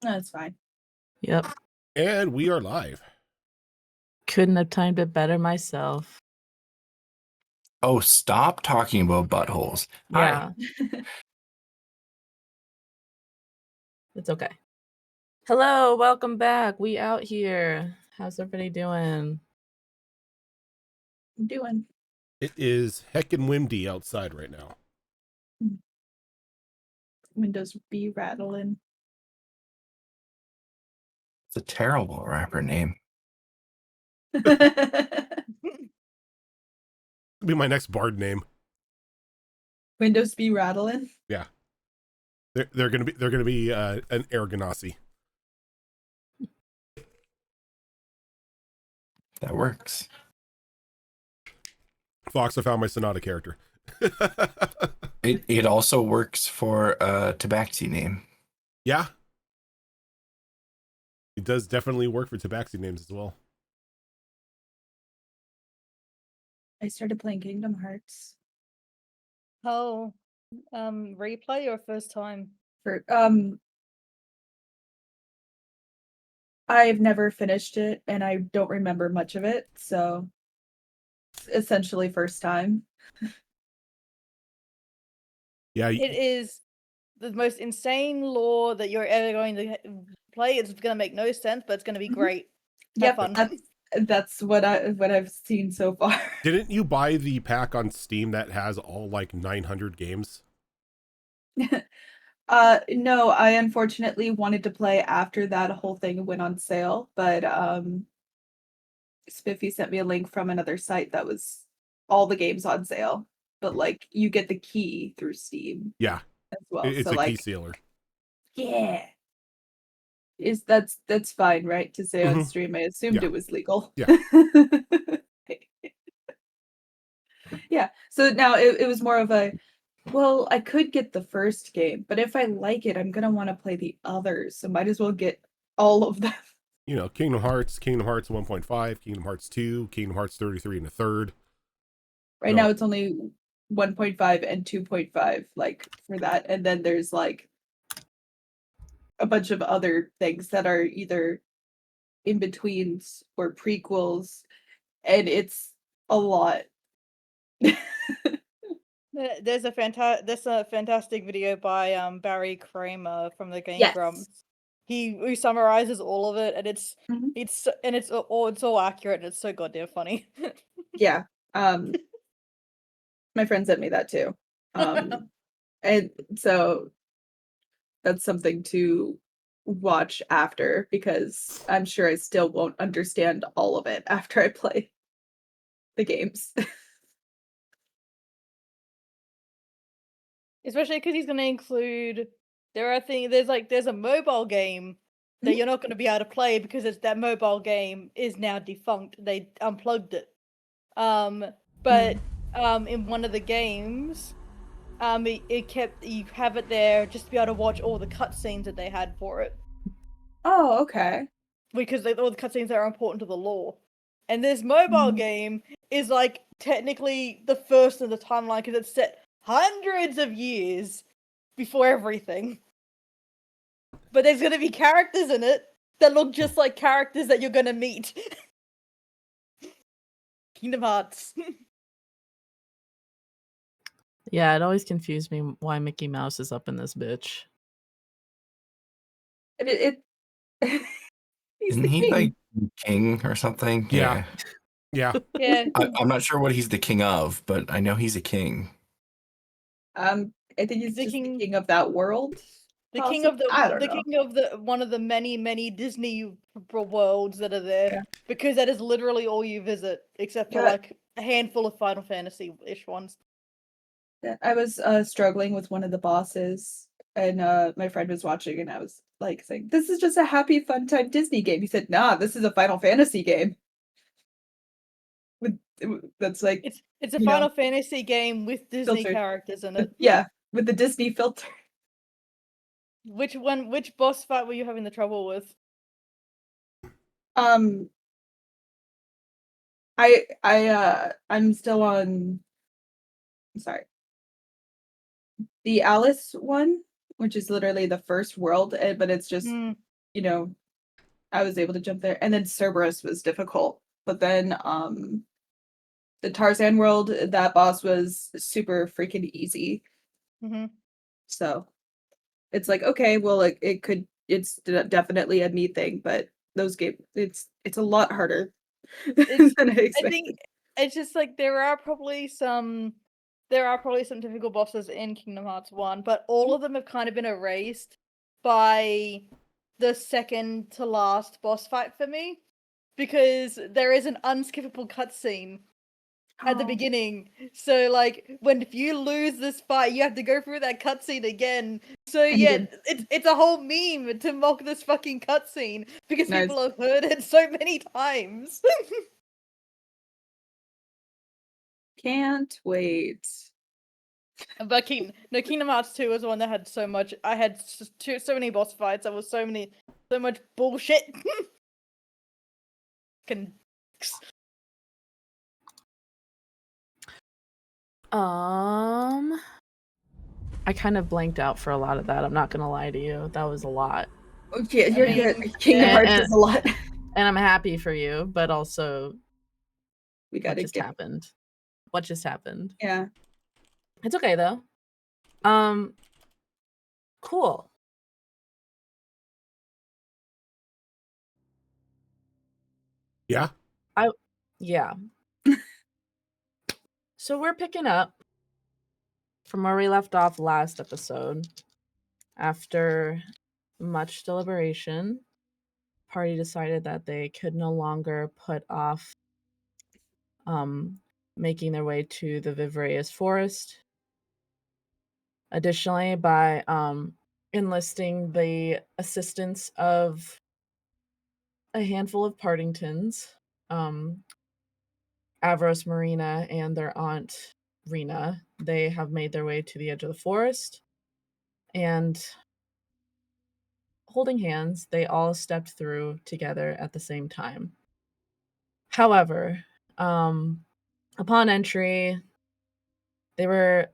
That's fine. Yep. And we are live. Couldn't have timed it better myself. Oh, stop talking about buttholes. Yeah. It's okay. Hello, welcome back. We out here. How's everybody doing? I'm doing. It is heckin' windy outside right now. Windows be rattling. It's a terrible rapper name. Be my next bard name. Windows be rattling. Yeah. They're gonna be an air ganassi. That works. Fox, I found my Sonata character. It also works for a Tabaxi name. Yeah. It does definitely work for Tabaxi names as well. I started playing Kingdom Hearts. Oh, replay or first time? For I've never finished it and I don't remember much of it, so essentially first time. Yeah. It is the most insane lore that you're ever going to play. It's going to make no sense, but it's going to be great. Have fun. That's what I've seen so far. Didn't you buy the pack on Steam that has all like 900 games? No, I unfortunately wanted to play after that whole thing went on sale, but Spiffy sent me a link from another site that was all the games on sale, but like you get the key through Steam. Yeah. As well. It's so, a like, key sealer. Yeah. That's fine, right? To say on stream. I assumed it was legal. Yeah. Yeah. So now it was more of a, well, I could get the first game, but if I like it, I'm gonna want to play the others. So might as well get all of them. You know, Kingdom Hearts 1.5, Kingdom Hearts 2, Kingdom Hearts 33 and a third. Right now it's only 1.5 and 2.5, like for that. And then there's like a bunch of other things that are either in betweens or prequels, and it's a lot. There's a fantastic video by Barry Kramer from the Game Grumps. He summarizes all of it, and it's all accurate, and it's so goddamn funny. Yeah. My friend sent me that too. And so that's something to watch after, because I'm sure I still won't understand all of it after I play the games. Especially because he's going to include, there's a mobile game that you're not going to be able to play because that mobile game is now defunct. They unplugged it. But in one of the games, you have it there just to be able to watch all the cutscenes that they had for it. Oh, okay. Because all the cutscenes that are important to the lore. And this mobile game is like technically the first in the timeline because it's set hundreds of years before everything. But there's going to be characters in it that look just like characters that you're going to meet. Kingdom Hearts. Yeah, it always confused me why Mickey Mouse is up in this bitch. Isn't he like king or something? Yeah. Yeah. I'm not sure what he's the king of, but I know he's a king. I think he's just the king of that world. The king of one of the many Disney worlds that are there, because that is literally all you visit, except for like a handful of Final Fantasy-ish ones. I was struggling with one of the bosses, and my friend was watching, and I was like saying, "This is just a happy, fun time Disney game." He said, "Nah, this is a Final Fantasy game." That's like it's a Final Fantasy game with Disney characters in it. Yeah, with the Disney filter. Which boss fight were you having the trouble with? I'm still on. I'm sorry. The Alice one, which is literally the first world, but it's just you know, I was able to jump there. And then Cerberus was difficult. But then the Tarzan world, that boss was super freaking easy. Mm-hmm. So it's like, okay, well, it's definitely a me thing, but those games, it's a lot harder It's than I I expected. think it's just like there are probably some difficult bosses in Kingdom Hearts 1, but all of them have kind of been erased by the second to last boss fight for me, because there is an unskippable cutscene at the Oh. beginning. So like if you lose this fight, you have to go through that cutscene again. So And yeah, again. it's a whole meme to mock this fucking cutscene because Nice. people have heard it so many times. Can't wait. But Kingdom Hearts 2 was the one that had so much. I had so many boss fights. There was so much bullshit. Can I kind of blanked out for a lot of that. I'm not gonna lie to you. That was a lot. Okay, I you're mean, good. Kingdom yeah. Hearts is a lot. And I'm happy for you, but also We what gotta just get. happened? What just happened? Yeah. It's okay though. Cool. Yeah. Yeah. So we're picking up from where we left off last episode. After much deliberation, party decided that they could no longer put off making their way to the Vivraous forest. Additionally, by enlisting the assistance of a handful of Partingtons, Avros Marina and their aunt Rena, they have made their way to the edge of the forest, and holding hands, they all stepped through together at the same time. However, upon entry, they were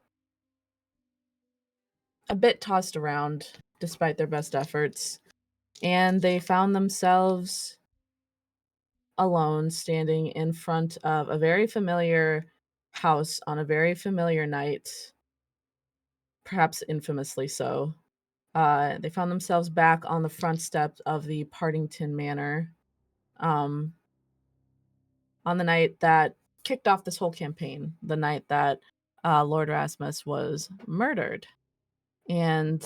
a bit tossed around despite their best efforts, and they found themselves alone standing in front of a very familiar house on a very familiar night, perhaps infamously so. They found themselves back on the front steps of the Partington Manor on the night that kicked off this whole campaign, the night that Lord Rasmus was murdered. And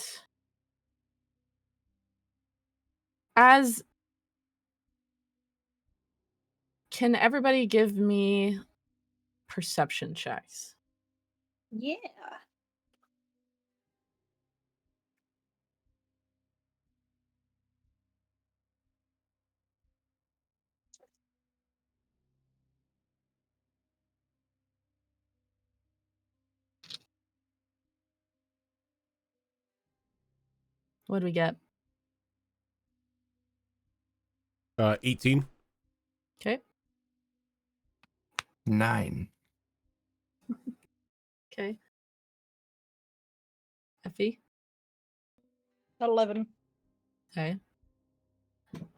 as can everybody give me perception checks? Yeah. What do we get? 18. Okay. 9. Okay. Effie? 11. Okay.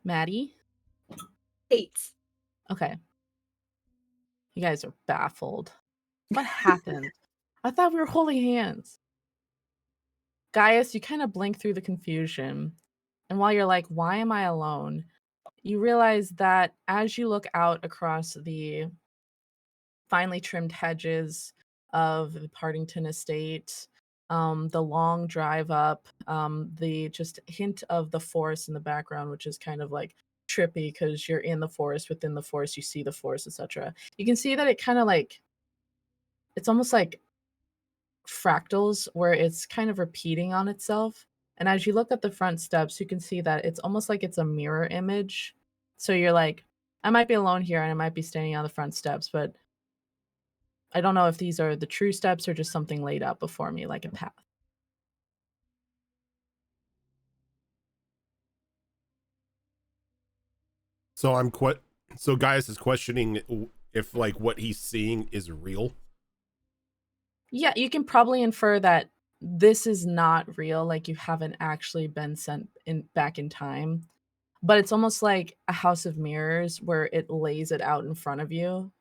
Maddie? 8. Okay. You guys are baffled. What happened? I thought we were holding hands. Gaius, you kind of blink through the confusion. And while you're like, why am I alone? You realize that as you look out across the finely trimmed hedges of the Partington estate, the long drive up, the just hint of the forest in the background, which is kind of like trippy because you're in the forest, within the forest, you see the forest, etc. You can see that it kind of like, it's almost like fractals where it's kind of repeating on itself. And as you look at the front steps, you can see that it's almost like it's a mirror image. So you're like, I might be alone here and I might be standing on the front steps, but I don't know if these are the true steps or just something laid out before me like a path. So so Gaius is questioning if like what he's seeing is real. Yeah, you can probably infer that this is not real, like you haven't actually been sent back in time. but it's almost like a house of mirrors where it lays it out in front of you.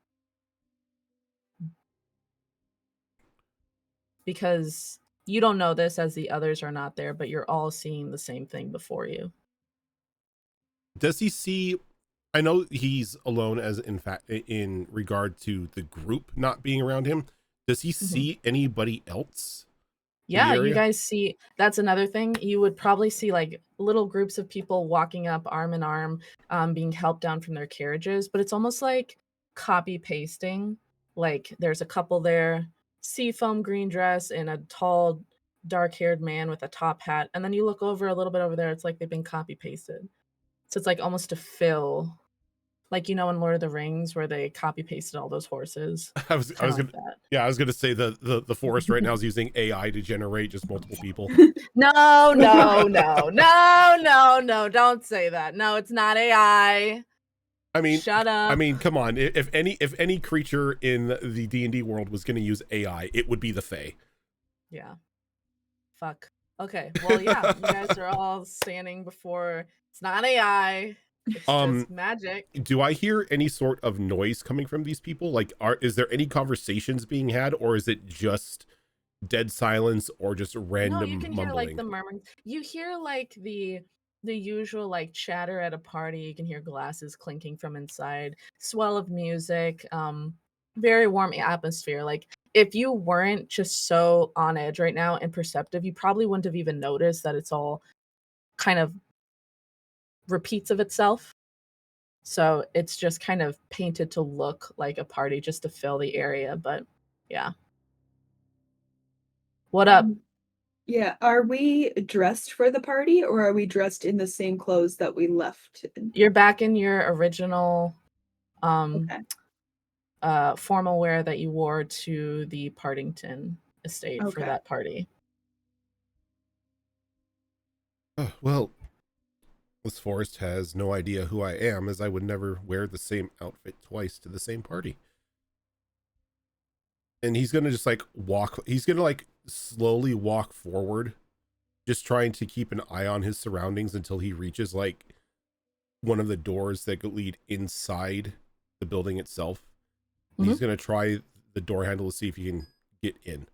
Because you don't know this as the others are not there, but you're all seeing the same thing before you. Does he see? I know he's alone as in fact in regard to the group not being around him. Does he see anybody else? Yeah, you area? guys see, that's another thing. You would probably see like little groups of people walking up arm in arm, being helped down from their carriages, but it's almost like copy pasting. Like there's a couple there, seafoam green dress and a tall, dark haired man with a top hat. And then you look over a little bit over there, it's like they've been copy pasted. So it's like almost to fill, like, you know, in Lord of the Rings where they copy pasted all those horses. I was Kind of gonna like that. Yeah, I was gonna say the forest right now is using AI to generate just multiple people. No, don't say that. No, it's not AI. I mean, Shut up. come on. If any creature in the D&D world was gonna use AI, it would be the Fae. Yeah. Fuck. Okay. Well, yeah, you guys are all standing before. It's not AI. It's just magic. Do I hear any sort of noise coming from these people? Like, is there any conversations being had, or is it just dead silence, or just random No, you can hear like mumbling? the murmuring. You hear like the usual like chatter at a party. You can hear glasses clinking from inside, swell of music, very warm atmosphere. Like if you weren't just so on edge right now and perceptive, you probably wouldn't have even noticed that it's all kind of repeats of itself. So it's just kind of painted to look like a party just to fill the area. But yeah. What up? Yeah, are we dressed for the party or are we dressed in the same clothes that we left in? You're back in your original Okay. formal wear that you wore to the Partington estate for Okay. that party. Well, this forest has no idea who I am, as I would never wear the same outfit twice to the same party. And he's gonna just like he's gonna like slowly walk forward, just trying to keep an eye on his surroundings until he reaches like one of the doors that lead inside the building itself. And he's gonna try the door handle to see if he can get in.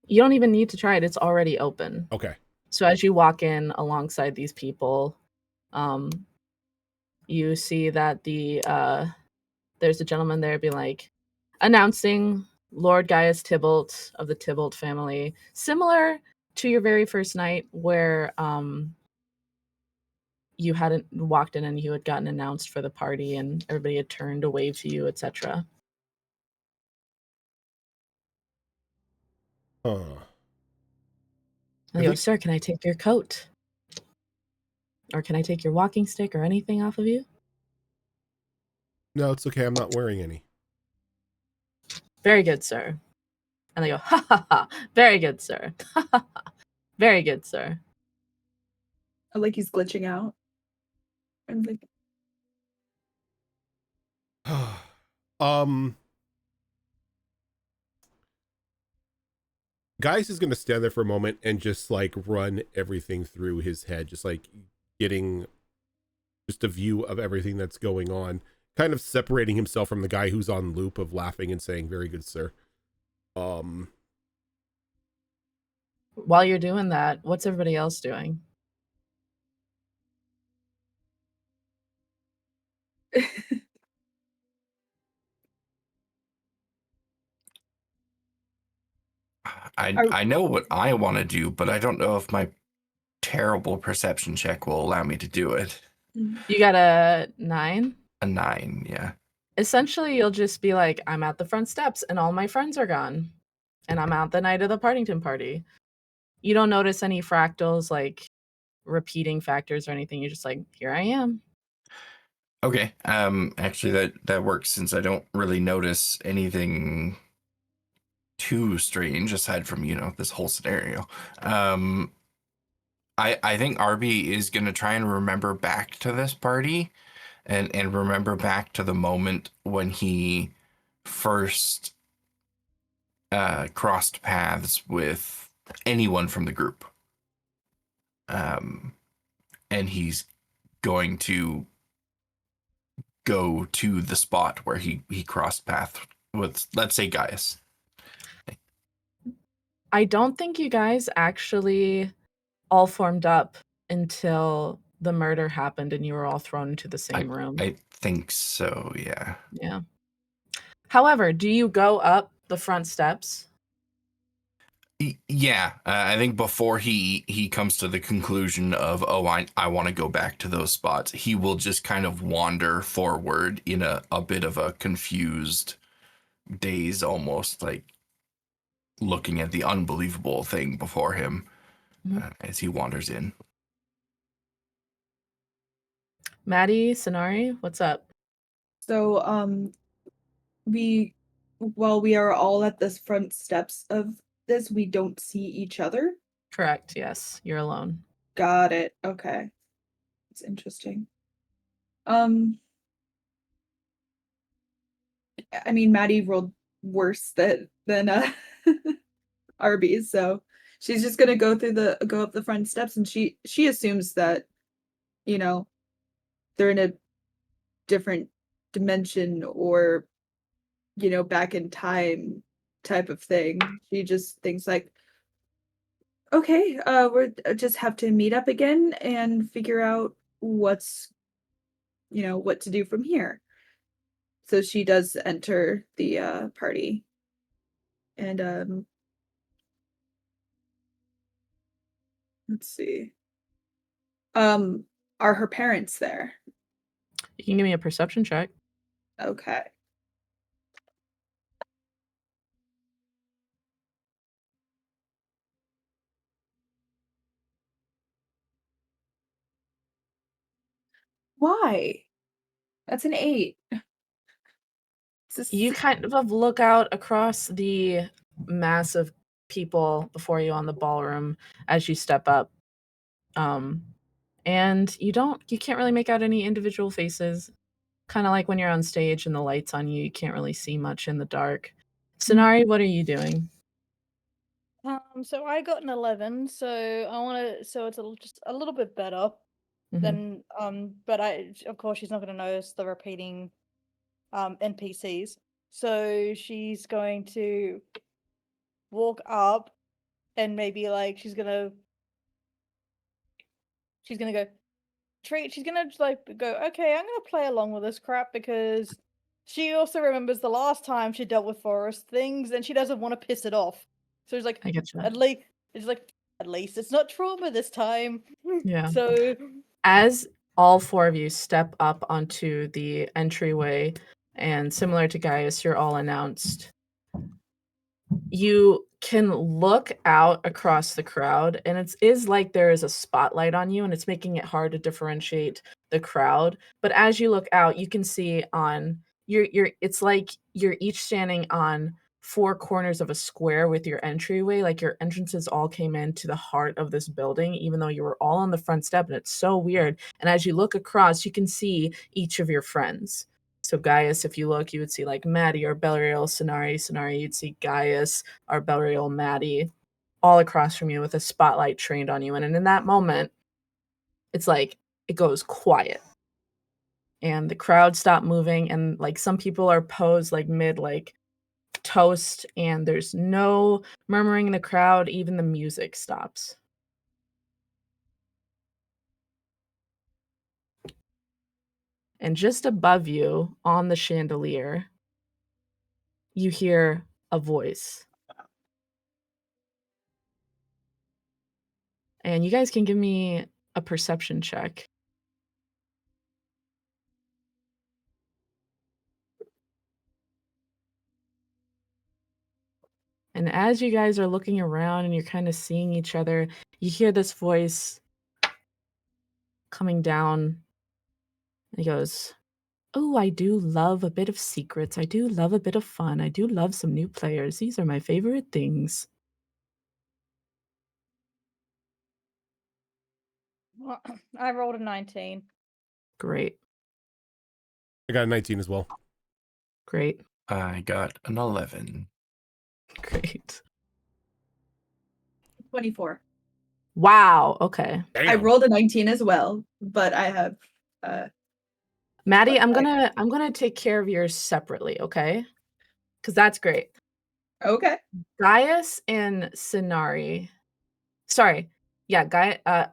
You don't even need to try it. It's already open. Okay. So as you walk in alongside these people, you see that there's a gentleman there be like announcing Lord Gaius Tybalt of the Tybalt family, similar to your very first night where you hadn't walked in and you had gotten announced for the party and everybody had turned to wave to you, etc. And they go, sir, can I take your coat? Or can I take your walking stick or anything off of you? No, it's okay. I'm not wearing any. Very good, sir. And they go, ha ha ha. Very good, sir. Ha ha ha. Very good, sir. Like he's glitching out. I'm like, Gaius is going to stand there for a moment and just like run everything through his head, just like getting just a view of everything that's going on, kind of separating himself from the guy who's on loop of laughing and saying, very good, sir. While you're doing that, what's everybody else doing? I know what I want to do, but I don't know if my terrible perception check will allow me to do it. You got a 9? A 9, yeah. Essentially, you'll just be like, I'm at the front steps and all my friends are gone. And I'm out the night of the Partington party. You don't notice any fractals, like repeating factors or anything. You're just like, here I am. Okay. Actually that works since I don't really notice anything too strange aside from, you know, this whole scenario. I think Arby is gonna try and remember back to this party and remember back to the moment when he first crossed paths with anyone from the group. And he's going to go to the spot where he crossed path with, let's say, Gaius. I don't think you guys actually all formed up until the murder happened and you were all thrown into the same room. I think so, yeah. Yeah. However, do you go up the front steps? Yeah, I think before he comes to the conclusion of, oh, I want to go back to those spots, he will just kind of wander forward in a bit of a confused daze, almost like looking at the unbelievable thing before him as he wanders in. Maddie, Sonari, what's up? So while we are all at the front steps of this, we don't see each other. Correct, yes. You're alone. Got it. Okay. It's interesting. I mean, Maddie rolled worse than Arby's, so she's just gonna go up the front steps, and she assumes that, you know, they're in a different dimension or, you know, back in time type of thing. She just thinks like, okay, we're just have to meet up again and figure out what's, you know, what to do from here. So she does enter the party. And let's see. Are her parents there? You can give me a perception check. Okay. Why? That's an 8. You kind of look out across the mass of people before you on the ballroom as you step up. And you can't really make out any individual faces. Kind of like when you're on stage and the light's on you, you can't really see much in the dark. Sonari, what are you doing? So I got an 11, so I want to, so it's just a little bit better than, but of course, she's not going to notice the repeating, NPCs. So she's going to walk up and maybe like she's gonna go she's gonna like go, okay, I'm gonna play along with this crap because she also remembers the last time she dealt with forest things and she doesn't want to piss it off. So it's like, I get you. at least it's not trauma this time. Yeah. So as all four of you step up onto the entryway, and similar to Gaius, you're all announced. You can look out across the crowd, and it is like there is a spotlight on you, and it's making it hard to differentiate the crowd. But as you look out, you can see on it's like you're each standing on 4 corners of a square with your entryway, like your entrances all came into the heart of this building, even though you were all on the front step, and it's so weird. And as you look across, you can see each of your friends. So Gaius, if you look, you would see like Maddie, Arbelriel, Sonari, you'd see Gaius, Arbelriel, Maddie, all across from you with a spotlight trained on you. And in that moment, it's like it goes quiet. And the crowd stopped moving, and like some people are posed like mid like toast, and there's no murmuring in the crowd, even the music stops. And just above you on the chandelier, you hear a voice. And you guys can give me a perception check. And as you guys are looking around and you're kind of seeing each other, you hear this voice coming down. And he goes, "Oh, I do love a bit of secrets. I do love a bit of fun. I do love some new players. These are my favorite things." I rolled a 19. Great. I got a 19 as well. Great. I got an 11. Great. 24. Wow. Okay. Damn. I rolled a 19 as well, but I have Maddie, I'm Okay. gonna take care of yours separately, okay? Because that's great. Okay. Gaius and Sinari. Sorry. Yeah,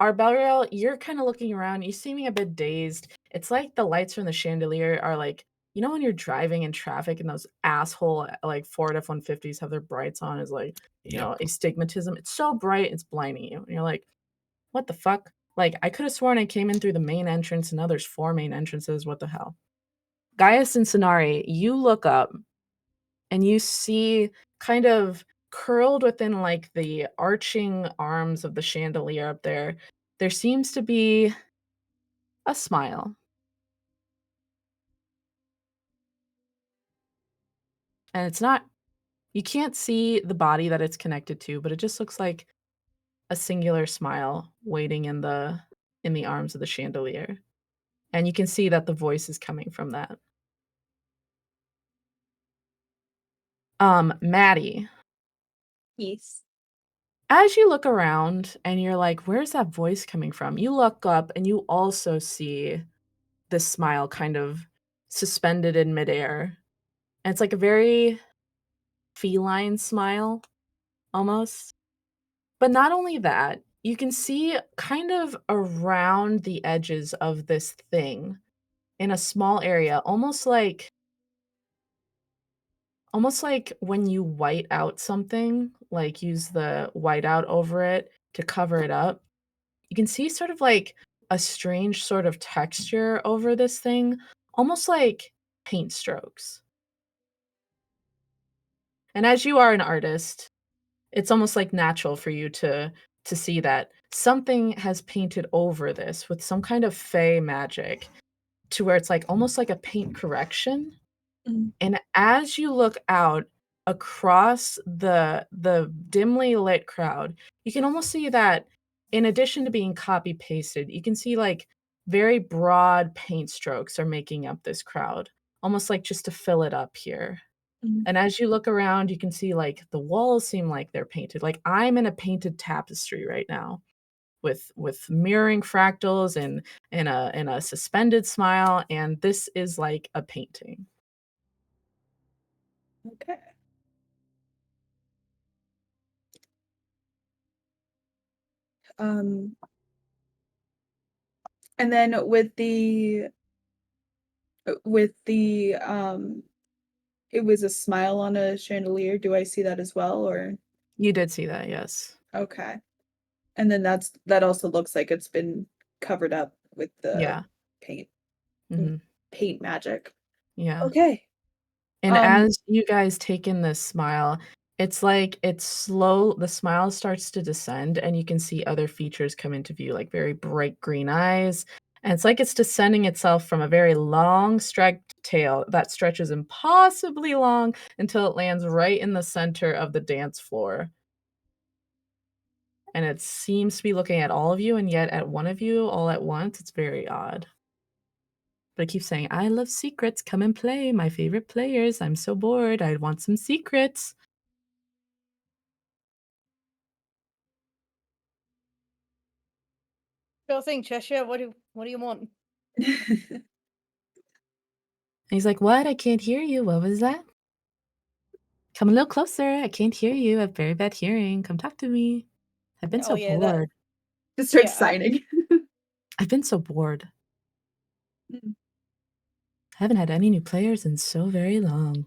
Arbeliel, you're kind of looking around. You seeming a bit dazed. It's like the lights from the chandelier are like, you know, when you're driving in traffic and those asshole like Ford F-150s have their brights on is like, you know, astigmatism. It's so bright, it's blinding you. And you're like, what the fuck? Like, I could have sworn I came in through the main entrance and now there's 4 main entrances. What the hell? Gaius and Sinari, you look up and you see kind of curled within like the arching arms of the chandelier up there seems to be a smile. And it's not, you can't see the body that it's connected to, but it just looks like a singular smile waiting in the arms of the chandelier. And you can see that the voice is coming from that. Maddie, Yes. as you look around and you're like, where's that voice coming from? You look up and you also see this smile kind of suspended in midair. And it's like a very feline smile almost. But not only that, you can see kind of around the edges of this thing in a small area, almost like when you white out something, like use the whiteout over it to cover it up. You can see sort of like a strange sort of texture over this thing, almost like paint strokes. And as you are an artist, it's almost like natural for you to see that something has painted over this with some kind of fey magic to where it's like almost like a paint correction. Mhm. And as you look out across the dimly lit crowd, you can almost see that in addition to being copy pasted, you can see like very broad paint strokes are making up this crowd, almost like just to fill it up here. Mhm. And as you look around, you can see like the walls seem like they're painted. Like I'm in a painted tapestry right now with mirroring fractals and in a suspended smile, and this is like a painting. Okay. Um, and then with the it was a smile on a chandelier. Do I see that as well, or You did see that, yes. okay? And then that also looks like it's been covered up with the Yeah. paint Hmm. paint magic. Yeah. Okay. And as you guys take in this smile, it's like it's slow, the smile starts to descend, and you can see other features come into view, like very bright green eyes. And it's like it's descending itself from a very long, striped tail that stretches impossibly long until it lands right in the center of the dance floor. And it seems to be looking at all of you, and yet at one of you all at once. It's very odd. But it keeps saying, I love secrets. Come and play. My favorite players. I'm so bored. I want some secrets. Sure thing, Cheshire. What do you want? And he's like, what? I can't hear you. What was that? Come a little closer. I can't hear you. I have very bad hearing. Come talk to me. I've been so yeah, that bored. Just start Yeah. signing. I've been so bored. Mm. I haven't had any new players in so very long.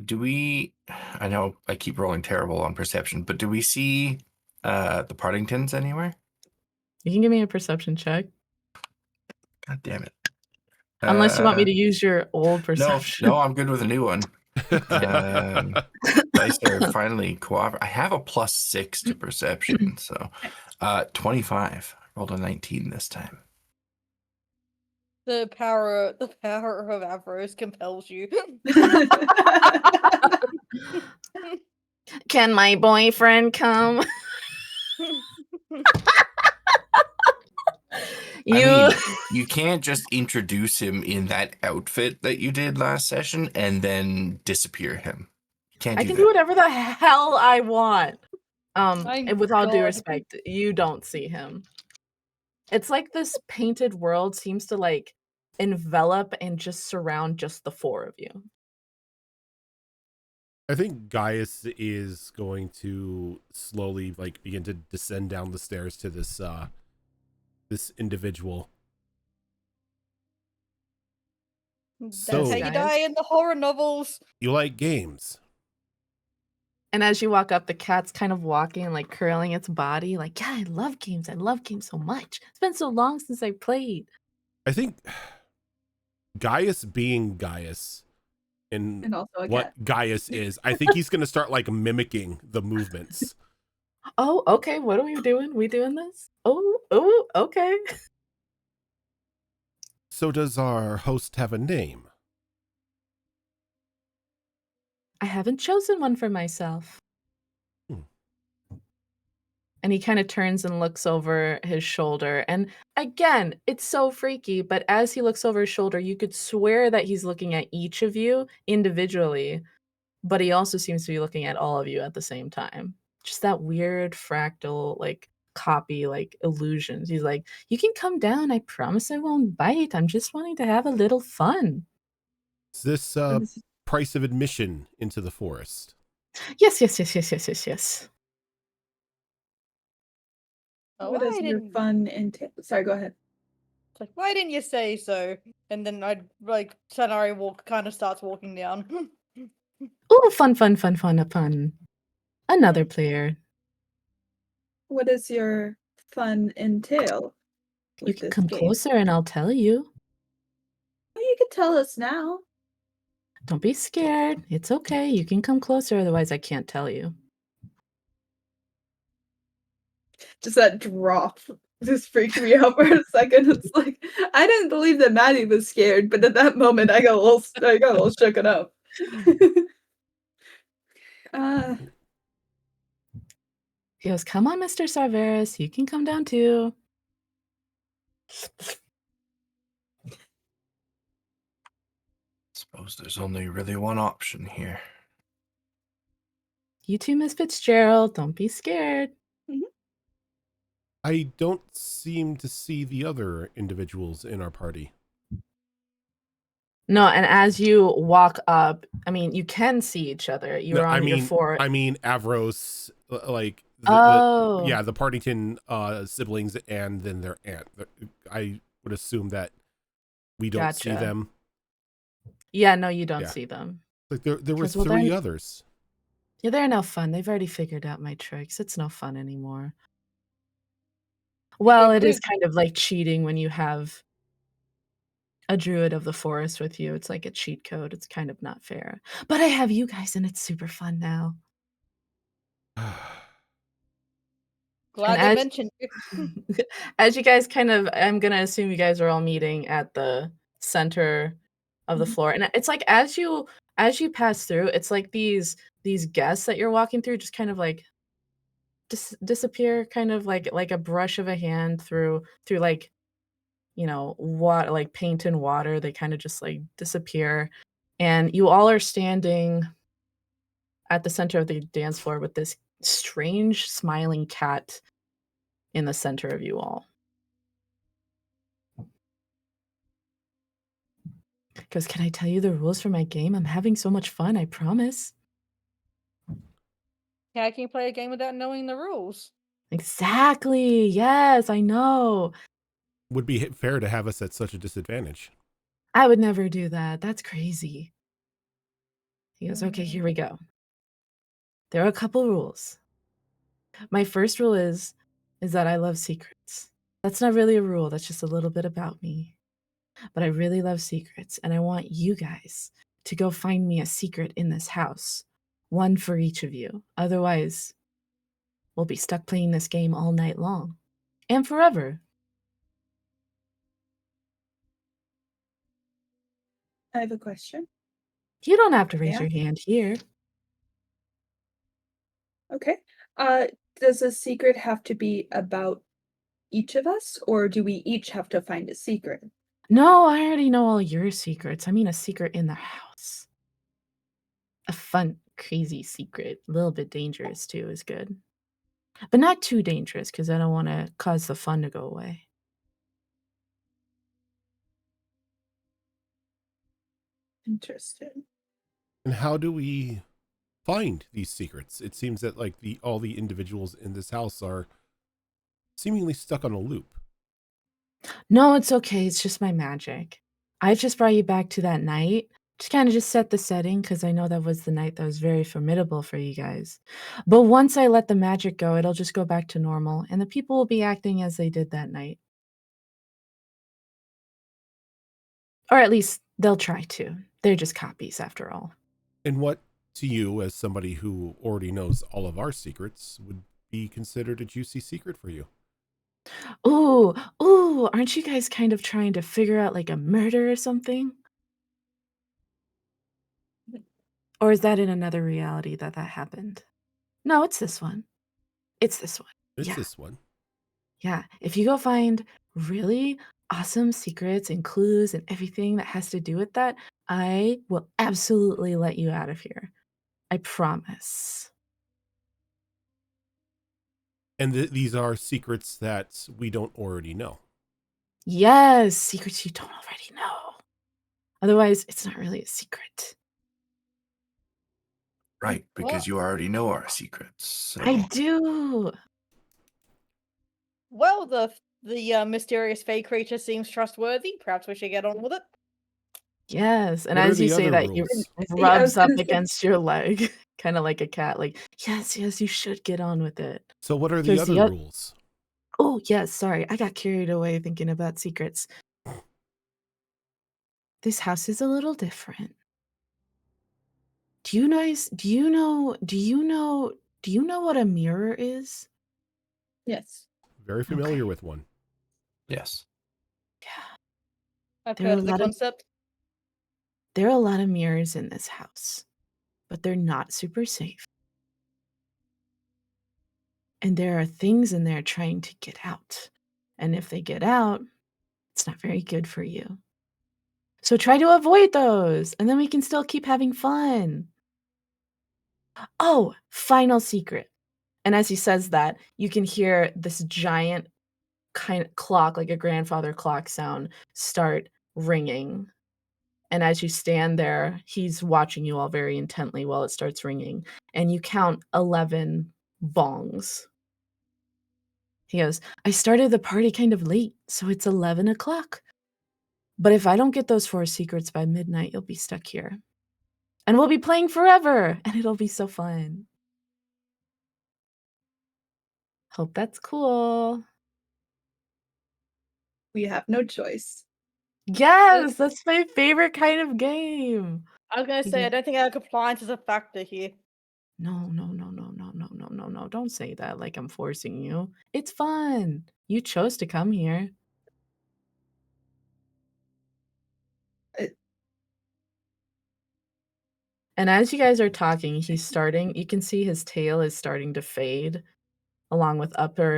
Do we? I know I keep rolling terrible on perception, but do we see the Partingtons anywhere? You can give me a perception check. God damn it! Unless you want me to use your old perception. No, I'm good with a new one. Dice are finally cooperating. I have a +6 to perception, so 25. Rolled a 19 this time. the power of Avros compels you. Can my boyfriend come? I mean, you can't just introduce him in that outfit that you did last session and then disappear him. Can't I do can that. do whatever the hell I want. My And with all due God. respect, you don't see him. It's like this painted world seems to like envelop and just surround just the four of you. I think Gaius is going to slowly like begin to descend down the stairs to this this individual. That's So how you Guys. die in the horror novels. you like games? And as you walk up, the cat's kind of walking, like curling its body, like, yeah, I love games. I love games so much. It's been so long since I played. I think Gaius being Gaius and And also a what cat. Gaius is, I think he's going to start like mimicking the movements. Oh, okay. What are we doing? We doing this? Oh, okay. So does our host have a name? I haven't chosen one for myself. Hmm. And he kind of turns and looks over his shoulder. And again, it's so freaky, but as he looks over his shoulder, you could swear that he's looking at each of you individually, but he also seems to be looking at all of you at the same time. Just that weird fractal, like, copy, like, illusions. He's like, you can come down. I promise I won't bite. I'm just wanting to have a little fun. Is this What is, price of admission into the forest? Yes, yes, yes, yes, yes, yes, yes. Oh, what why is your didn't fun entail? Sorry, go ahead. it's like, why didn't you say so? And then I'd like Sanari kind of starts walking down. Oh, fun, fun, fun, fun, fun. Another player. What does your fun entail You with can this come game? closer and I'll tell you. Well, you can tell us now. Don't be scared. It's okay. You can come closer, otherwise I can't tell you. Just that drop just freaked me out for a second. It's like I didn't believe that Maddie was scared, but at that moment I got a little shooken up. uh, He goes, come on, Mr. Sarveris. You can come down too. Suppose there's only really one option here. You too, Miss Fitzgerald. Don't be scared. I don't seem to see the other individuals in our party. No, and as you walk up, I mean, you can see each other. You're on your four. I mean Avros, like Oh. the Partington siblings and then their aunt. I would assume that we don't see Gotcha. them. Yeah, no, you don't Yeah. see them. Like there were 'Cause, well, three then- others. Yeah, they're no fun. They've already figured out my tricks. It's no fun anymore. Well, it is Agreed. kind of like cheating when you have a druid of the forest with you. It's like a cheat code. It's kind of not fair. But I have you guys and it's super fun now. Glad And they as- mentioned you. As you guys kind of, I'm gonna assume you guys are all meeting at the center of the Mhm. floor, and it's like as you pass through, it's like these guests that you're walking through just kind of like disappear, kind of like a brush of a hand through like, you know, what, like paint and water. They kind of just like disappear, and you all are standing at the center of the dance floor with this strange smiling cat in the center of you all. Because can I tell you the rules for my game? I'm having so much fun, I promise. How can you play a game without knowing the rules? Exactly. Yes, I know. Would be fair to have us at such a disadvantage. I would never do that. That's crazy. He goes, okay, here we go. There are a couple rules. My first rule is that I love secrets. That's not really a rule. That's just a little bit about me. But I really love secrets, and I want you guys to go find me a secret in this house. One for each of you. Otherwise, we'll be stuck playing this game all night long. And forever. I have a question. You don't have to raise Yeah. your hand here. Okay. Does a secret have to be about each of us, or do we each have to find a secret? No, I already know all your secrets. I mean a secret in the house. A fun, crazy secret. A little bit dangerous too is good. but not too dangerous because I don't want to cause the fun to go away. Interesting. And how do we find these secrets? It seems that like all the individuals in this house are seemingly stuck on a loop. No, it's okay. It's just my magic. I just brought you back to that night. Just kind of just set the setting because I know that was the night that was very formidable for you guys. But once I let the magic go, it'll just go back to normal, and the people will be acting as they did that night. Or at least they'll try to. They're just copies after all. And what to you, as somebody who already knows all of our secrets, would be considered a juicy secret for you? Ooh, ooh, aren't you guys kind of trying to figure out like a murder or something? Or is that in another reality that happened? No, it's this one. It's this one. It's Yeah. this one. Yeah. If you go find really awesome secrets and clues and everything that has to do with that, I will absolutely let you out of here. I promise. And these are secrets that we don't already know. Yes, secrets you don't already know. Otherwise, it's not really a secret. Right, because Well, you already know our secrets. So. I do. well, the mysterious fey creature seems trustworthy. Perhaps we should get on with it. Yes, and What are as you the say other that, he rules? See, I was rubs up gonna say, against your leg, kind of like a cat, like, yes, yes, you should get on with it. So what are the Because other the rules? oh, yes, sorry, I got carried away thinking about secrets. This house is a little different. Do you guys do you know what a mirror is? yes. Very familiar with one. Yes. Yeah. I've There are heard a of the lot of concept. there are a lot of mirrors in this house, but they're not super safe. And there are things in there trying to get out. And if they get out, it's not very good for you. So try to avoid those, and then we can still keep having fun. Oh, final secret. And as he says that, you can hear this giant kind of clock, like a grandfather clock sound, start ringing. And as you stand there, he's watching you all very intently while it starts ringing. And you count 11 bongs. He goes, I started the party kind of late, so it's 11 o'clock. But if I don't get those 4 secrets by midnight, you'll be stuck here. And we'll be playing forever, and it'll be so fun. Hope that's cool. We have no choice. Yes, that's my favorite kind of game. I was gonna say, I don't think our compliance is a factor here. No, no, no, no, no, no, no, no, no. Don't say that like I'm forcing you. It's fun. You chose to come here. It- And as you guys are talking, you can see his tail is starting to fade along with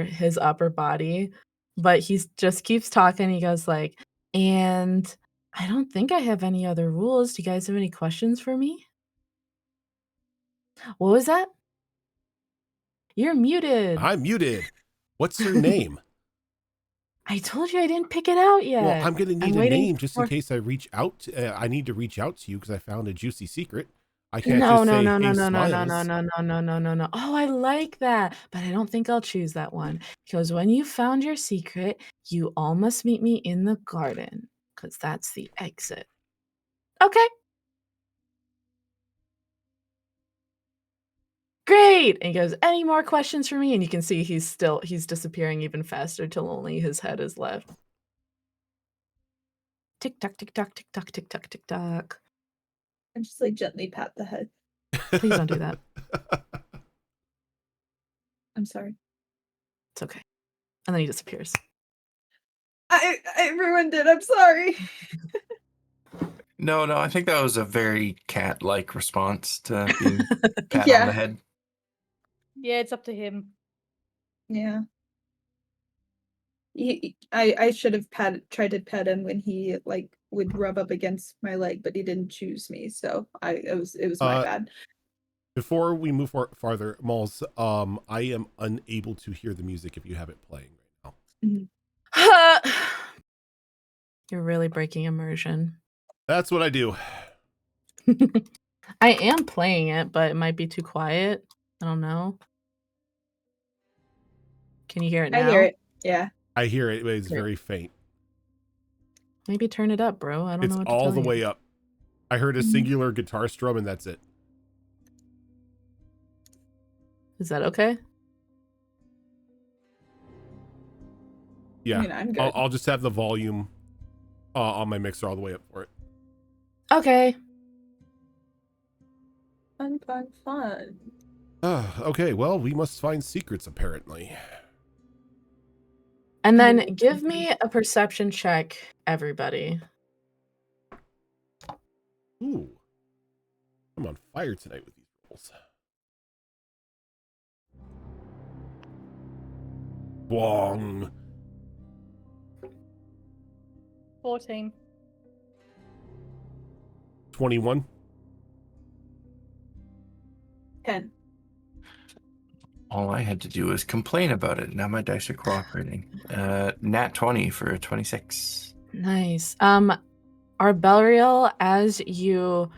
his upper body, but he's just keeps talking. He goes like, and I don't think I have any other rules. Do you guys have any questions for me? What was that? You're muted. I'm muted. What's your name? I told you I didn't pick it out yet. Well, I'm going to need a waiting name just in for- case I reach out. I need to reach out to you because I found a juicy secret. I can't No, just no, say, no, no, hey, no, no, no, Smiles. no, no, no, no, no, no, no. Oh, I like that, but I don't think I'll choose that one because when you found your secret, you all must meet me in the garden because that's the exit. Okay. Great. And he goes, any more questions for me? And you can see he's disappearing even faster till only his head is left. Tick tock, tick tock, tick tock, tick tock, tick tock. And just like gently pat the head. Please don't do that. I'm sorry. It's okay. And then he disappears. I ruined it. I'm sorry. No, I think that was a very cat-like response to being pat on Yeah. the head. Yeah, it's up to him. Yeah. I should have tried to pet him when he like would rub up against my leg, but he didn't choose me, so it was my bad. Before we move farther, Malls, I am unable to hear the music if you have it playing right now. You're really breaking immersion. That's what I do. I am playing it, but it might be too quiet. I don't know. Can you hear it now? I hear it. Yeah. I hear it, but it's Great. very faint. Maybe turn it up, bro. I don't It's know what all to the tell way you. up. I heard a singular guitar strum and that's it. Is that okay? Yeah. I mean, I'm good. I'll just have the volume on my mixer all the way up for it. Okay. Fun. Okay, well, we must find secrets apparently. And then give me a perception check, everybody. Ooh. I'm on fire tonight with these rolls. Bwong. 14. 21. 10. All I had to do was complain about it. Now my dice are cooperating. Nat 20 for a 26. Nice. Arbelriel, as you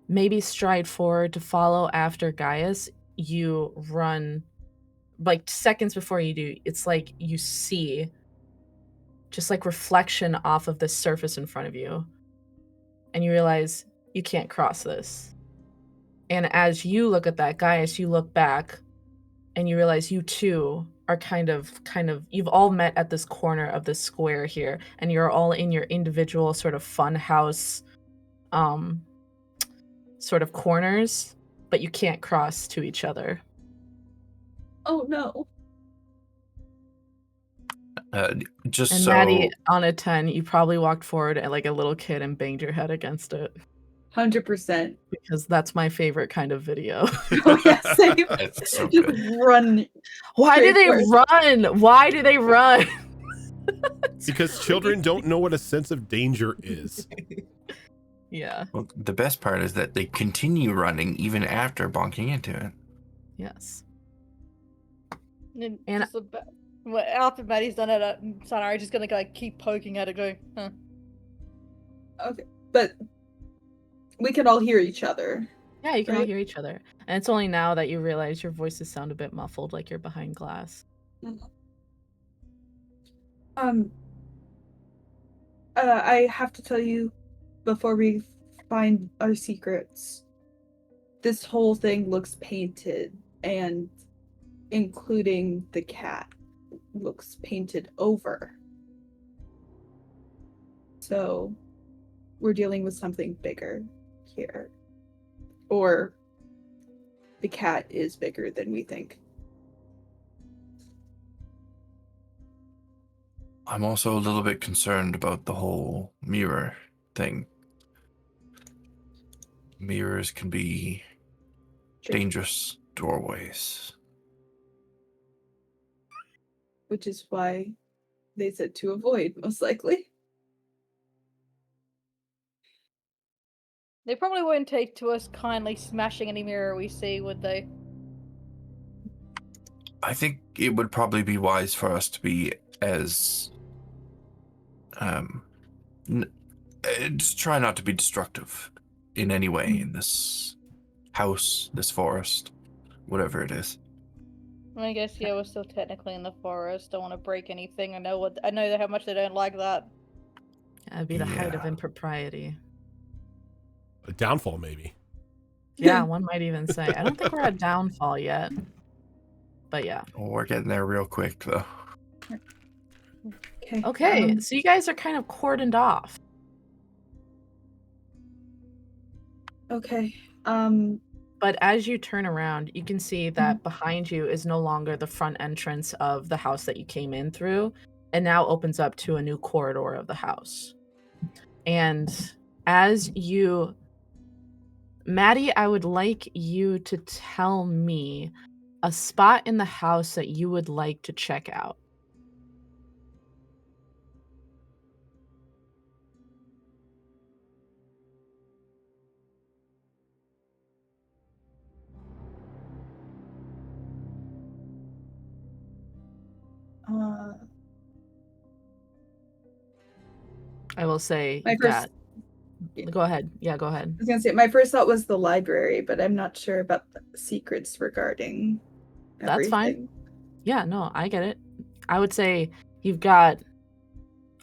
maybe stride forward to follow after Gaius, you run like seconds before you do. It's like you see just like reflection off of the surface in front of you. And you realize you can't cross this. And as you look at that, Gaius, you look back and you realize you too are kind of you've all met at this corner of this square here, and you're all in your individual sort of fun house sort of corners, but you can't cross to each other. Oh no. Just And so Maddie, on a 10, you probably walked forward like a little kid and banged your head against it. 100%. Because that's my favorite kind of video. Oh yeah, same. it's so Just good. run. Why do they Straightforward. run? Why do they run? Because children don't know what a sense of danger is. Yeah. Well, the best part is that they continue running even after bonking into it. Yes. And And- just after Maddie's done it, Sanari's just gonna like keep poking at it, going, huh. Okay. But we can all hear each other. Yeah, you can all Right. hear each other. And it's only now that you realize your voices sound a bit muffled, like you're behind glass. I have to tell you, before we find our secrets, this whole thing looks painted, and including the cat looks painted over. So we're dealing with something bigger here. Or the cat is bigger than we think. I'm also a little bit concerned about the whole mirror thing. Mirrors can be Sure. dangerous doorways. Which is why they said to avoid, most likely. They probably wouldn't take to us kindly smashing any mirror we see, would they? I think it would probably be wise for us to be as just try not to be destructive in any way in this house, this forest, whatever it is. I guess yeah, we're still technically in the forest. Don't want to break anything. I know how much they don't like that. That'd be the height of Yeah. impropriety. A downfall, maybe. Yeah, one might even say. I don't think we're at downfall yet. But yeah. Well, we're getting there real quick, though. Okay. Okay, so you guys are kind of cordoned off. Okay. But as you turn around, you can see that behind you is no longer the front entrance of the house that you came in through. It now opens up to a new corridor of the house. And as you... Maddie, I would like you to tell me a spot in the house that you would like to check out. I will say My you've first- got. Go ahead. Yeah, go ahead. I was gonna say my first thought was the library, but I'm not sure about the secrets regarding That's fine. everything. Yeah, no, I get it. I would say you've got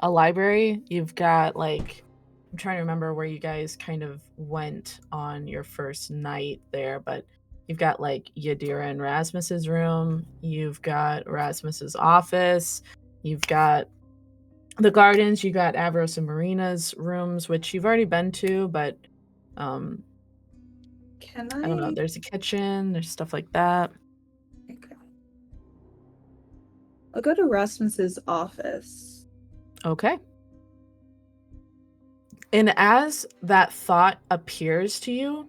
a library. You've got like, I'm trying to remember where you guys kind of went on your first night there, but you've got like Yadira and Rasmus's room. You've got Rasmus's office. You've got the gardens. You got Avros and Marina's rooms, which you've already been to, but Can I don't know. There's a kitchen. There's stuff like that. Okay. I'll go to Rasmus's office. Okay. And as that thought appears to you,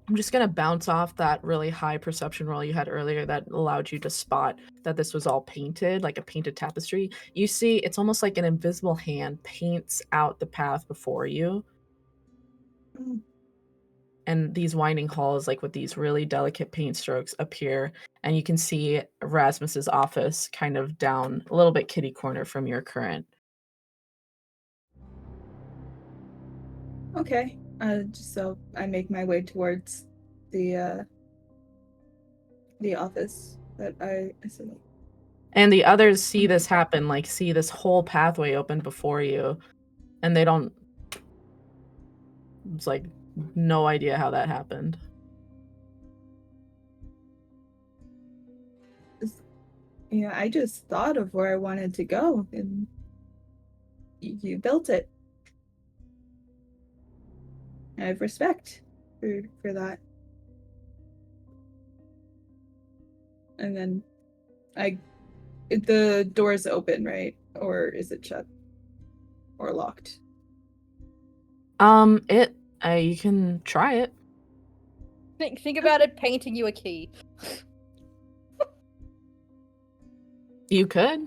I'm just going to bounce off that really high perception roll you had earlier that allowed you to spot that this was all painted, like a painted tapestry. You see, it's almost like an invisible hand paints out the path before you. Mm. And these winding halls, like with these really delicate paint strokes, appear. And you can see Rasmus's office kind of down a little bit kitty corner from your current. Okay. Just so I make my way towards the office that I said. And the others see this happen, like see this whole pathway open before you, and they don't. It's like no idea how that happened. Yeah, I just thought of where I wanted to go, and you built it. I have respect for that. And then the door's open, right? Or is it shut? Or locked? You can try it. Think about it painting you a key. You could.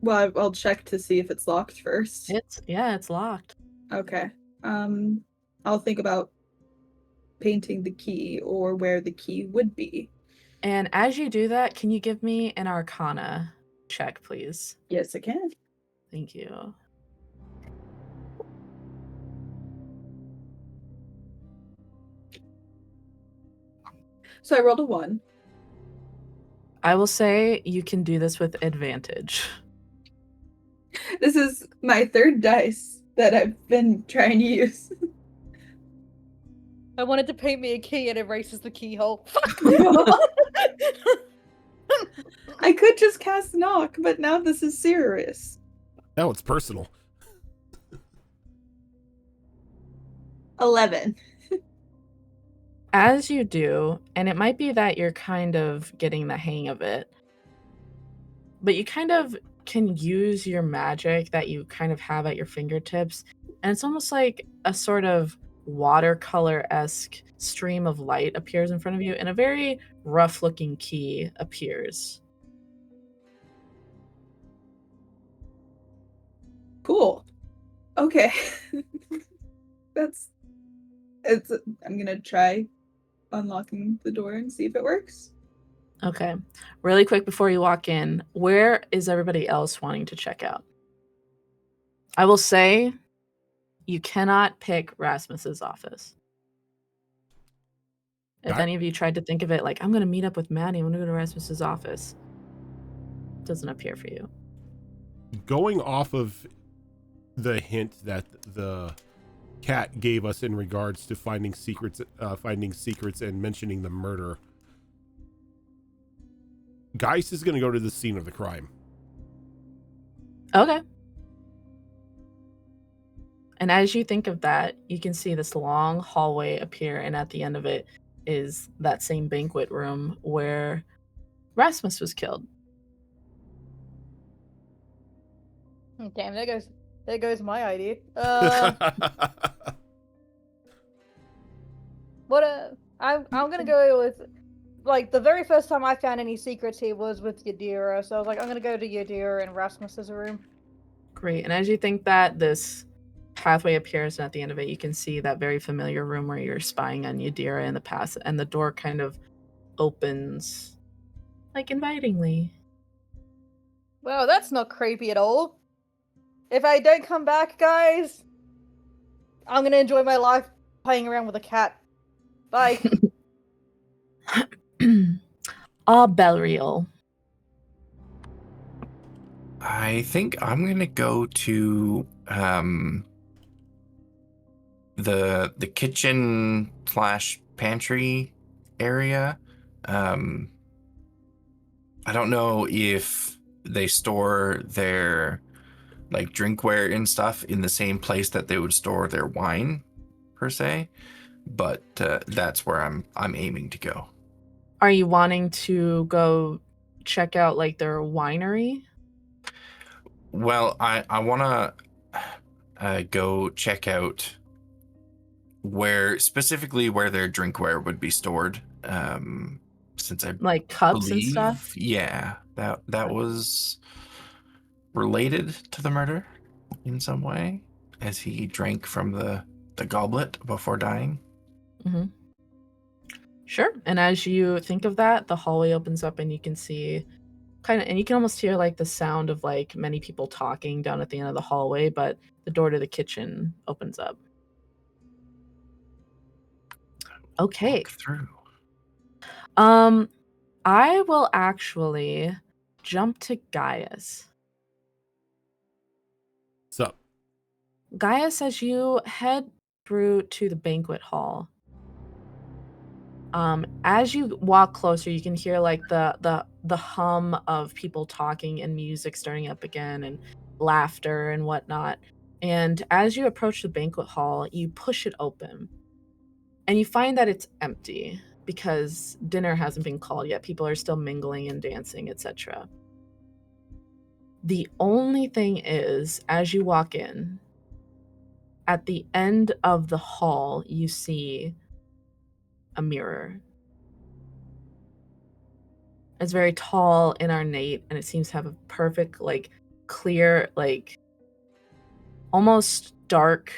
Well, I'll check to see if it's locked first. It's locked. Okay. I'll think about painting the key or where the key would be. And as you do that, can you give me an Arcana check, please? Yes, I can. Thank you. So I rolled a 1. I will say you can do this with advantage. This is my 3rd dice that I've been trying to use. I wanted to paint me a key and erases the keyhole. I could just cast knock, but now this is serious. Now it's personal. 11. As you do, and it might be that you're kind of getting the hang of it, but you kind of can use your magic that you kind of have at your fingertips, and it's almost like a sort of watercolor-esque stream of light appears in front of you, and a very rough-looking key appears. Cool. Okay. I'm gonna try unlocking the door and see if it works. Okay. Really quick before you walk in, where is everybody else wanting to check out? I will say you cannot pick Rasmus's office. If any of you tried to think of it like, I'm going to meet up with Maddie, I'm going to go to Rasmus's office, it doesn't appear for you. Going off of the hint that the cat gave us in regards to finding secrets and mentioning the murder, Geist is going to go to the scene of the crime. Okay. And as you think of that, you can see this long hallway appear, and at the end of it is that same banquet room where Rasmus was killed. Damn, there goes my idea. I'm gonna go with, like, the very first time I found any secrets here was with Yadira, so I was like, I'm gonna go to Yadira and Rasmus's room. Great. And as you think that, this pathway appears, and at the end of it, you can see that very familiar room where you're spying on Yadira in the past, and the door kind of opens, like, invitingly. Well, that's not creepy at all. If I don't come back, guys, I'm gonna enjoy my life playing around with a cat. Bye. Belial. I think I'm gonna go to the kitchen slash pantry area. I don't know if they store their like drinkware and stuff in the same place that they would store their wine per se, but that's where I'm aiming to go. Are you wanting to go check out like their winery? Well, I want to go check out specifically where their drinkware would be stored, since I Like cups and believe, stuff? yeah, that was related to the murder in some way, as he drank from the goblet before dying. Mm-hmm. Sure. And as you think of that, the hallway opens up and you can see and you can almost hear like the sound of like many people talking down at the end of the hallway, but the door to the kitchen opens up. Okay. Walk through. I will actually jump to Gaius. What's up? Gaius, as you head through to the banquet hall, as you walk closer, you can hear like the hum of people talking and music starting up again and laughter and whatnot. And as you approach the banquet hall, you push it open and you find that it's empty because dinner hasn't been called yet. People are still mingling and dancing, etc. The only thing is, as you walk in, at the end of the hall, you see a mirror. It's very tall and ornate, and it seems to have a perfect, like, clear, like, almost dark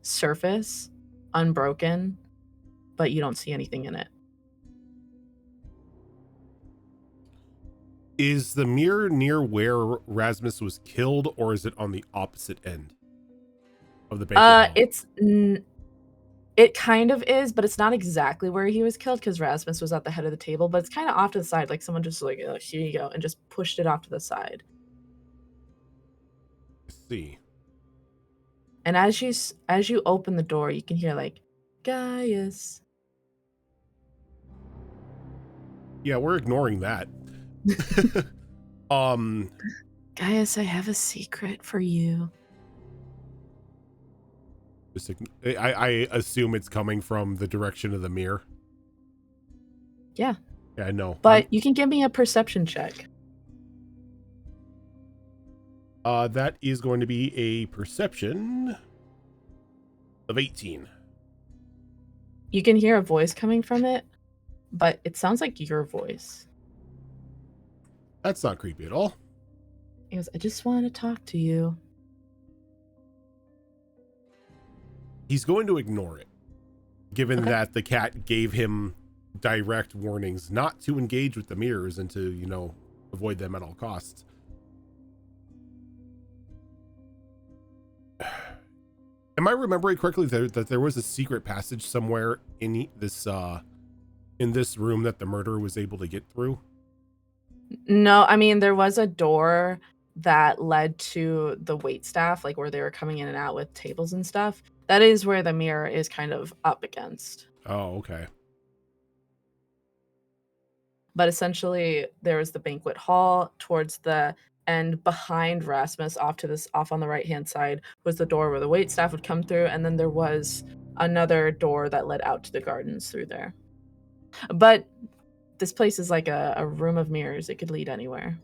surface, unbroken, but you don't see anything in it. Is the mirror near where Rasmus was killed, or is it on the opposite end of the banquet hall? It kind of is, but it's not exactly where he was killed because Rasmus was at the head of the table, but it's kind of off to the side, like someone just like, oh, here you go, and just pushed it off to the side. Let's see. And as you open the door, you can hear like, Gaius. Yeah, we're ignoring that. Gaius, I have a secret for you. I assume it's coming from the direction of the mirror. Yeah. Yeah, I know. But you can give me a perception check. That is going to be a perception of 18. You can hear a voice coming from it, but it sounds like your voice. That's not creepy at all. He goes, I just want to talk to you. He's going to ignore it, given Okay. that the cat gave him direct warnings not to engage with the mirrors and to, avoid them at all costs. Am I remembering correctly that there was a secret passage somewhere in this room that the murderer was able to get through? No, I mean, there was a door that led to the waitstaff, like where they were coming in and out with tables and stuff. That is where the mirror is kind of up against. Oh, okay. But essentially, there was the banquet hall towards the end behind Rasmus, off on the right hand side was the door where the waitstaff would come through, and then there was another door that led out to the gardens through there. But this place is like a room of mirrors. It could lead anywhere.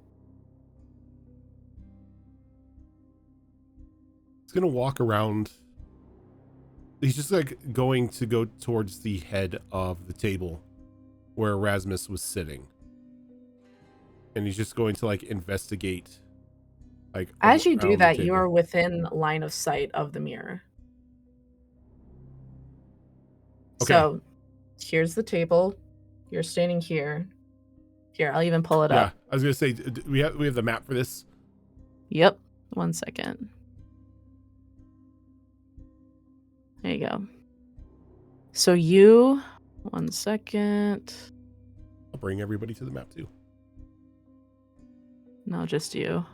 He's gonna walk around. He's just like going to go towards the head of the table where Erasmus was sitting. And he's just going to like investigate. Like As you do around the that, you table. are within line of sight of the mirror. Okay. So here's the table. You're standing here. Here, I'll even pull it Yeah, up. I was gonna say we have the map for this. Yep. 1 second. There you go. So you, 1 second. I'll bring everybody to the map too. No, just you.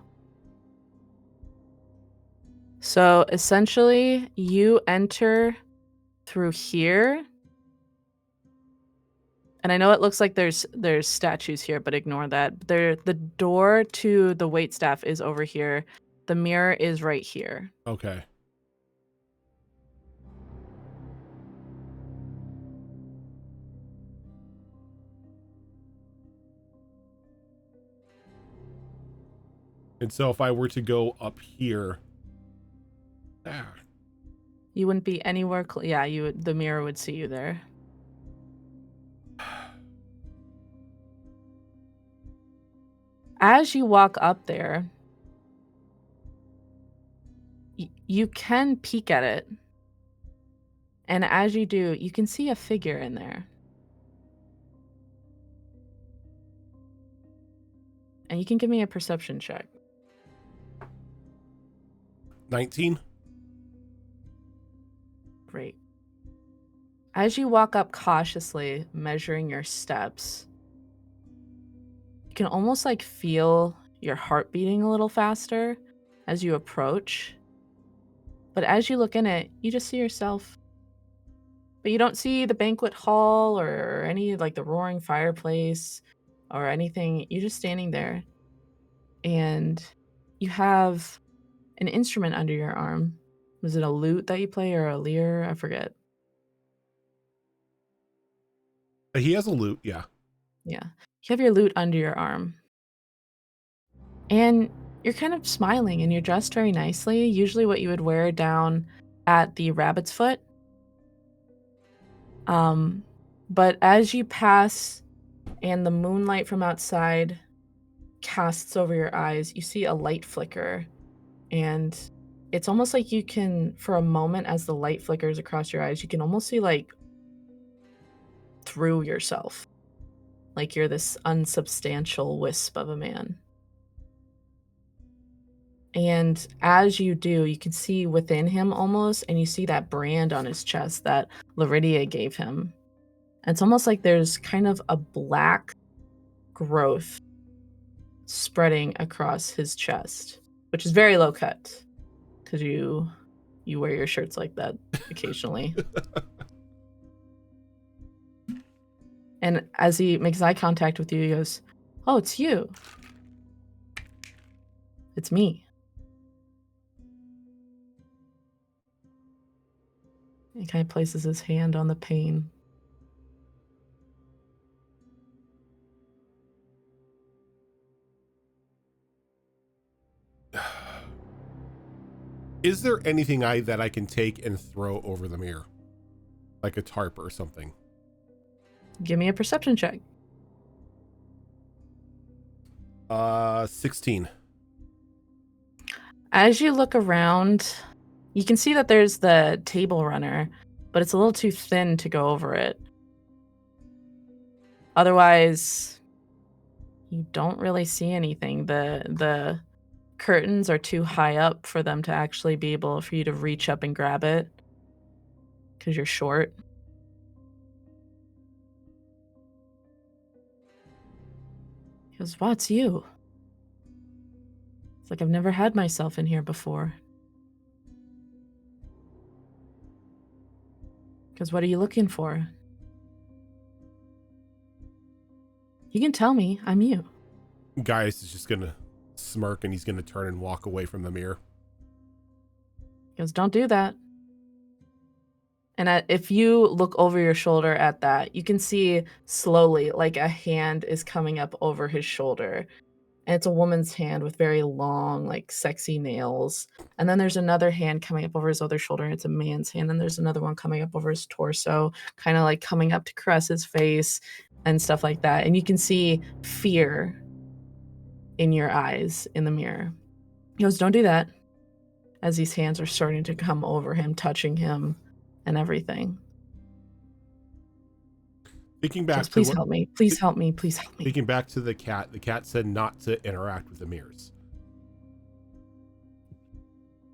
So essentially, you enter through here. And I know it looks like there's statues here, but ignore that. The door to the waitstaff is over here. The mirror is right here. Okay. And so if I were to go up here, You wouldn't be anywhere. Yeah, you would. The mirror would see you there. As you walk up there, you can peek at it. And as you do, you can see a figure in there. And you can give me a perception check. 19. Great. As you walk up cautiously, measuring your steps, you can almost like feel your heart beating a little faster as you approach. But as you look in it, you just see yourself. But you don't see the banquet hall or any like the roaring fireplace or anything. You're just standing there. And you have an instrument under your arm. Was it a lute that you play or a lyre? I forget. He has a lute, yeah. Yeah. You have your lute under your arm. And you're kind of smiling and you're dressed very nicely. Usually what you would wear down at the rabbit's foot. But as you pass and the moonlight from outside casts over your eyes, you see a light flicker. And it's almost like you can, for a moment, as the light flickers across your eyes, you can almost see like through yourself. Like you're this unsubstantial wisp of a man. And as you do, you can see within him almost, and you see that brand on his chest that Laridia gave him. And it's almost like there's kind of a black growth spreading across his chest, which is very low cut because you wear your shirts like that occasionally. And as he makes eye contact with you, he goes, "Oh, it's you. It's me." He kind of places his hand on the pane. Is there anything that I can take and throw over the mirror? Like a tarp or something? Give me a perception check. 16. As you look around, you can see that there's the table runner, but it's a little too thin to go over it. Otherwise, you don't really see anything. The curtains are too high up for them to actually be able for you to reach up and grab it because you're short. He goes, "Wow, it's you." It's like I've never had myself in here before. Because what are you looking for? You can tell me. I'm you. Gaius is just gonna smirk and he's gonna turn and walk away from the mirror. He goes, "Don't do that." And if you look over your shoulder at that, you can see slowly like a hand is coming up over his shoulder. And it's a woman's hand with very long, like sexy nails. And then there's another hand coming up over his other shoulder, and it's a man's hand. And there's another one coming up over his torso, kind of like coming up to caress his face and stuff like that. And you can see fear in your eyes in the mirror. He goes, "Don't do that." As these hands are starting to come over him, touching him and everything. Thinking back Just, to please what, help me. Please help me. Please help me. thinking back to the cat said not to interact with the mirrors.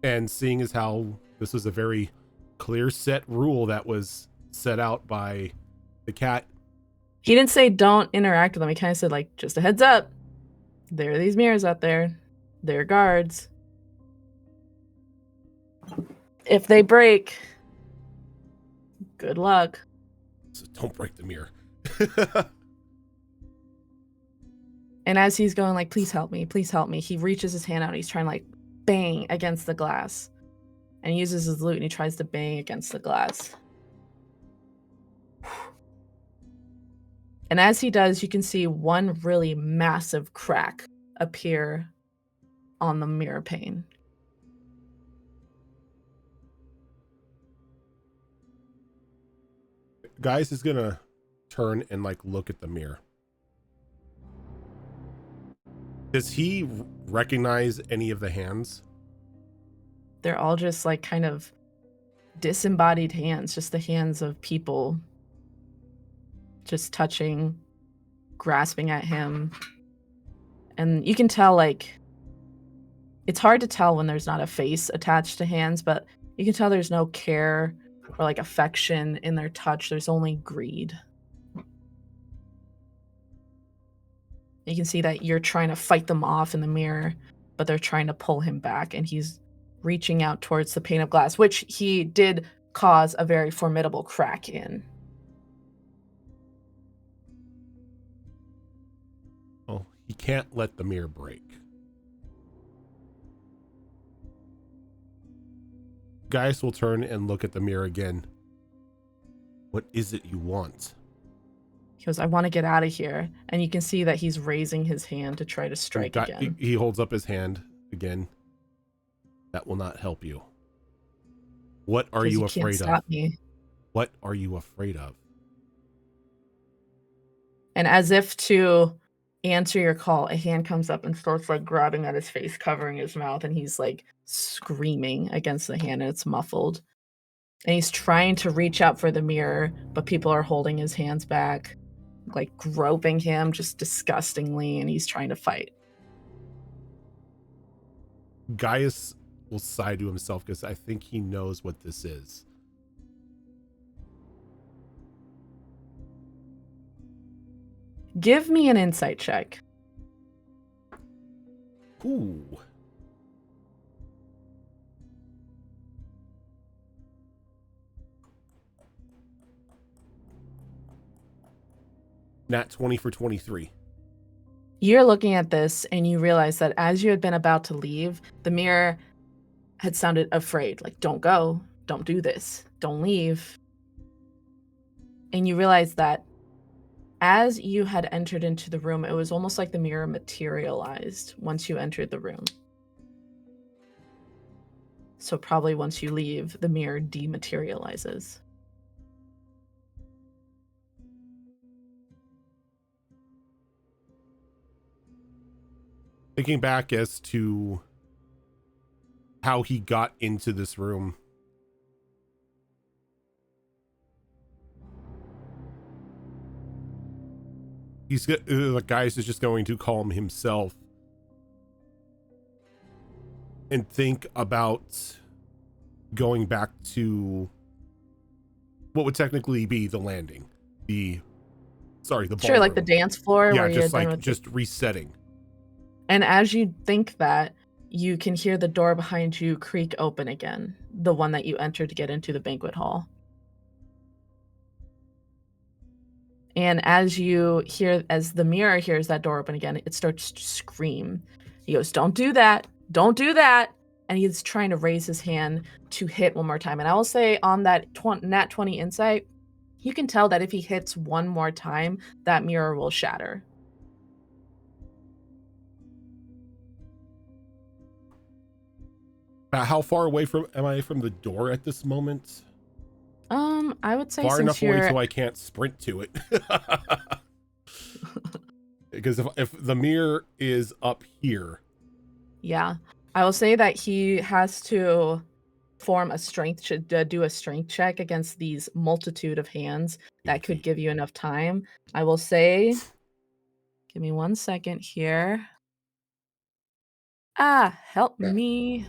And seeing as how this was a very clear set rule that was set out by the cat, He didn't say don't interact with them. He kind of said, like, just a heads up. There are these mirrors out there. They're guards. If they break, good luck. so don't break the mirror. And as he's going, like, please help me, he reaches his hand out and he's trying to, like, bang against the glass. And he uses his lute and he tries to bang against the glass. And as he does, you can see one really massive crack appear on the mirror pane. Guys is gonna turn and like look at the mirror. Does he recognize any of the hands? They're all just like kind of disembodied hands, just the hands of people just touching, grasping at him. And you can tell, like, it's hard to tell when there's not a face attached to hands, but you can tell there's no care or like affection in their touch. There's only greed. You can see that you're trying to fight them off in the mirror, but they're trying to pull him back, and he's reaching out towards the pane of glass, which he did cause a very formidable crack in. Oh, he can't let the mirror break. Gaius will turn and look at the mirror again. What is it you want? He goes, I want to get out of here. And you can see that he's raising his hand to try to strike again. He holds up his hand again. That will not help you. What are you afraid of? Stop me. What are you afraid of? And as if to answer your call, a hand comes up and starts like grabbing at his face, covering his mouth, and he's like screaming against the hand, and it's muffled. And he's trying to reach out for the mirror, but people are holding his hands back, like groping him just disgustingly, and he's trying to fight. Gaius will sigh to himself because I think he knows what this is. Give me an insight check. Ooh. Nat 20 for 23. You're looking at this and you realize that as you had been about to leave, the mirror had sounded afraid, like, don't go, don't do this, don't leave. And you realize that as you had entered into the room, it was almost like the mirror materialized once you entered the room. So probably once you leave, the mirror dematerializes. Thinking back as to how he got into this room, the Gaius is just going to calm himself and think about going back to what would technically be the landing, the ballroom. Sure, like the dance floor. Yeah, where just like resetting. And as you think that, you can hear the door behind you creak open again, the one that you entered to get into the banquet hall. And as the mirror hears that door open again, it starts to scream. He goes, don't do that. Don't do that. And he's trying to raise his hand to hit one more time. And I will say on that nat 20 insight, you can tell that if he hits one more time, that mirror will shatter. How far away am I from the door at this moment? I would say far enough since away so I can't sprint to it. Because if the mirror is up here. Yeah. I will say that he has to form a strength, do a strength check against these multitude of hands that could give you enough time. I will say, give me 1 second here. Help me.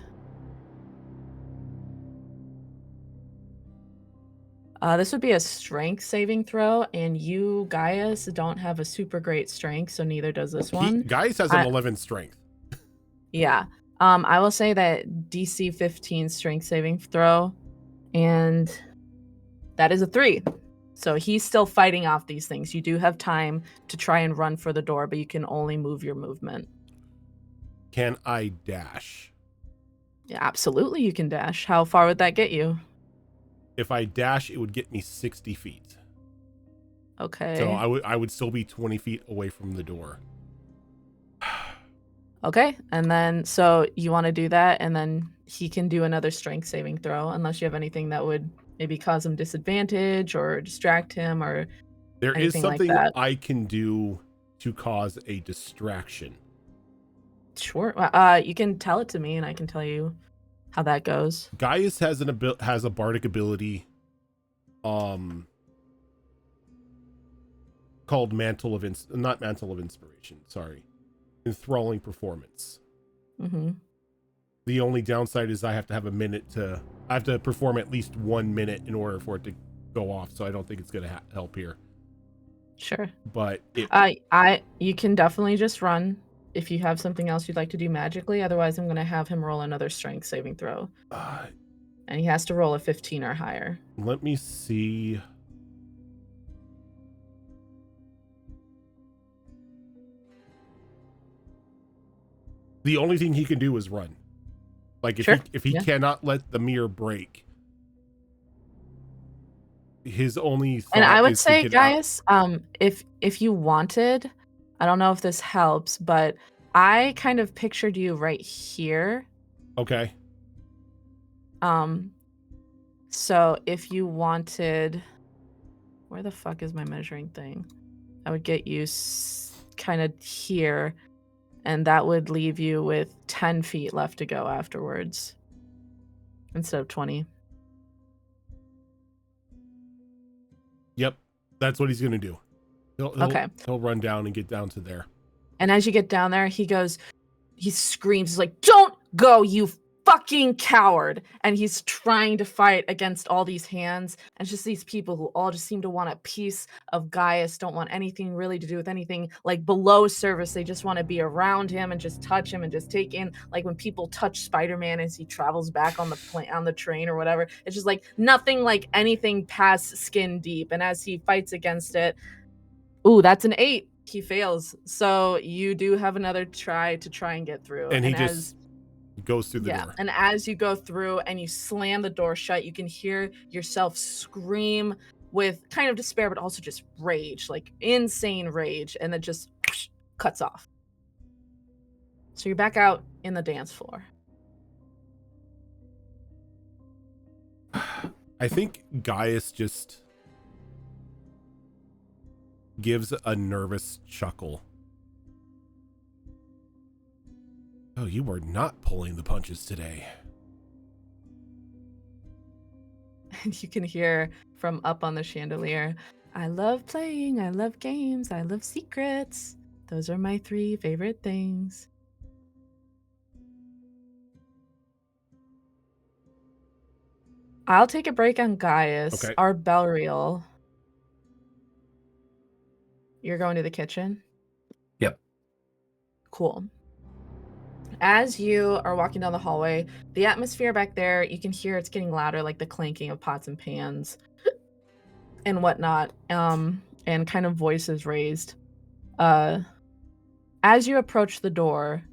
This would be a strength saving throw, and you, Gaius, don't have a super great strength, so neither does this one. Gaius has an I- 11 strength. Yeah. I will say that DC 15 strength saving throw, and that is a 3. So he's still fighting off these things. You do have time to try and run for the door, but you can only move your movement. Can I dash? Yeah, absolutely you can dash. How far would that get you? If I dash, it would get me 60 feet. Okay. So I would still be 20 feet away from the door. Okay, and then so you want to do that, and then he can do another strength saving throw, unless you have anything that would maybe cause him disadvantage or distract him or There is anything like something that. I can do to cause a distraction. Sure. You can tell it to me, and I can tell you how that goes. Gaius has has a bardic ability, called Mantle of not Mantle of Inspiration. Sorry, Enthralling Performance. Mm-hmm. The only downside is I have to have I have to perform at least 1 minute in order for it to go off. So I don't think it's going to help here. Sure. But you can definitely just run if you have something else you'd like to do magically. Otherwise, I'm going to have him roll another strength saving throw, and he has to roll a 15 or higher. let me see. The only thing he can do is run. Like if he Yeah. cannot let the mirror break, his only thought And I would is to say, get out. Gaius, if you wanted, I don't know if this helps, but I kind of pictured you right here. Okay. So if you wanted, where the fuck is my measuring thing? I would get you kind of here, and that would leave you with 10 feet left to go afterwards instead of 20. Yep. That's what he's going to do. Okay. He'll run down and get down to there. And as you get down there, he screams, he's like, "Don't go, you fucking coward!" And he's trying to fight against all these hands. And it's just these people who all just seem to want a piece of Gaius, don't want anything really to do with anything like below service. They just want to be around him and just touch him and just take in, like when people touch Spider-Man as he travels back on the train or whatever. It's just like nothing like anything past skin deep. And as he fights against it, ooh, that's an 8. He fails. So you do have another try and get through. And he just goes through the door. And as you go through and you slam the door shut, you can hear yourself scream with kind of despair, but also just rage, like insane rage. And it just cuts off. So you're back out in the dance floor. I think Gaius just gives a nervous chuckle. Oh, you were not pulling the punches today. And you can hear from up on the chandelier, "I love playing, I love games, I love secrets. Those are my 3 favorite things." I'll take a break on Gaius. Okay. Our Belriel. You're going to the kitchen? Yep. Cool. As you are walking down the hallway, the atmosphere back there, you can hear it's getting louder, like the clanking of pots and pans and whatnot, and kind of voices raised. As you approach the door,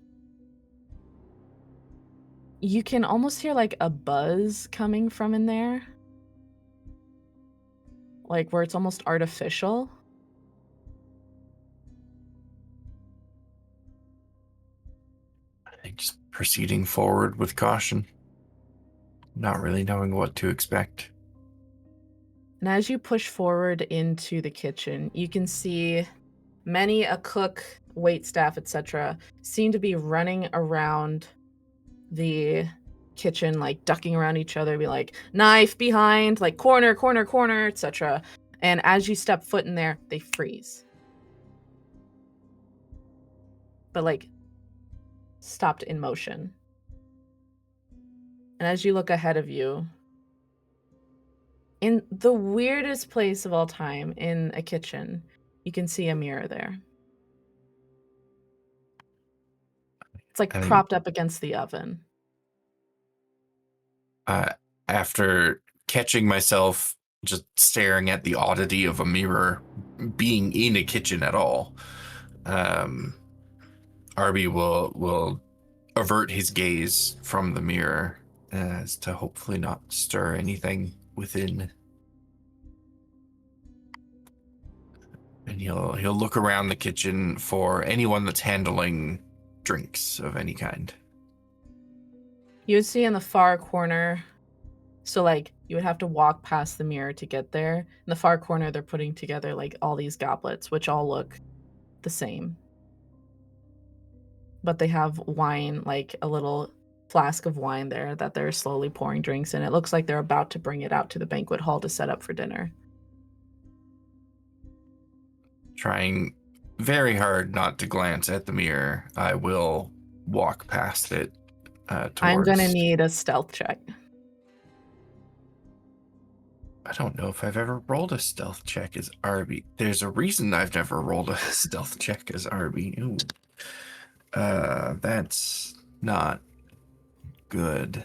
you can almost hear like a buzz coming from in there. Like where it's almost artificial. Just proceeding forward with caution, not really knowing what to expect. And as you push forward into the kitchen, you can see many a cook, waitstaff, etc. seem to be running around the kitchen, like ducking around each other, be like, "Knife behind," like corner, etc. And as you step foot in there, they freeze. But like stopped in motion. And as you look ahead of you, In the weirdest place of all time, in a kitchen, you can see a mirror there. It's like I mean, propped up against the oven. After catching myself just staring at the oddity of a mirror being in a kitchen at all, Arby will avert his gaze from the mirror as to hopefully not stir anything within. And he'll look around the kitchen for anyone that's handling drinks of any kind. You would see in the far corner, so like you would have to walk past the mirror to get there. In the far corner, they're putting together like all these goblets, which all look the same. But they have wine, like a little flask of wine there that they're slowly pouring drinks in. It looks like they're about to bring it out to the banquet hall to set up for dinner. Trying very hard not to glance at the mirror, I will walk past it towards... I'm gonna need a stealth check. I don't know if I've ever rolled a stealth check as Arby. There's a reason I've never rolled a stealth check as Arby. Ooh. That's not good.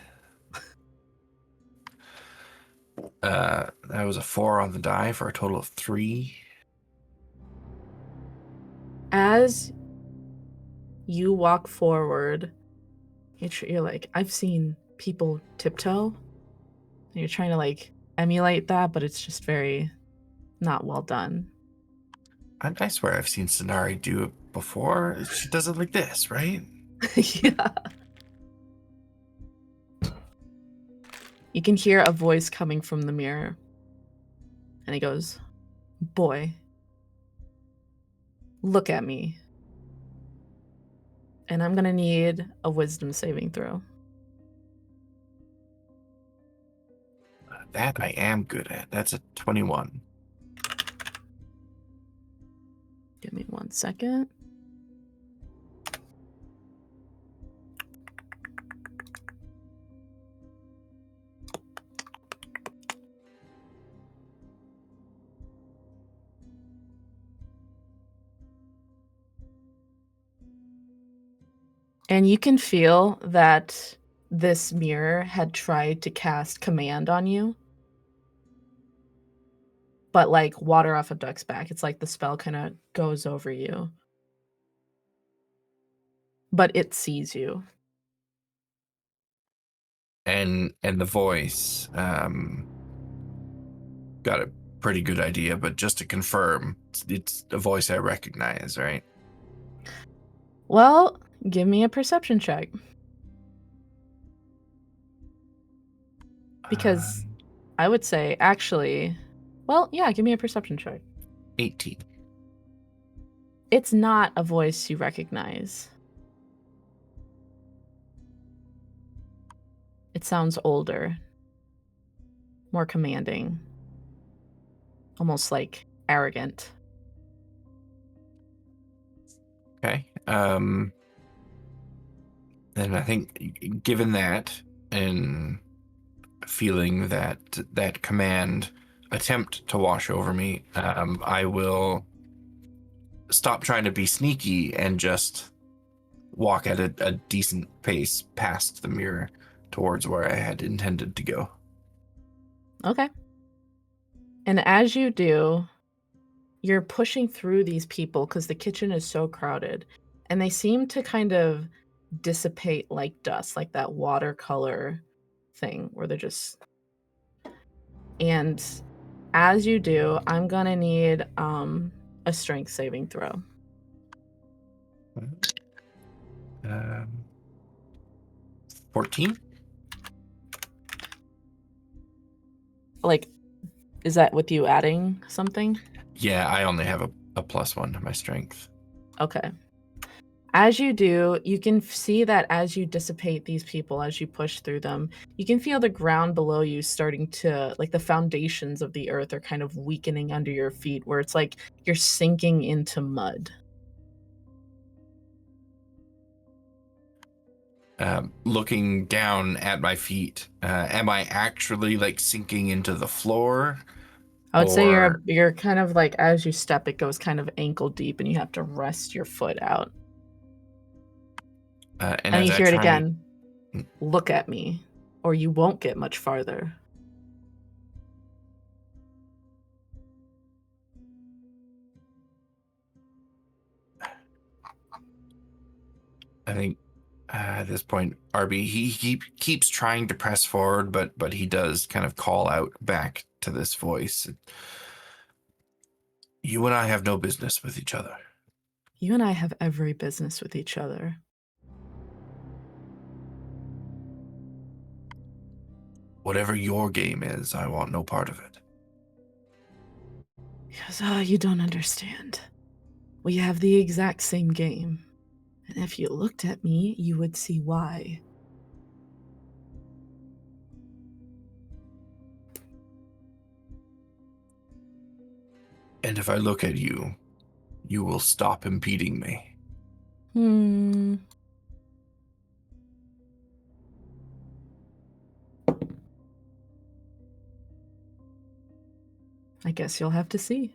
That was a 4 on the die for a total of 3. As you walk forward, you're like, I've seen people tiptoe. And you're trying to like emulate that, but it's just very not well done. I swear I've seen Sonari do it before. She does it like this, right? Yeah. You can hear a voice coming from the mirror. And he goes, "Boy, look at me." And I'm gonna need a wisdom saving throw. That I am good at. That's a 21. Give me 1 second. And you can feel that this mirror had tried to cast command on you. But like water off a duck's back. It's like the spell kind of goes over you. But it sees you. And the voice, got a pretty good idea, but just to confirm, it's a voice I recognize, right? Well, give me a perception check. Because I would say, actually, well, yeah, give me a perception check. 18. It's not a voice you recognize. It sounds older, more commanding, almost like arrogant. Okay. And I think given that and feeling that command attempt to wash over me, I will stop trying to be sneaky and just walk at a decent pace past the mirror towards where I had intended to go. Okay. And as you do, you're pushing through these people because the kitchen is so crowded. And they seem to kind of dissipate like dust, like that watercolor thing where they're just... And as you do, I'm gonna need a strength saving throw. 14? Like, is that with you adding something? Yeah, I only have a +1 to my strength. Okay. As you do, you can see that as you dissipate these people, as you push through them, you can feel the ground below you starting to, like the foundations of the earth are kind of weakening under your feet, where it's like you're sinking into mud. looking down at my feet, am I actually like sinking into the floor? I would say Or- you're kind of like, as you step, it goes kind of ankle deep, and you have to rest your foot out. And And as you I hear it try- again. Look at me, or you won't get much farther. I think at this point, Arby, he keeps trying to press forward, but he does kind of call out back to this voice. You and I have no business with each other. You and I have every business with each other. Whatever your game is, I want no part of it. Because, you don't understand. We have the exact same game. And if you looked at me, you would see why. And if I look at you, you will stop impeding me. I guess you'll have to see.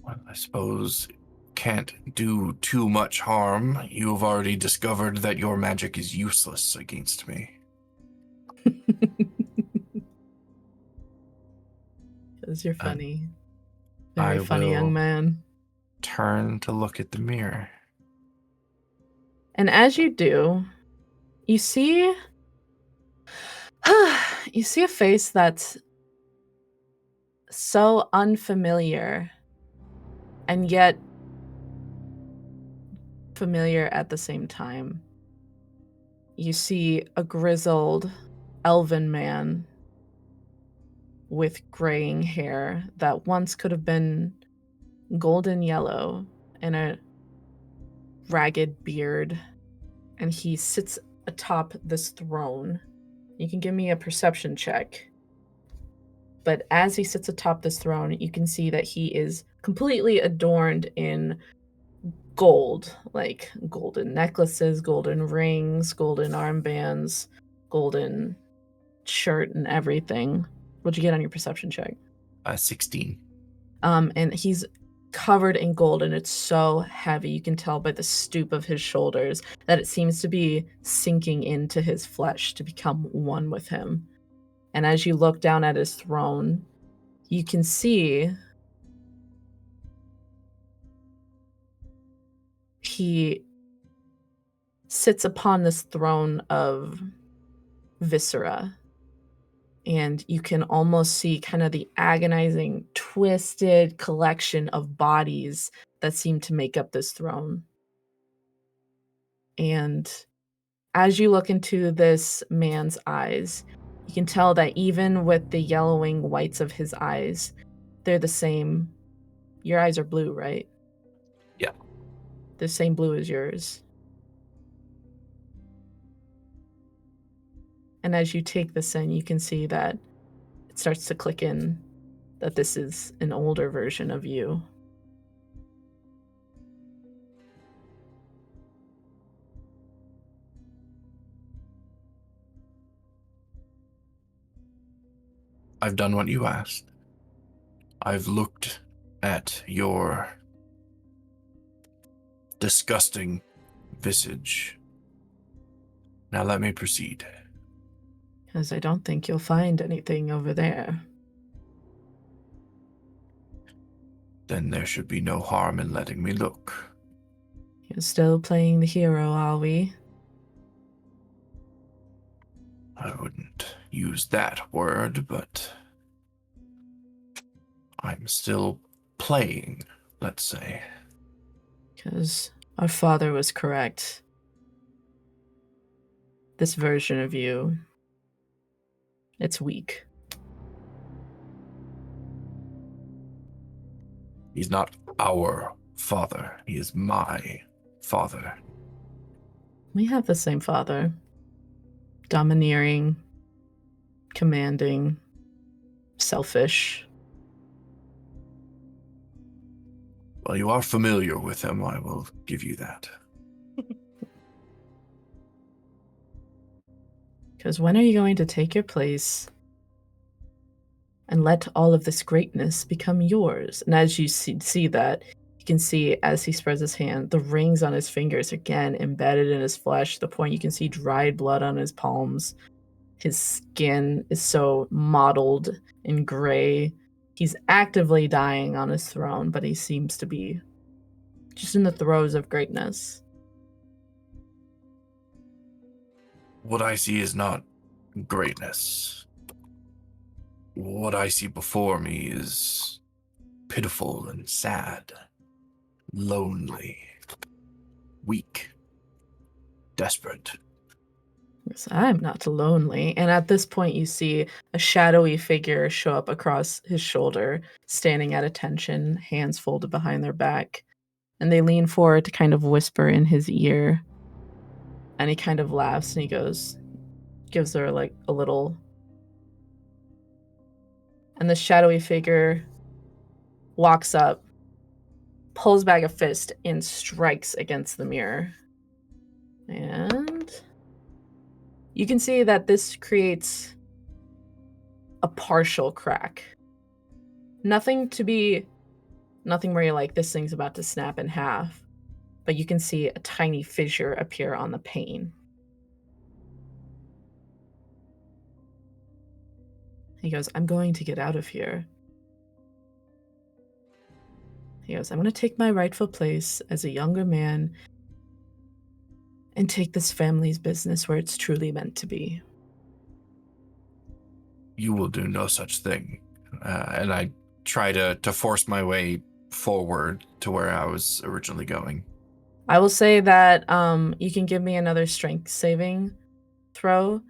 Well, I suppose can't do too much harm. You have already discovered that your magic is useless against me. Because you're funny. I Very funny, young will- man. Turn to look at the mirror. And as you do, you see you see a face that's so unfamiliar and yet familiar at the same time. You see a grizzled elven man with graying hair that once could have been golden yellow and a ragged beard, and he sits atop this throne. You can give me a perception check. But as he sits atop this throne, you can see that he is completely adorned in gold, like golden necklaces, golden rings, golden armbands, golden shirt, and everything. What'd you get on your perception check? 16. And he's covered in gold, and it's so heavy. You can tell by the stoop of his shoulders that it seems to be sinking into his flesh to become one with him. And as you look down at his throne, you can see he sits upon this throne of viscera. And you can almost see kind of the agonizing, twisted collection of bodies that seem to make up this throne. And as you look into this man's eyes, you can tell that even with the yellowing whites of his eyes, they're the same. Your eyes are blue, right? Yeah. The same blue as yours. And as you take this in, you can see that it starts to click in that this is an older version of you. I've done what you asked. I've looked at your disgusting visage. Now let me proceed. Because I don't think you'll find anything over there. Then there should be no harm in letting me look. You're still playing the hero, are we? I wouldn't use that word, but I'm still playing, let's say. Because our father was correct. This version of you, it's weak. He's not our father. He is my father. We have the same father. Domineering, commanding, selfish. Well, you are familiar with him, I will give you that. Because when are you going to take your place and let all of this greatness become yours? And as you see that, you can see as he spreads his hand, the rings on his fingers again embedded in his flesh, to the point you can see dried blood on his palms. His skin is so mottled and gray. He's actively dying on his throne, but he seems to be just in the throes of greatness. What I see is not greatness. What I see before me is pitiful and sad, lonely, weak, desperate. Yes, I'm not lonely. And at this point, you see a shadowy figure show up across his shoulder, standing at attention, hands folded behind their back. And they lean forward to kind of whisper in his ear. And he kind of laughs and he gives her like a little. And the shadowy figure walks up, pulls back a fist, and strikes against the mirror. And you can see that this creates a partial crack. Nothing where you're like, this thing's about to snap in half. But you can see a tiny fissure appear on the pane. He goes, I'm going to get out of here. He goes, I'm going to take my rightful place as a younger man and take this family's business where it's truly meant to be. You will do no such thing. And I try to force my way forward to where I was originally going. I will say that you can give me another strength saving throw.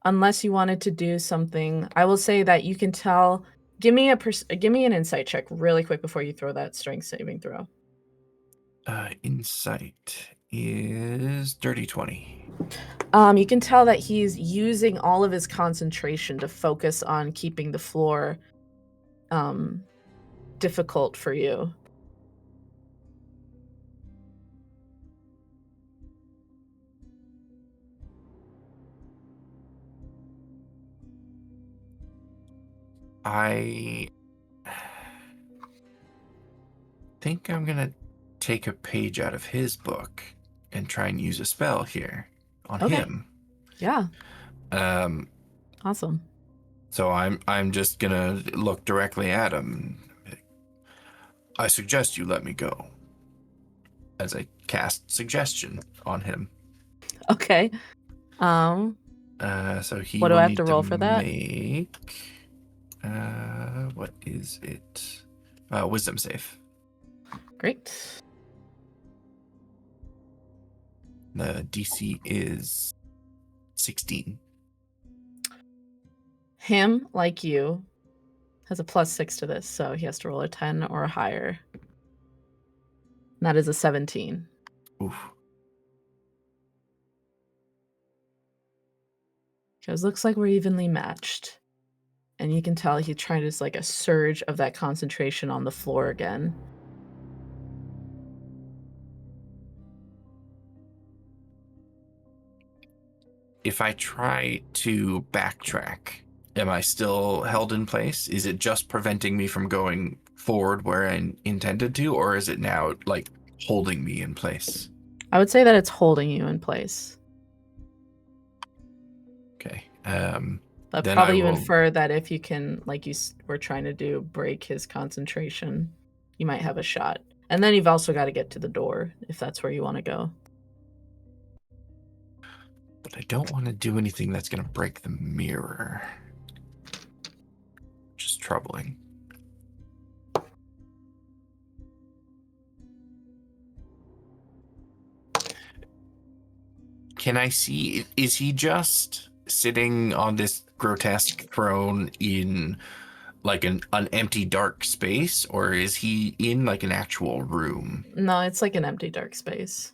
Unless you wanted to do something, I will say that you can tell. Give me an insight check really quick before you throw that strength saving throw. Insight is dirty 20. You can tell that he's using all of his concentration to focus on keeping the floor difficult for you. I think I'm gonna take a page out of his book and try and use a spell here on Okay. him. Yeah. Awesome. So I'm just gonna look directly at him. I suggest you let me go. As I cast suggestion on him. Okay. So he What do will I have need to roll for that? Make what is it? Wisdom save. Great. The DC is 16. Him, like you, has a +6 to this, so he has to roll a 10 or higher. And that is a 17. Oof. Because looks like we're evenly matched. And you can tell he's trying to like a surge of that concentration on the floor again. If I try to backtrack, am I still held in place? Is it just preventing me from going forward where I intended to, or is it now like holding me in place? I would say that it's holding you in place. Okay. But Then probably I even will- for that, if you can, like you were trying to do, break his concentration, you might have a shot. And then you've also got to get to the door, if that's where you want to go. But I don't want to do anything that's going to break the mirror. Which is troubling. Can I see, is he just sitting on this grotesque throne in like an empty dark space, or is he in like an actual room? No, it's like an empty dark space.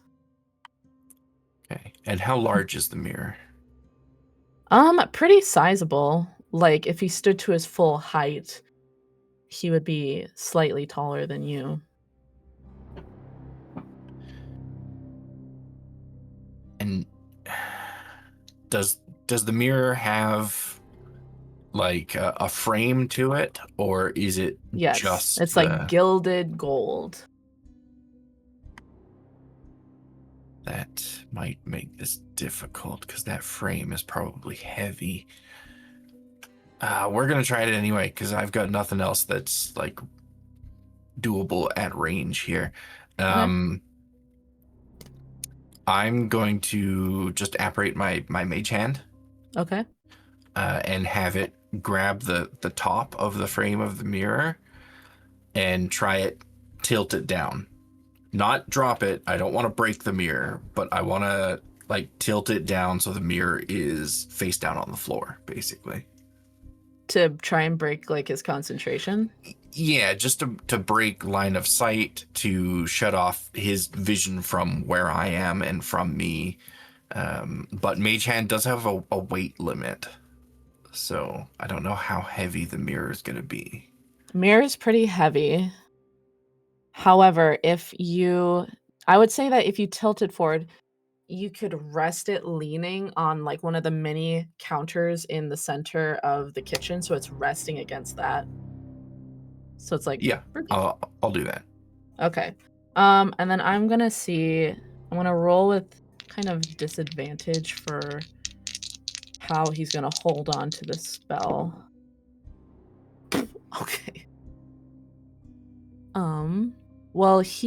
Okay. And how large is the mirror? Pretty sizable. Like if he stood to his full height, he would be slightly taller than you. And does the mirror have like a frame to it, or is it Yes, just it's like gilded gold. That might make this difficult because that frame is probably heavy. We're gonna try it anyway because I've got nothing else that's like doable at range here. Okay. I'm going to just apparate my mage hand Okay. and have it grab the top of the frame of the mirror and try it, tilt it down. Not drop it. I don't want to break the mirror, but I want to like tilt it down so the mirror is face down on the floor, basically. To try and break like his concentration? Yeah, just to break line of sight, to shut off his vision from where I am and from me. But Mage Hand does have a weight limit, so I don't know how heavy the mirror is going to be. Mirror's pretty heavy. However, I would say that if you tilt it forward, you could rest it leaning on like one of the mini counters in the center of the kitchen, so it's resting against that. So it's like, Yeah, I'll do that. Okay. And then I'm gonna roll with kind of disadvantage for how he's gonna hold on to the spell. Okay. Well, as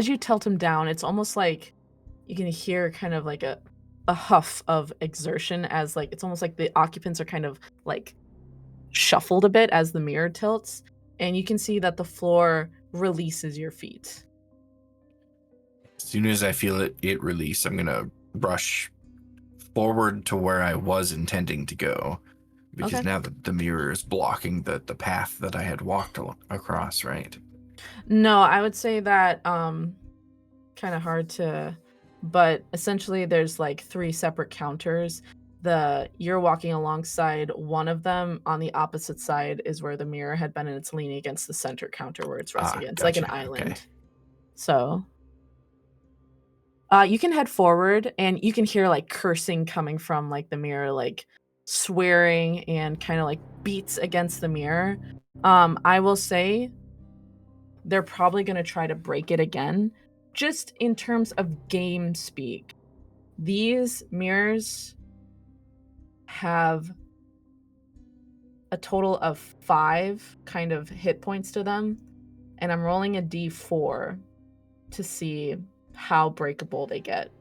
you tilt him down, it's almost like you can hear kind of like a huff of exertion, as like it's almost like the occupants are kind of like shuffled a bit as the mirror tilts, and you can see that the floor releases your feet. As soon as I feel it release, I'm gonna rush forward to where I was intending to go, because Okay. now the mirror is blocking the path that I had walked across, right? No, I would say that kind of hard to, but essentially there's like 3 separate counters. You're walking alongside one of them. On the opposite side is where the mirror had been, and it's leaning against the center counter where it's resting against. It's like an Gotcha. island. Okay. So you can head forward, and you can hear like cursing coming from like the mirror, like swearing and kind of like beats against the mirror. I will say they're probably going to try to break it again. Just in terms of game speak, these mirrors have a total of 5 kind of hit points to them, and I'm rolling a d4 to see how breakable they get.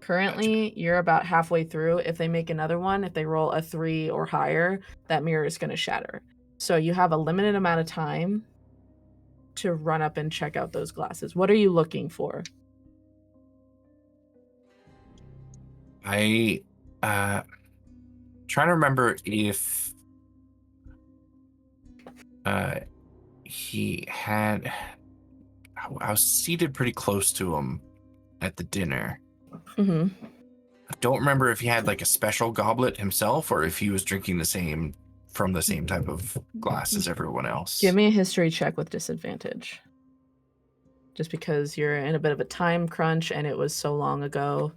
Currently, you're about halfway through. If they make another one, if they roll a 3 or higher, that mirror is going to shatter. So you have a limited amount of time to run up and check out those glasses. What are you looking for? I trying to remember if he had. I was seated pretty close to him at the dinner. Mm-hmm. I don't remember if he had like a special goblet himself, or if he was drinking from the same type of glass as everyone else. Give me a history check with disadvantage. Just because you're in a bit of a time crunch and it was so long ago.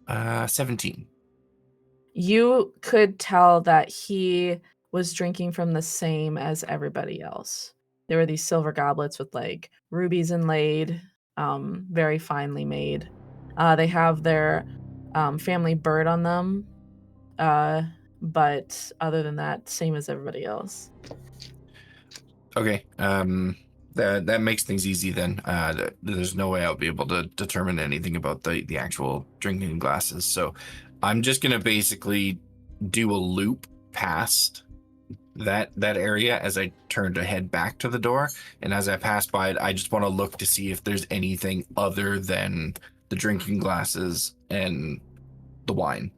17. You could tell that he was drinking from the same as everybody else. There were these silver goblets with like rubies inlaid, very finely made. They have their family bird on them, but other than that, same as everybody else. Okay. That makes things easy then. There's no way I'll be able to determine anything about the actual drinking glasses. So I'm just gonna basically do a loop past that area as I turn to head back to the door. And as I pass by it, I just want to look to see if there's anything other than the drinking glasses and the wine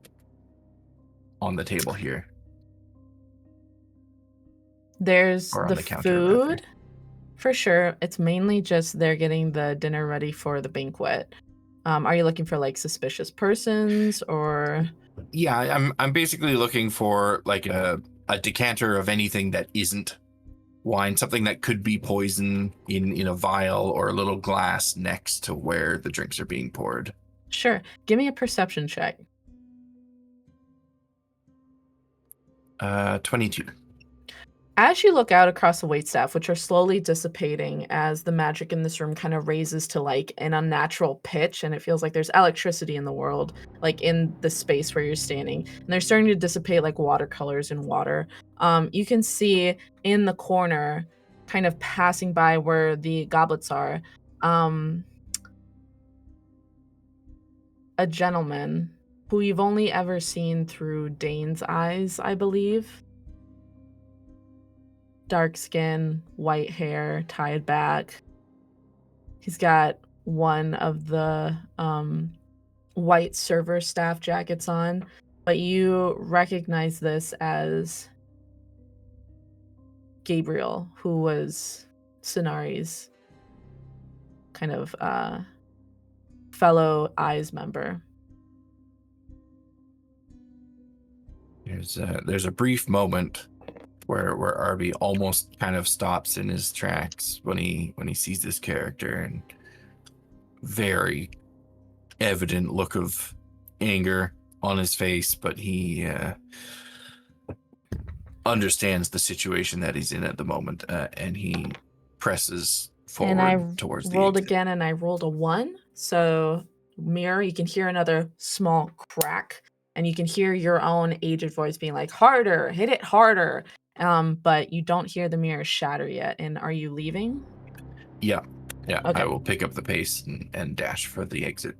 on the table here. There's Or on the the counter, rather. food, for sure. It's mainly just they're getting the dinner ready for the banquet. Are you looking for like suspicious persons or? Yeah, I'm basically looking for like a a decanter of anything that isn't wine, something that could be poison in a vial or a little glass next to where the drinks are being poured. Sure. Give me a perception check. 22. As you look out across the waitstaff, which are slowly dissipating as the magic in this room kind of raises to like an unnatural pitch, and it feels like there's electricity in the world, like in the space where you're standing, and they're starting to dissipate like watercolors in water. You can see in the corner, kind of passing by where the goblets are, a gentleman who you've only ever seen through Dane's eyes, I believe. Dark skin, white hair, tied back. He's got one of the white server staff jackets on, but you recognize this as Gabriel, who was Sonari's kind of fellow Eyes member. There's a brief moment where Arby almost kind of stops in his tracks when he sees this character, and very evident look of anger on his face, but he understands the situation that he's in at the moment, and he presses forward And I towards the rolled exit. again, and I rolled a 1. So, mirror, you can hear another small crack, and you can hear your own aged voice being like, harder, hit it harder. But you don't hear the mirror shatter yet. And are you leaving? Yeah, Okay. I will pick up the pace and dash for the exit.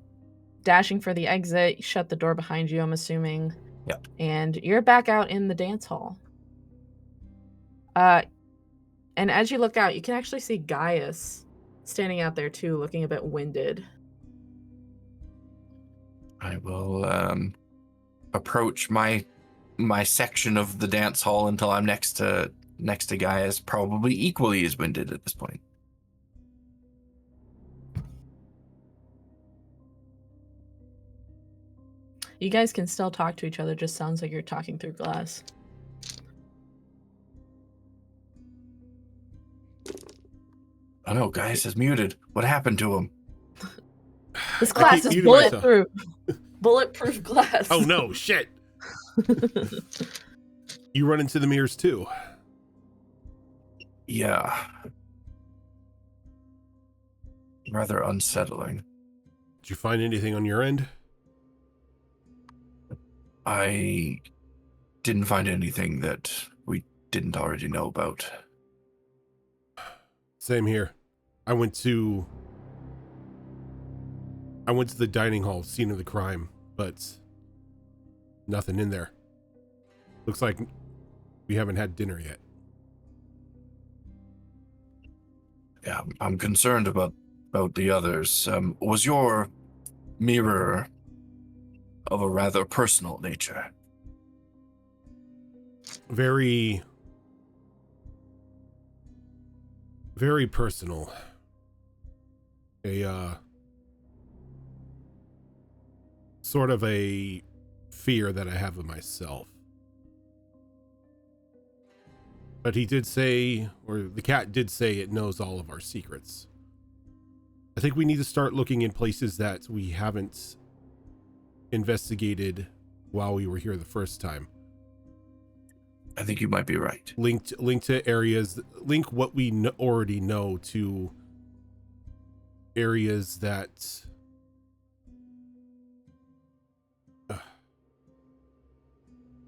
Dashing for the exit, you shut the door behind you, I'm assuming. Yeah. And you're back out in the dance hall. And as you look out, you can actually see Gaius standing out there too, looking a bit winded. I will approach my section of the dance hall until I'm next to Gaius, probably equally as winded at this point. You guys can still talk to each other, just sounds like you're talking through glass. Oh no, Gaius is muted. What happened to him? This I glass keep is muting myself. bulletproof. Bulletproof glass. Oh no, shit. You run into the mirrors too. Yeah. Rather unsettling. Did you find anything on your end? I didn't find anything that we didn't already know about. Same here. I went to the dining hall, scene of the crime, but nothing in there. Looks like we haven't had dinner yet. Yeah, I'm concerned about the others. Was your mirror of a rather personal nature? Very personal. A sort of a fear that I have of myself. But he did say, or the cat did say, it knows all of our secrets. I think we need to start looking in places that we haven't investigated while we were here the first time. I think you might be right. Link to areas, link what we already know to areas that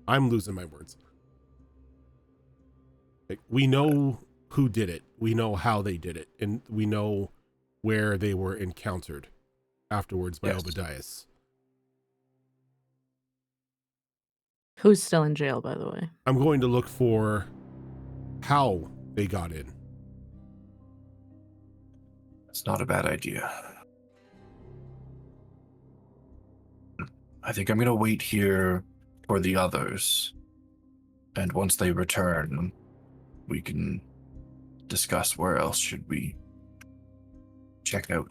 I'm losing my words. Like, we know who did it, we know how they did it, and we know where they were encountered afterwards by Yes. Obadias. Who's still in jail, by the way? I'm going to look for how they got in. It's not a bad idea. I think I'm going to wait here for the others. And once they return, we can discuss where else should we check out.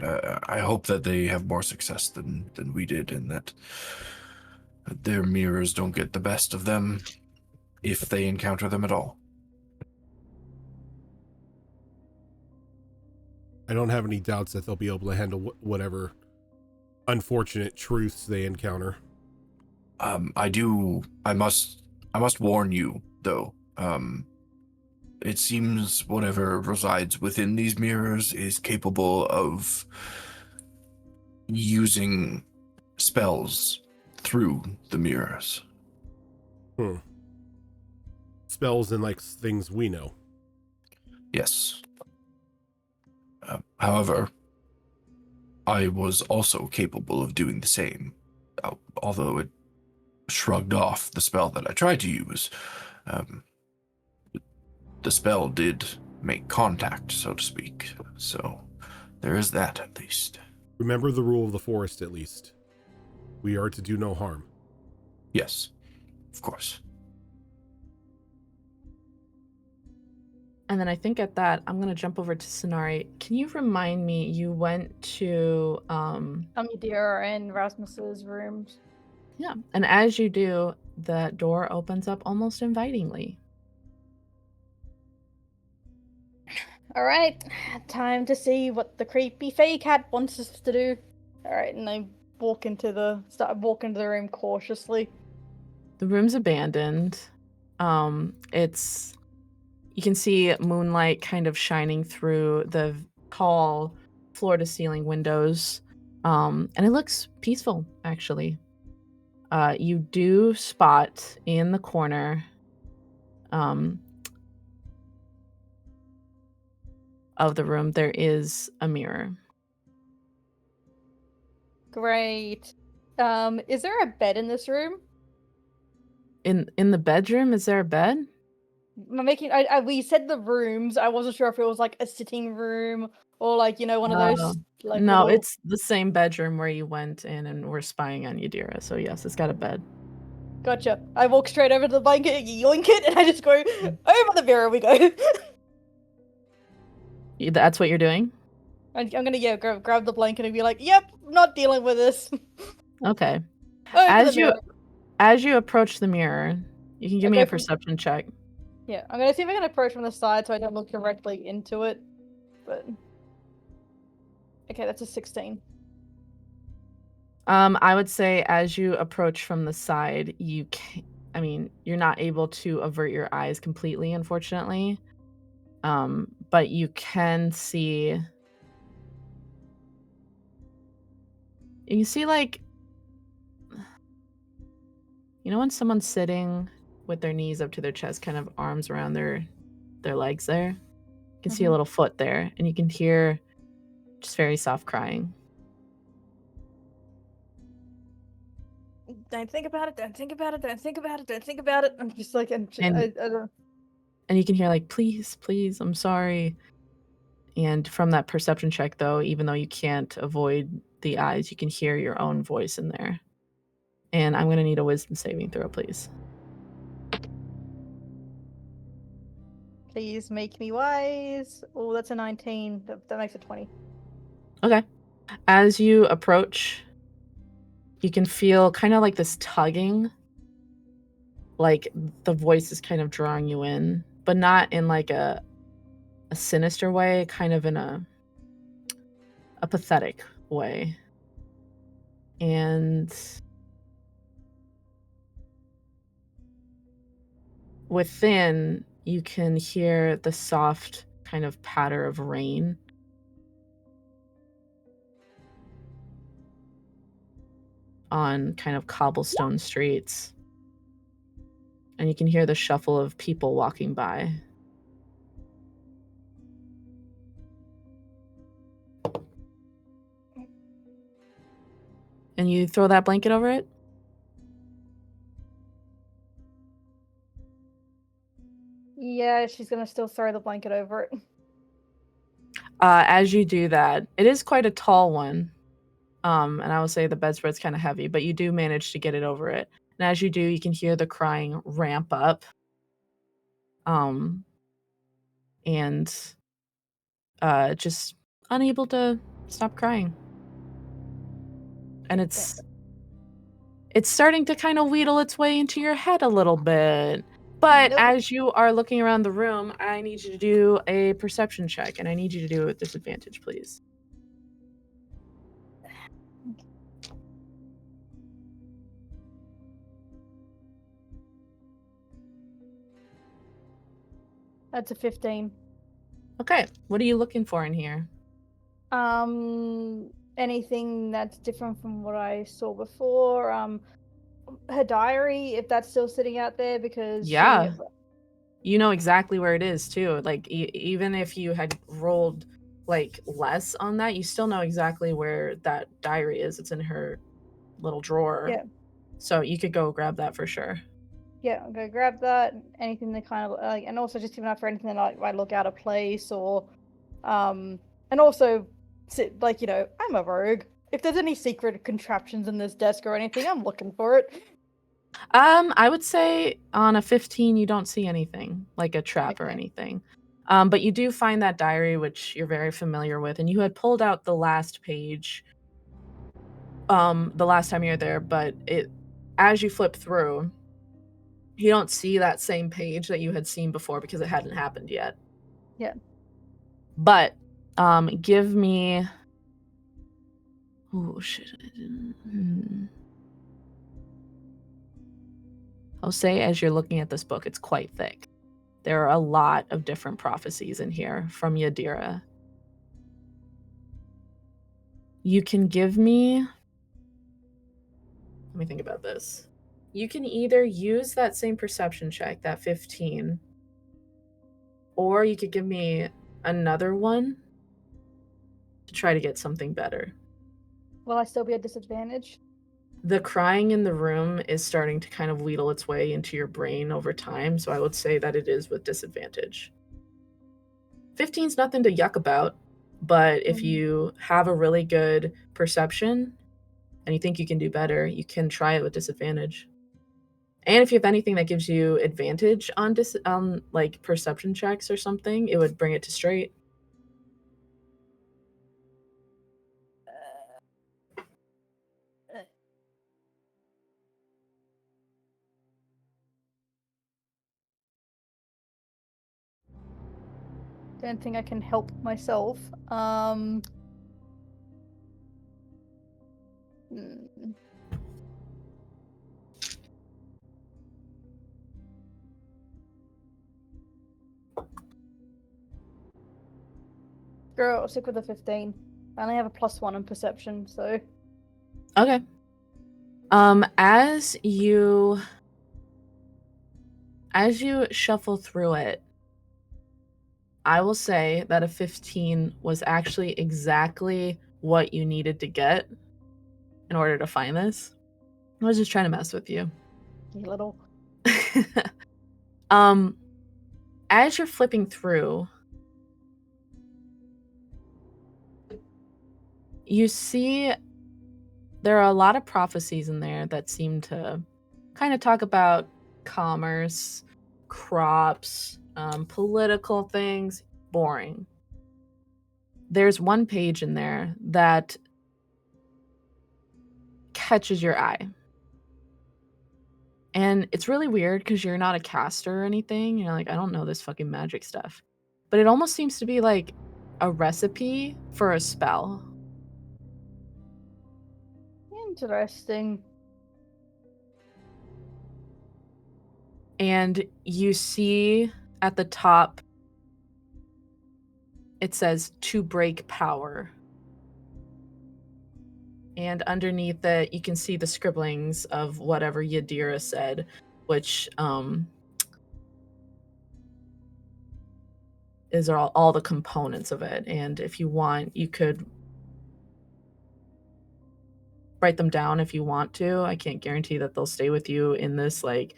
I hope that they have more success than we did, and that their mirrors don't get the best of them. if they encounter them at all. I don't have any doubts that they'll be able to handle whatever unfortunate truths they encounter. I must warn you, though. It seems whatever resides within these mirrors is capable of using spells through the mirrors. Spells and like things we know. Yes. However, I was also capable of doing the same, although it shrugged off the spell that I tried to use. The spell did make contact, so to speak. So there is that, at least. Remember the rule of the forest, at least. We are to do no harm. Yes, of course. And then I think at that, I'm going to jump over to Sonari. Can you remind me, you went to... Amidira and Rasmus's rooms. Yeah, and as you do, the door opens up almost invitingly. All right, time to see what the creepy fey cat wants us to do. All right, and I start walking to the room cautiously. The room's abandoned. You can see moonlight kind of shining through the tall floor-to-ceiling windows, and it looks peaceful, actually. You do spot in the corner of the room, there is a mirror. Great. Is there a bed in this room? In the bedroom, is there a bed? We said the rooms. I wasn't sure if it was like a sitting room or like, one of those like no, little... it's the same bedroom where you went in and were spying on Yadira. So yes, it's got a bed. Gotcha. I walk straight over to the blanket, yoink it, and I just go, over the mirror we go. That's what you're doing? I'm gonna grab the blanket and be like, yep, not dealing with this. Okay. Over the mirror. As you approach the mirror, you can give me a perception check. Yeah, I'm gonna see if I can approach from the side so I don't look directly into it. But okay, that's a 16. I would say as you approach from the side, you're not able to avert your eyes completely, unfortunately. But you can see. You can see, like, when someone's sitting with their knees up to their chest, kind of arms around their legs there. You can see a little foot there, and you can hear just very soft crying. Don't think about it, don't think about it, don't think about it, don't think about it. I'm just like, I don't... And you can hear, like, please, please, I'm sorry. And from that perception check, though, even though you can't avoid the eyes, you can hear your own voice in there. And I'm going to need a wisdom saving throw, please. Please make me wise. Oh, that's a 19. That makes it 20. Okay. As you approach, you can feel kind of like this tugging. Like the voice is kind of drawing you in, but not in like a sinister way, kind of in a pathetic way. And within, you can hear the soft kind of patter of rain. On kind of cobblestone streets. And you can hear the shuffle of people walking by. And you throw that blanket over it? Yeah, she's gonna still throw the blanket over it. As you do that, it is quite a tall one. And I will say the bedspread's kind of heavy, but you do manage to get it over it. And as you do, you can hear the crying ramp up. And just unable to stop crying. And it's starting to kind of wheedle its way into your head a little bit. But Nope. as you are looking around the room, I need you to do a perception check, and I need you to do it with disadvantage, please. That's a 15. Okay, what are you looking for in here? Anything that's different from what I saw before. Her diary, if that's still sitting out there, because Yeah. You know exactly where it is too. Like even if you had rolled like less on that, you still know exactly where that diary is. It's in her little drawer. Yeah. So you could go grab that for sure. Yeah, I'm gonna grab that. Anything that kind of like, and also just keep an eye for anything that like might look out of place, or, and also, like, you know, I'm a rogue. If there's any secret contraptions in this desk or anything, I'm looking for it. I would say on a 15 you don't see anything like a trap or Okay. anything. But you do find that diary, which you're very familiar with, and you had pulled out the last page the last time you were there, but it as you flip through, you don't see that same page that you had seen before because it hadn't happened yet. Yeah. But give me oh shit, I didn't. I'll say as you're looking at this book, it's quite thick. There are a lot of different prophecies in here from Yadira. You can give me, let me think about this. You can either use that same perception check, that 15, or you could give me another one to try to get something better. Will I still be at disadvantage? The crying in the room is starting to kind of wheedle its way into your brain over time, so I would say that it is with disadvantage. 15's nothing to yuck about, but if you have a really good perception and you think you can do better, you can try it with disadvantage. And if you have anything that gives you advantage on like perception checks or something, it would bring it to straight. Don't think I can help myself. Girl, I'll stick with the 15. I only have a +1 in perception, so. Okay. As you shuffle through it, I will say that a 15 was actually exactly what you needed to get in order to find this. I was just trying to mess with you. You little. As you're flipping through, you see there are a lot of prophecies in there that seem to kind of talk about commerce, crops, political things. Boring. There's one page in there that catches your eye. And it's really weird because you're not a caster or anything. You're like, I don't know this fucking magic stuff. But it almost seems to be like a recipe for a spell. Interesting. And you see at the top, it says to break power. And underneath it, you can see the scribblings of whatever Yadira said, which is all the components of it. And if you want, you could write them down if you want to. I can't guarantee that they'll stay with you in this like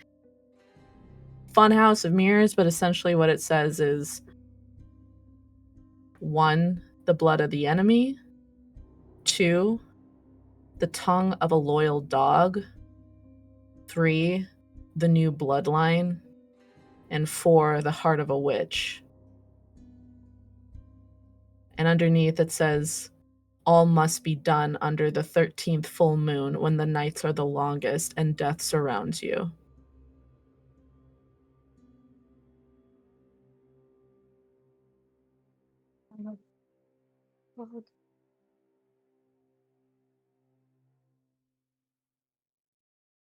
fun house of mirrors, but essentially what it says is 1, the blood of the enemy, 2, the tongue of a loyal dog, 3, the new bloodline, and 4, the heart of a witch. And underneath it says, all must be done under the 13th full moon when the nights are the longest and death surrounds you. God.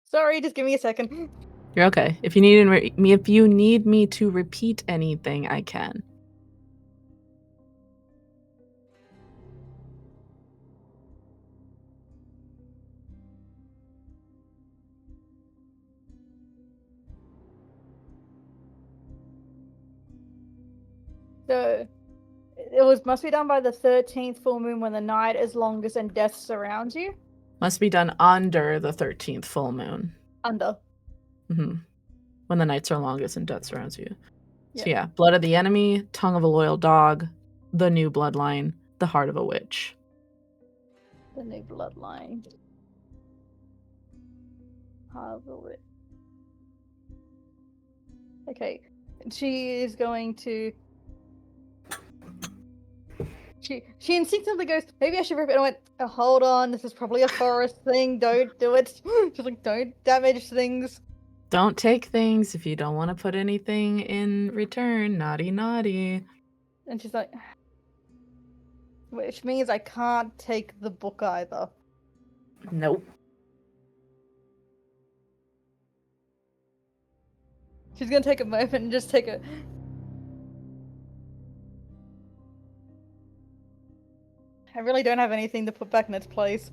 Sorry, just give me a second. You're okay. If you need me to repeat anything, I can. So must be done by the 13th full moon when the night is longest and death surrounds you. Must be done under the 13th full moon. Under. When the nights are longest and death surrounds you. Yeah. So yeah, blood of the enemy, tongue of a loyal dog, the new bloodline, the heart of a witch. The new bloodline. Harvard. Okay. She is going to. She instinctively goes, maybe I should rip it. And I went, oh, hold on, this is probably a forest thing. Don't do it. She's like, don't damage things. Don't take things if you don't want to put anything in return. Naughty, naughty. And she's like, which means I can't take the book either. Nope. She's gonna take a moment and just take a. I really don't have anything to put back in its place.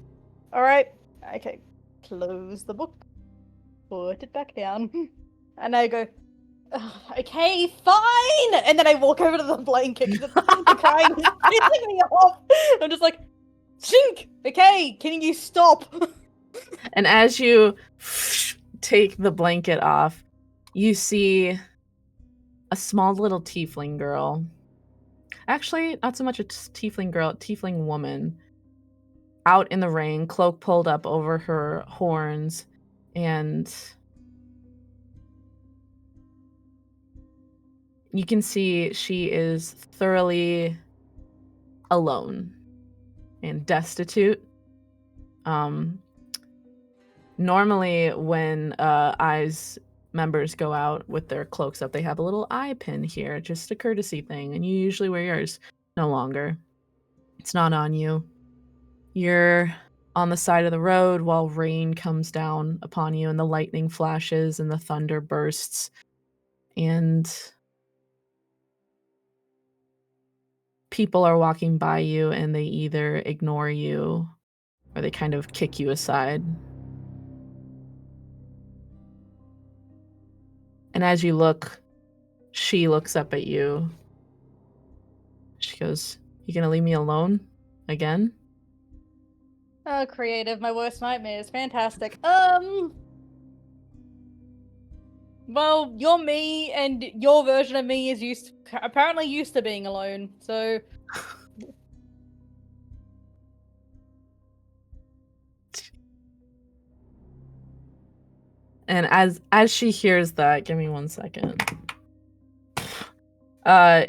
Alright. Okay. Close the book. Put it back down. And I go, okay, fine! And then I walk over to the blanket because the crying is pissing me off. I'm just like, Shink! Okay, can you stop? And as you take the blanket off, you see a small little tiefling girl. Actually, not so much a tiefling girl, tiefling woman. Out in the rain, cloak pulled up over her horns, and you can see she is thoroughly alone and destitute. Normally when Eyes members go out with their cloaks up, they have a little eye pin here, just a courtesy thing, and you usually wear yours. No longer. It's not on you. You're on the side of the road while rain comes down upon you and the lightning flashes and the thunder bursts, and people are walking by you and they either ignore you or they kind of kick you aside. And as you look, she looks up at you. She goes, "You gonna leave me alone? Again?" Oh, creative, my worst nightmares. Fantastic. Well, you're me, and your version of me is apparently used to being alone, so... And as she hears that, give me 1 second.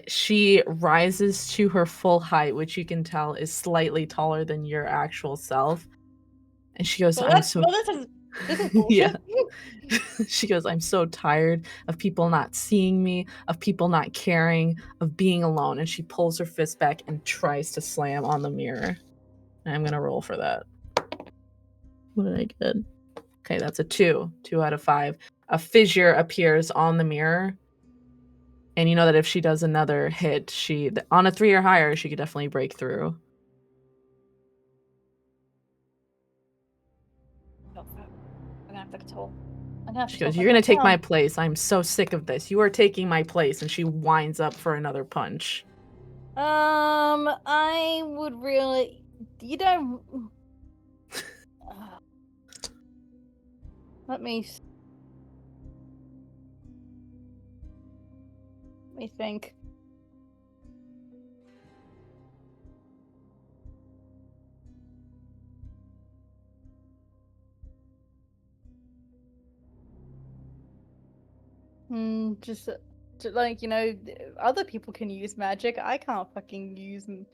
She rises to her full height, which you can tell is slightly taller than your actual self. And she goes, Well, this is bullshit. Yeah. She goes, "I'm so tired of people not seeing me, of people not caring, of being alone." And she pulls her fist back and tries to slam on the mirror. And I'm gonna roll for that. What did I get? Okay, that's a 2. 2 out of 5. A fissure appears on the mirror. And you know that if she does another hit, on a 3 or higher, she could definitely break through. I'm gonna have to control. She goes, "You're gonna take my place. I'm so sick of this. You are taking my place." And she winds up for another punch. I would really... You don't... Let me think. Just like, you know, other people can use magic. I can't fucking use them.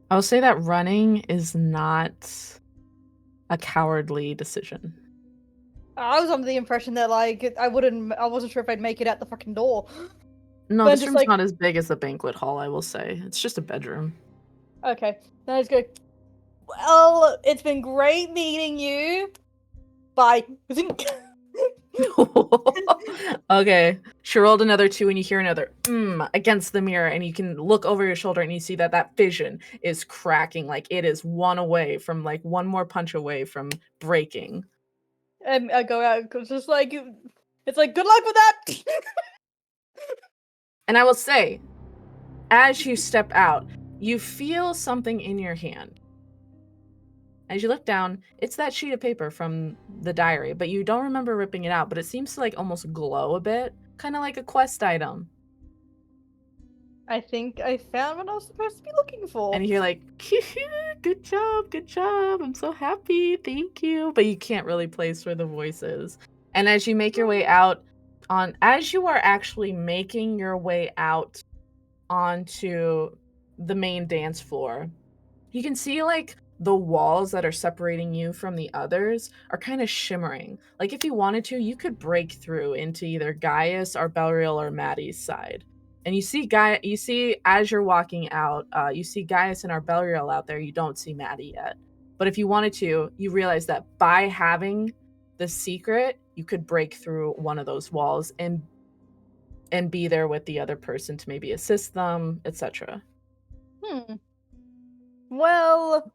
I will say that running is not a cowardly decision. I was under the impression that, like, I wasn't sure if I'd make it out the fucking door. No, Then this just room's like, not as big as the banquet hall, I will say. It's just a bedroom. okay. Then I just go, well, it's been great meeting you. Bye. Okay. She rolled another 2 and you hear another against the mirror, and you can look over your shoulder and you see that that vision is cracking. Like it is one more punch away from breaking. And I go out, cause just like, it's like, good luck with that. And I will say, as you step out, you feel something in your hand. As you look down, it's that sheet of paper from the diary, but you don't remember ripping it out, but it seems to like almost glow a bit, kind of like a quest item. I think I found what I was supposed to be looking for. And you're like, good job, I'm so happy, thank you. But you can't really place where the voice is. And as you make your way out as you are actually making your way out onto the main dance floor, you can see like the walls that are separating you from the others are kind of shimmering. Like if you wanted to, you could break through into either Gaius or Belriel or Maddie's side. And you see as you're walking out, you see Gaius and Arbelriel out there. You don't see Maddie yet. But if you wanted to, you realize that by having the secret, you could break through one of those walls and be there with the other person to maybe assist them, etc. Well,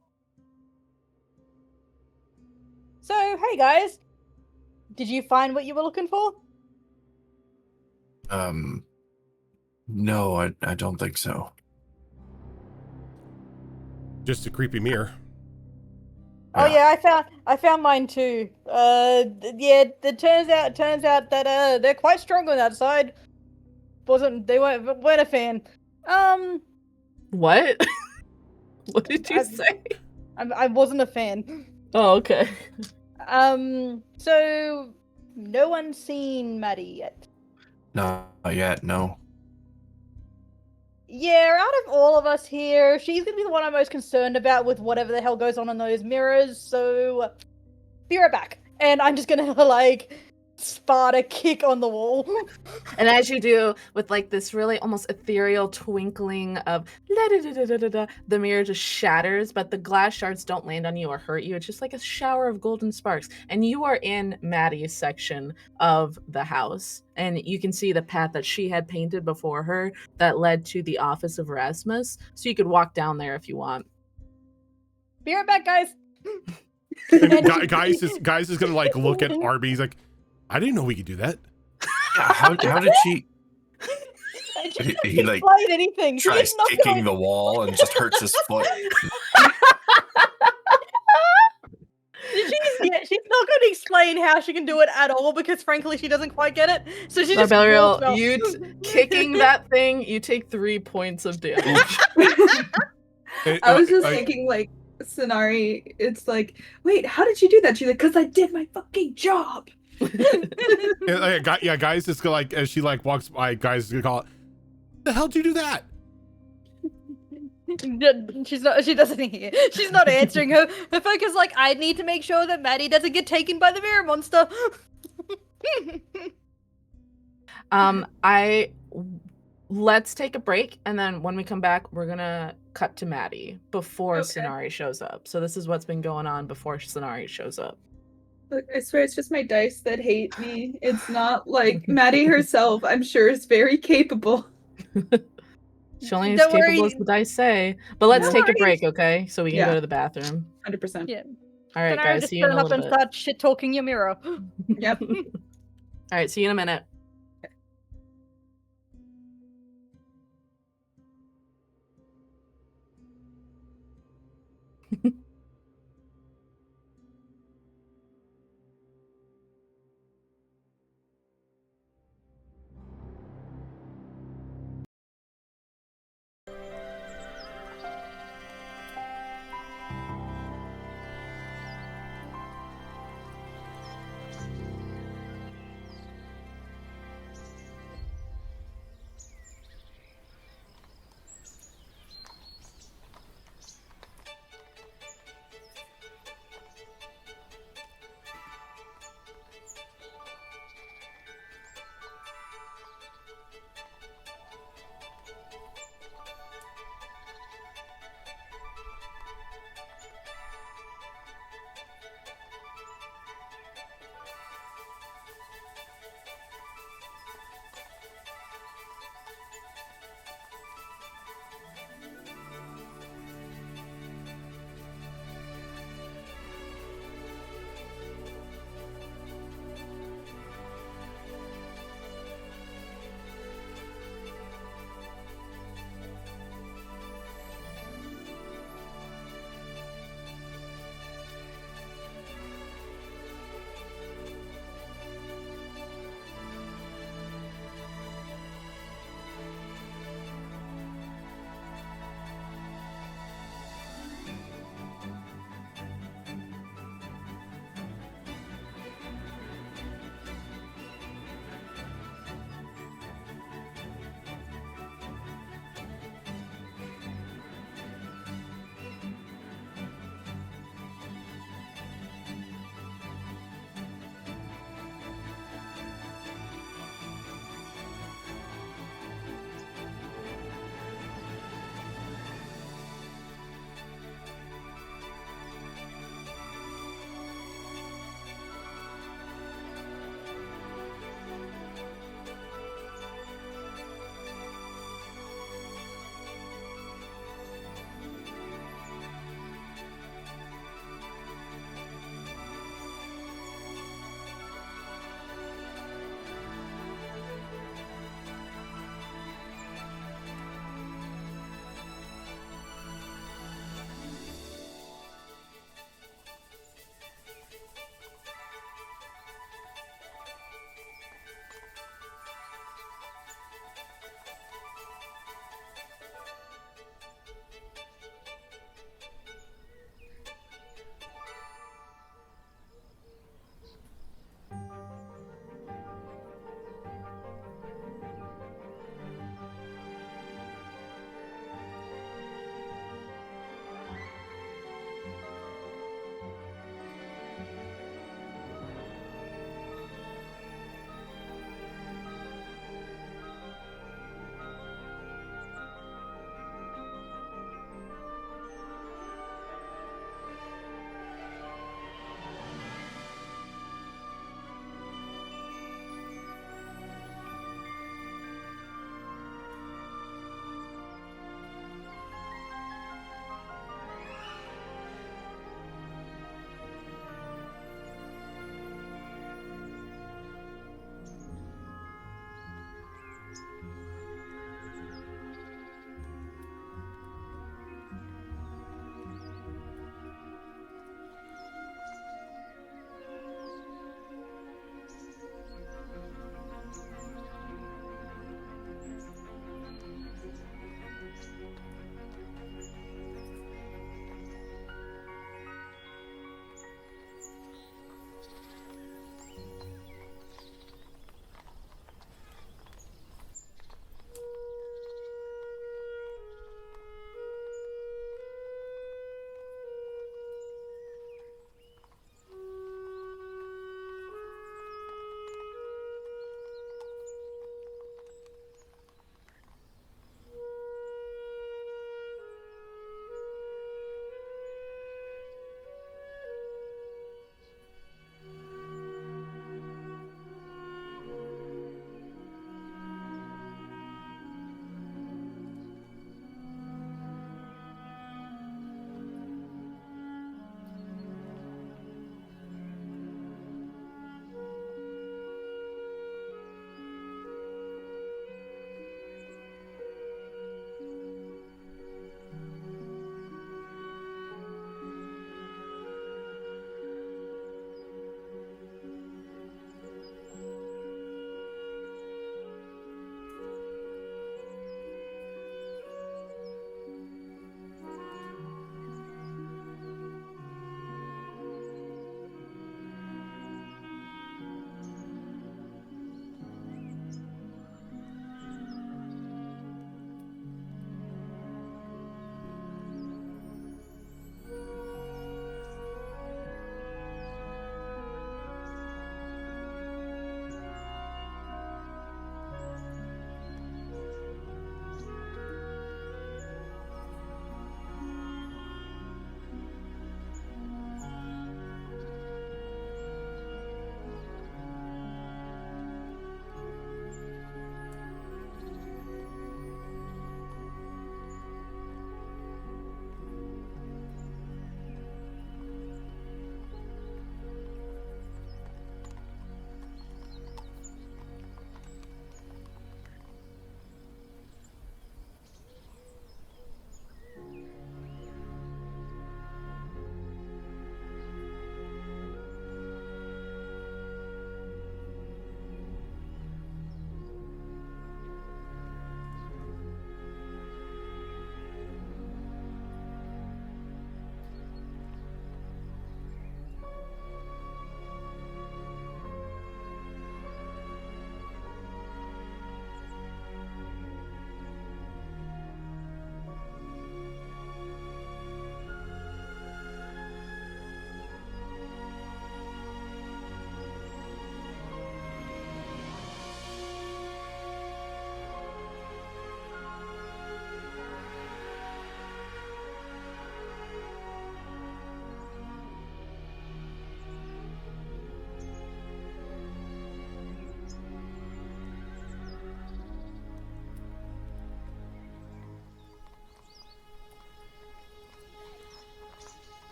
so hey guys, did you find what you were looking for? No, I don't think so. Just a creepy mirror. Oh yeah, I found mine too. Yeah, it turns out that they're quite strong on that side. Weren't a fan. What? What did you say? I wasn't a fan. Oh, okay. So no one's seen Maddie yet. Not yet, no. Yeah, out of all of us here, she's gonna be the one I'm most concerned about with whatever the hell goes on in those mirrors, so be right back. And I'm just gonna like Sparta kick on the wall. And as you do, with like this really almost ethereal twinkling of the mirror just shatters, but the glass shards don't land on you or hurt you. It's just like a shower of golden sparks. And you are in Maddie's section of the house. And you can see the path that she had painted before her that led to the office of Rasmus. So you could walk down there if you want. Be right back, guys. And guys is gonna like look at Arby. He's like, I didn't know we could do that. Yeah, how did she? He like anything. tries kicking the wall and just hurts his foot. She's not going to explain how she can do it at all because, frankly, she doesn't quite get it. So she just Belial, kicking that thing, you take 3 points of damage. I was just thinking, like, Sonari, it's like, wait, how did you do that? She's like, because I did my fucking job. Yeah, guys is gonna like, as she like walks by, guys is gonna call it, the hell did you do that? She doesn't hear. She's not answering her. Her focus like, I need to make sure that Maddie doesn't get taken by the mirror monster. Let's take a break, and then when we come back, we're gonna cut to Maddie before Sonari shows up. So this is what's been going on before Sonari shows up. Look, I swear it's just my dice that hate me. It's not like Maddie herself, I'm sure, is very capable. She only is capable as the dice say. But let's take a break, okay? So we can go to the bathroom. 100%. Yeah. All right, guys. Just See you in a turn up little and bit. start shit talking your mirror. Yep. All right. See you in a minute.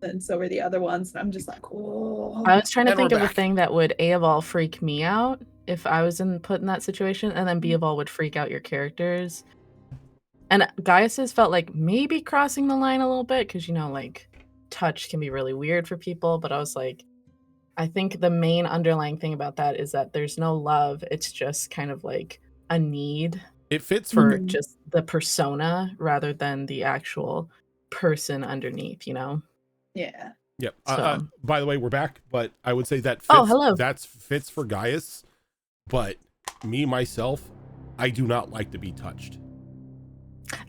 and so were the other ones. And I'm just like, oh. I was trying to And we're think of a back. thing that would A of all freak me out if I was put in that situation, and then B of all would freak out your characters. And Gaius's felt like maybe crossing the line a little bit because, you know, like touch can be really weird for people. But I was like, I think the main underlying thing about that is that there's no love. It's just kind of like a need It fits for Mhm. just the persona rather than the actual person underneath, you know? Yeah. Yep. So, By the way, we're back, but I would say that fits. oh, hello. That fits for Gaius, but me myself, I do not like to be touched.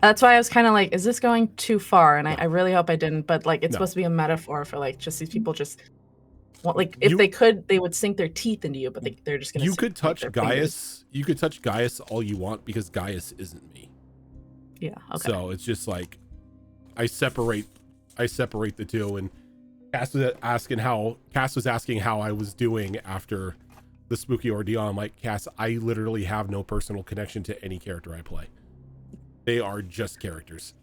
That's why I was kind of like, is this going too far? And No. I really hope I didn't, but like, it's No. supposed to be a metaphor for like just these people just want, like, if You- they could, they would sink their teeth into you, but they're just gonna. You sink, could like, touch their fingers. Gaius. You could touch Gaius all you want because Gaius isn't me. Yeah. Okay. So it's just like I separate the two. And Cass was asking how I was doing after the spooky ordeal. I'm like, Cass, I literally have no personal connection to any character I play. They are just characters.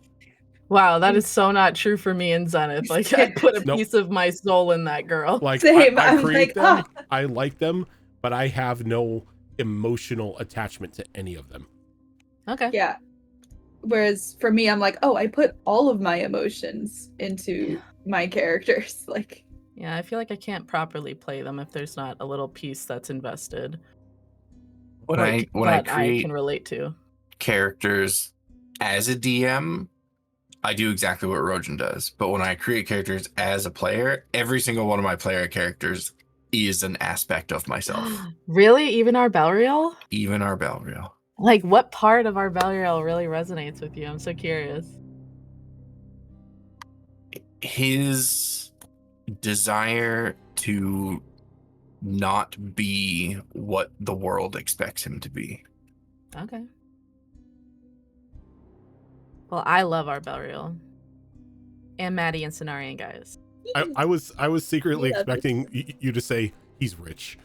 Wow, that is so not true for me and Zenith. Like, I put a Nope. piece of my soul in that girl. Like Same. I I'm create like, them, I like them, but I have no emotional attachment to any of them. Okay. Yeah. Whereas for me, I'm like, oh, I put all of my emotions into my characters. Like, Yeah, I feel like I can't properly play them if there's not a little piece that's invested. When like, I that I create can relate to. characters as a DM, I do exactly what Rojan does. But when I create characters as a player, every single one of my player characters is an aspect of myself. Really? Even our Belriel? Even our Belriel. Like, what part of our Belriel really resonates with you? I'm so curious. His desire to not be what the world expects him to be. Okay. Well, I love our Belriel. And Maddie and Cenarian, guys. I was secretly Yeah, expecting you to say he's rich.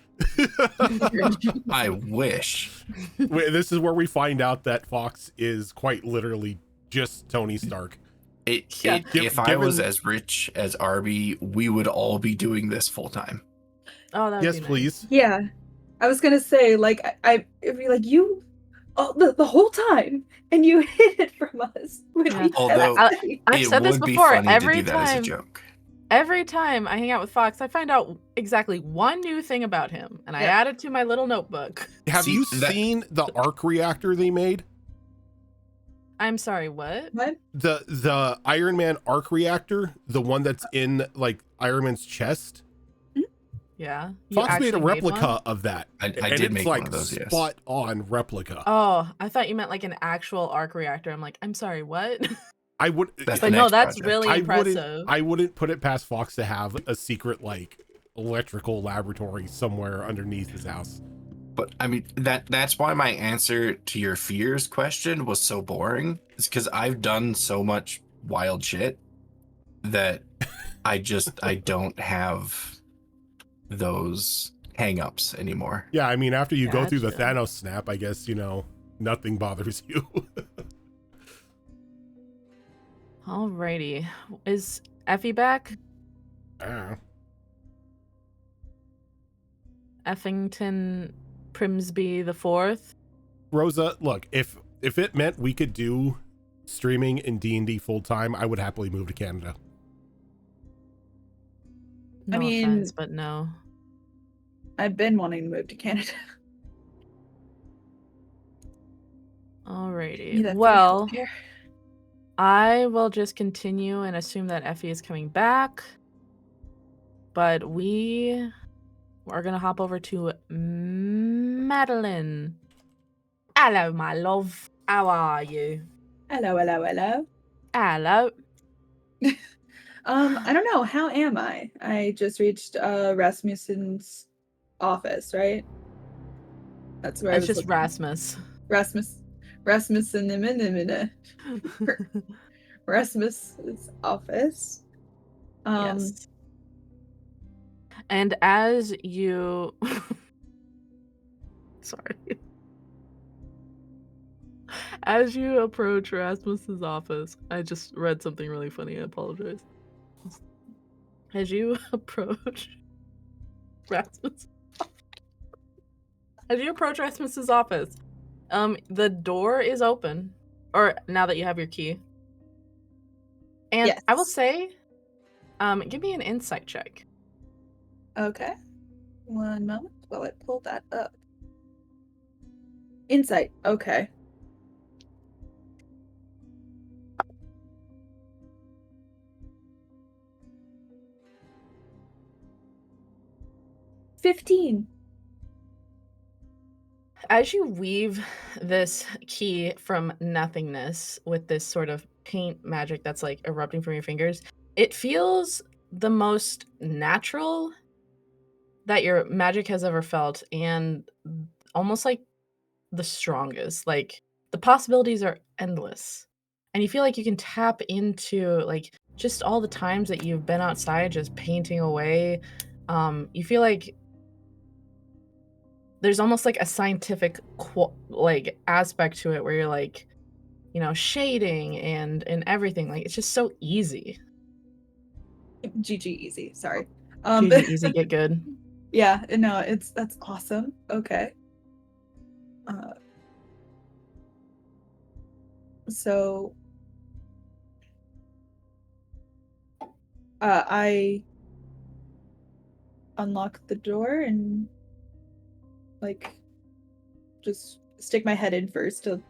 I wish. This is where we find out that Fox is quite literally just Tony Stark. Yeah. If I was Given- as rich as Arby, we would all be doing this full time. Oh, that would Yes, be nice. please. yeah. I was gonna say, like, it'd be like, you, the whole time, and you hid it from us. Would Yeah. be Although, devastating. I've it said this would be before. funny Every to do that as a time, joke. every time I hang out with Fox, I find out exactly one new thing about him, and I Yeah. add it to my little notebook. Have See, you that- seen the arc reactor they made? I'm sorry, what? What? The Iron Man arc reactor, the one that's in like Iron Man's chest. Yeah. You Fox made a actually replica one? of that. I and did it's make like one of those, yes. spot on replica. Oh, I thought you meant like an actual arc reactor. I'm like, I'm sorry, what? I would That's But the no, next that's project. really impressive. I wouldn't put it past Fox to have a secret like electrical laboratory somewhere underneath his house. But I mean that's why my answer to your fears question was so boring. It's because I've done so much wild shit that I don't have those hang-ups anymore. Yeah, I mean, after you go through the Gotcha. Thanos snap, I guess, you know, nothing bothers you. Alrighty. Is Effie back? Effington Primsby the Fourth? Rosa, look, if it meant we could do streaming in D&D full time, I would happily move to Canada. No mean- offense, but no. I've been wanting to move to Canada. Alrighty. Need that free Well, healthcare. I will just continue and assume that Effie is coming back. But we are going to hop over to Madeline. Hello, my love. How are you? Hello. Hello. I don't know. How am I? I just reached Rasmussen's office, right? That's where I It's was just looking. Rasmussen. Rasmus's office. Yes. And as you... Sorry. As you approach Rasmus's office, I just read something really funny. I apologize. As you approach Rasmus, Rasmus's office, the door is open. Or now that you have your key. And I will Yes. say, give me an insight check. Okay. One moment while I pull that up. Insight. Okay. $15. As you weave this key from nothingness with this sort of paint magic that's like erupting from your fingers, it feels the most natural that your magic has ever felt, and almost like the strongest. Like the possibilities are endless. And you feel like you can tap into like just all the times that you've been outside just painting away. You feel like there's almost like a scientific like aspect to it where you're like, shading and everything. Like it's just so easy. GG easy. Sorry. GG easy, get good. Yeah, no, that's awesome. Okay. So I unlock the door and like just stick my head in first to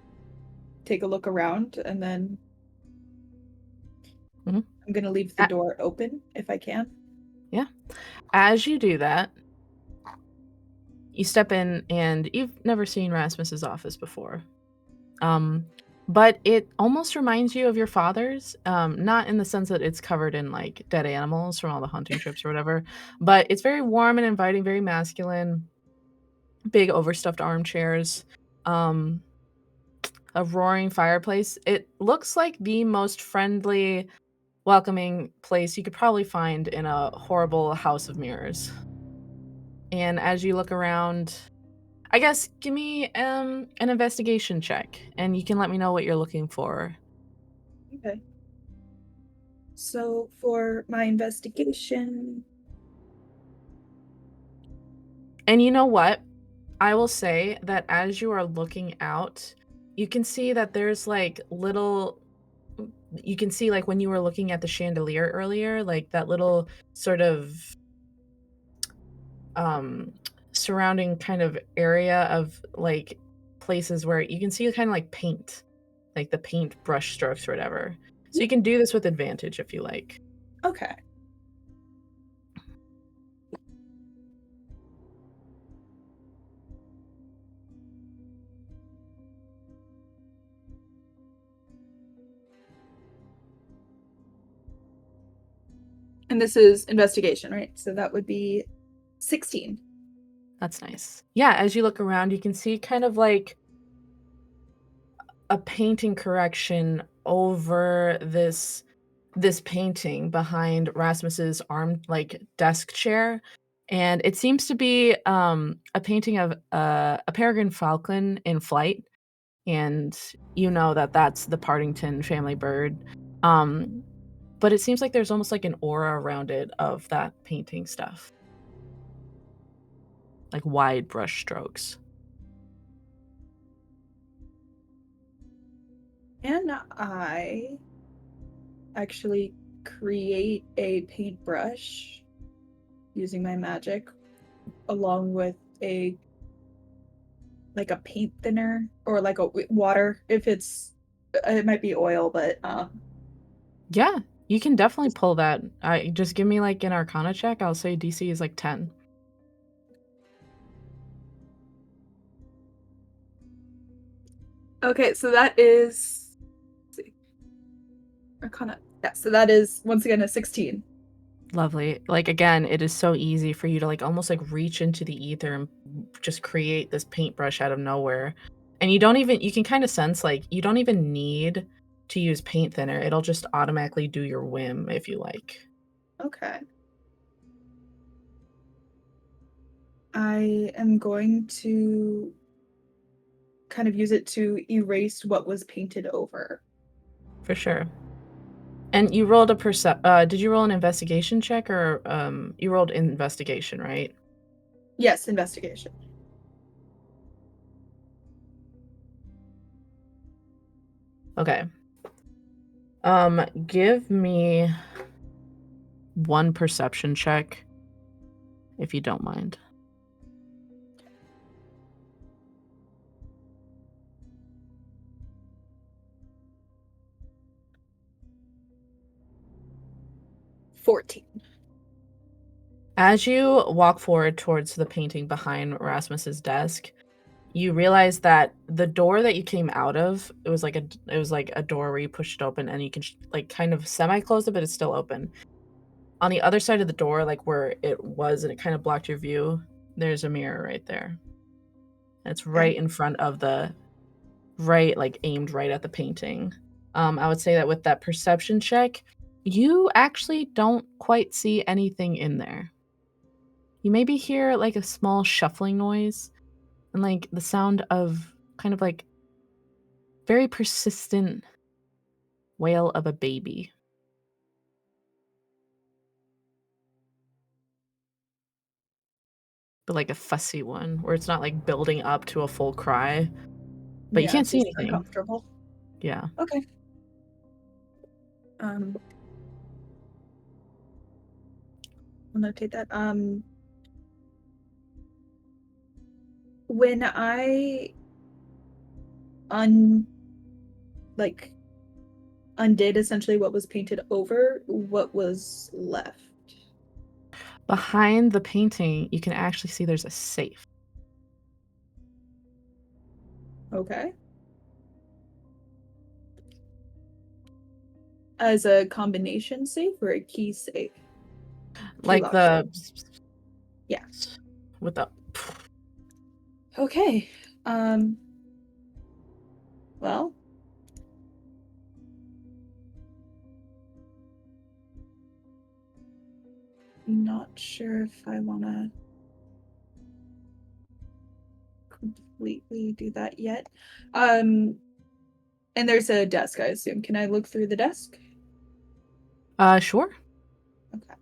take a look around, and then Mhm. I'm gonna leave the door open if I can. Yeah. As you do that, you step in and you've never seen Rasmus's office before. But it almost reminds you of your father's, not in the sense that it's covered in like dead animals from all the hunting trips or whatever, but it's very warm and inviting, very masculine, big overstuffed armchairs, um, a roaring fireplace. It looks like the most friendly, welcoming place you could probably find in a horrible house of mirrors. And as you look around, I guess give me an investigation check, and you can let me know what you're looking for. Okay. So for my investigation, And you know what? I will say that as you are looking out, you can see that there's like you can see like when you were looking at the chandelier earlier, like that little sort of um surrounding kind of area of like places where you can see kind of like paint, like the paint brush strokes or whatever. So you can do this with advantage if you like. okay. And this is investigation, right? So that would be 16. That's nice. Yeah, as you look around, you can see kind of like a painting correction over this painting behind Rasmus's arm like desk chair. And it seems to be a painting of a peregrine falcon in flight. And you know that that's the Partington family bird. Um, but it seems like there's almost like an aura around it of that painting stuff, like wide brush strokes. And I actually create a paintbrush using my magic along with a paint thinner or like a water if it might be oil, but Yeah, you can definitely pull that. Just give me like an Arcana check. I'll say DC is like 10. okay, so that is, let's see, Arcana. Yeah, so that is once again a 16. Lovely. Like again, it is so easy for you to like almost like reach into the ether and just create this paintbrush out of nowhere. And you can kind of sense like you don't even need to use paint thinner. It'll just automatically do your whim if you like. Okay. I am going to kind of use it to erase what was painted over. For sure. And you rolled a did you roll an investigation check or you rolled investigation, right? Yes, investigation. Okay. Give me one perception check, if you don't mind. $14. As you walk forward towards the painting behind Rasmus's desk, you realize that the door that you came out of, it was like a door where you pushed it open and you can like kind of semi-close it, but it's still open. On the other side of the door, like where it was and it kind of blocked your view, there's a mirror right there. And it's right in front of the like aimed right at the painting. I would say that with that perception check, you actually don't quite see anything in there. You maybe hear like a small shuffling noise and like the sound of kind of like very persistent wail of a baby. But like a fussy one where it's not like building up to a full cry, but you Yeah, can't it's see just anything. uncomfortable. Yeah. Okay. I'll notate that. When I undid essentially what was painted over, what was left? Behind the painting, you can actually see there's a safe. Okay. As a combination safe or a key safe? Like lock the Yeah. with the Okay. Well, not sure if I want to completely do that yet. And there's a desk, I assume. Can I look through the desk? sure. Okay.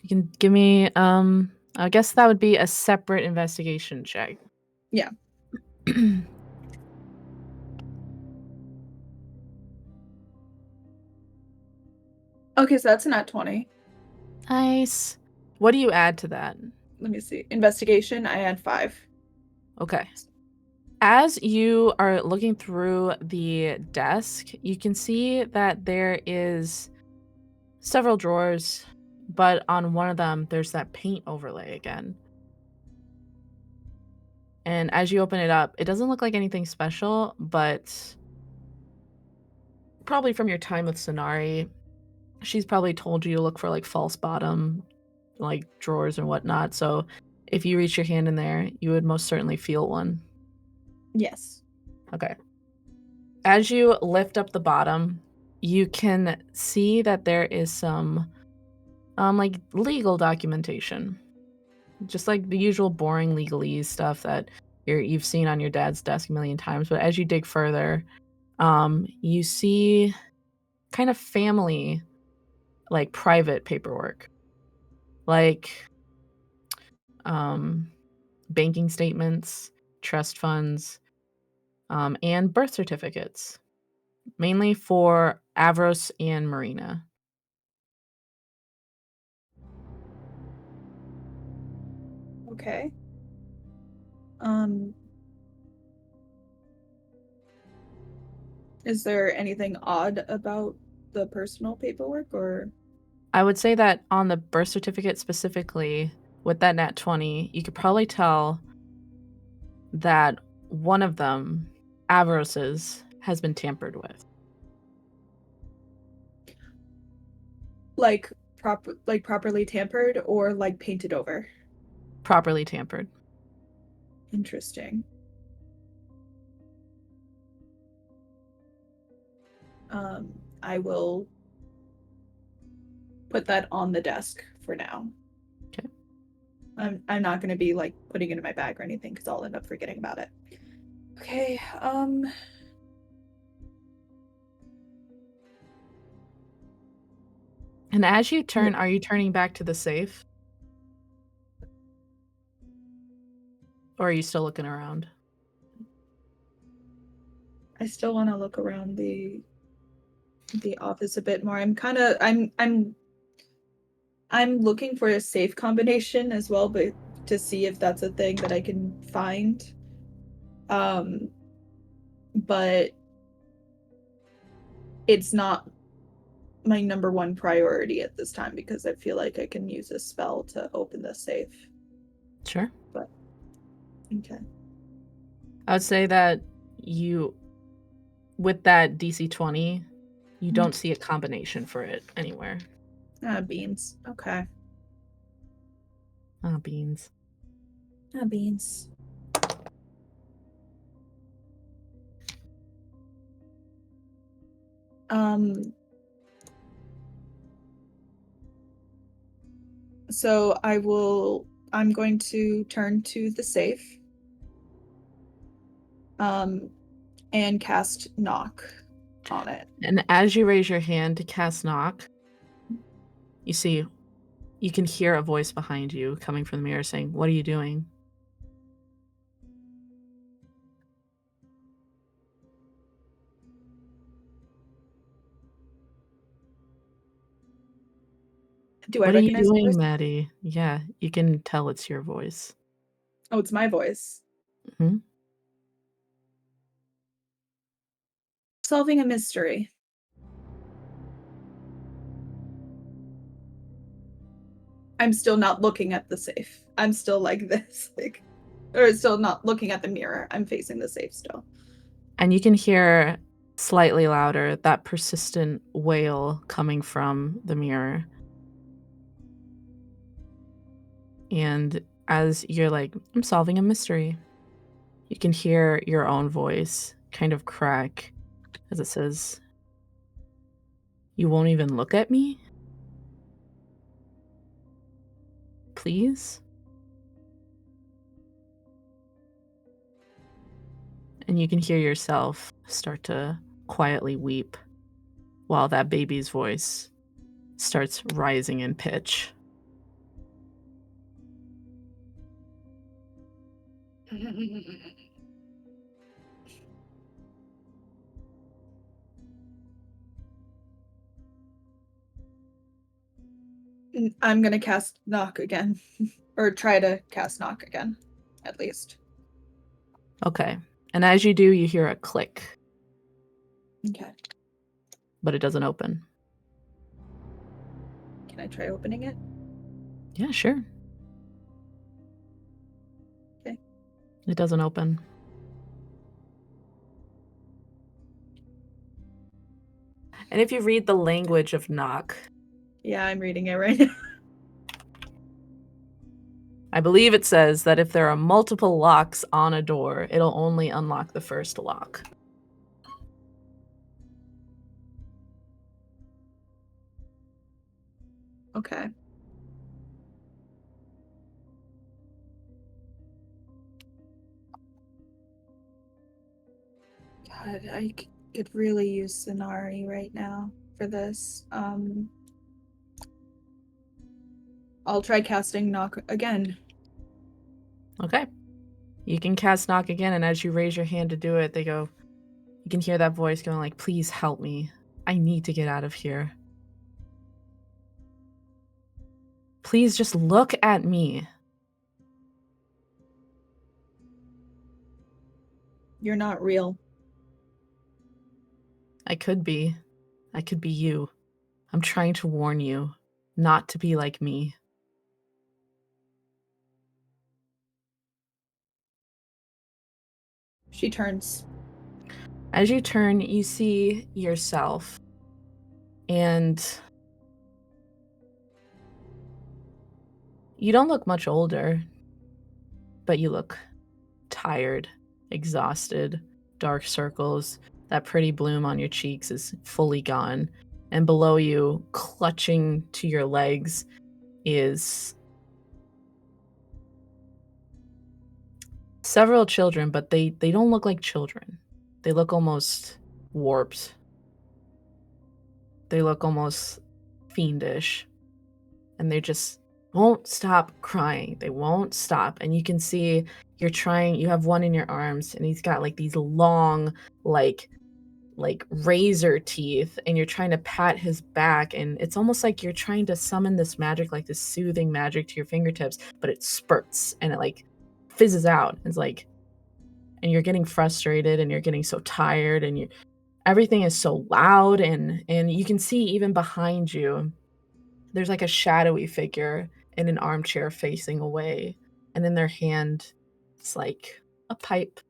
You can give me I guess that would be a separate investigation check. Yeah. Okay, so that's a nat 20. Nice. What do you add to that? Let me see. Investigation, I had 5. Okay. As you are looking through the desk, you can see that there is several drawers, but on one of them, there's that paint overlay again. And as you open it up, it doesn't look like anything special, but probably from your time with Sonari, she's probably told you to look for like false bottom, like drawers and whatnot. So if you reach your hand in there, you would most certainly feel one. Yes. Okay. As you lift up the bottom, you can see that there is some like legal documentation. Just like the usual boring legalese stuff that you've seen on your dad's desk a million times. But as you dig further, you see kind of family, like private paperwork, like banking statements, trust funds, and birth certificates, mainly for Avros and Marina. Okay. Is there anything odd about the personal paperwork or? I would say that on the birth certificate specifically, with that nat 20, you could probably tell that one of them, Avros's, has been tampered with. Like properly tampered or like painted over? Properly tampered. Interesting. I will put that on the desk for now. Okay. I'm not gonna be like putting it in my bag or anything because I'll end up forgetting about it. Okay, And as you turn, are you turning back to the safe? Or are you still looking around? I still want to look around the office a bit more. I'm looking for a safe combination as well, but to see if that's a thing that I can find. But it's not my number one priority at this time because I feel like I can use a spell to open the safe. Sure. But okay. I would say that you, with that DC 20, you don't see a combination for it anywhere. Beans. Okay. Beans. Beans. So I'm going to turn to the safe. And cast knock on it. And as you raise your hand to cast knock, you can hear a voice behind you coming from the mirror saying, "What are you doing?" Do I What are you recognize the doing, voice? Maddie? Yeah, you can tell it's your voice. Oh, it's my voice. Hmm? Solving a mystery. I'm still not looking at the safe. I'm still like this, or still not looking at the mirror. I'm facing the safe still. And you can hear slightly louder that persistent wail coming from the mirror. And as you're like, "I'm solving a mystery," you can hear your own voice kind of crack as it says, "You won't even look at me? Please?" And you can hear yourself start to quietly weep while that baby's voice starts rising in pitch. I'm gonna cast knock again, or try to cast knock again, at least. Okay. And as you do, you hear a click, Okay. but it doesn't open. Can I try opening it? Yeah, sure. Okay. It doesn't open. And if you read the language of knock, Yeah, I'm reading it right now. I believe it says that if there are multiple locks on a door, it'll only unlock the first lock. Okay. God, I could really use Sonari right now for this. I'll try casting knock again. Okay. You can cast knock again, and as you raise your hand to do it, you can hear that voice going like, "Please help me. I need to get out of here. Please just look at me." You're not real. I could be. I could be you. I'm trying to warn you not to be like me. She turns. As you turn, you see yourself, and you don't look much older, but you look tired, exhausted, dark circles. That pretty bloom on your cheeks is fully gone. And below you, clutching to your legs, is several children, but they don't look like children. They look almost warped. They look almost fiendish. And they just won't stop crying. They won't stop. And you can see you have one in your arms, and he's got like these long, like razor teeth, and you're trying to pat his back, and it's almost like you're trying to summon this magic, like this soothing magic to your fingertips, but it spurts and it like fizzes out. It's like, and you're getting frustrated and you're getting so tired, and everything is so loud, and you can see even behind you there's like a shadowy figure in an armchair facing away, and in their hand it's like a pipe,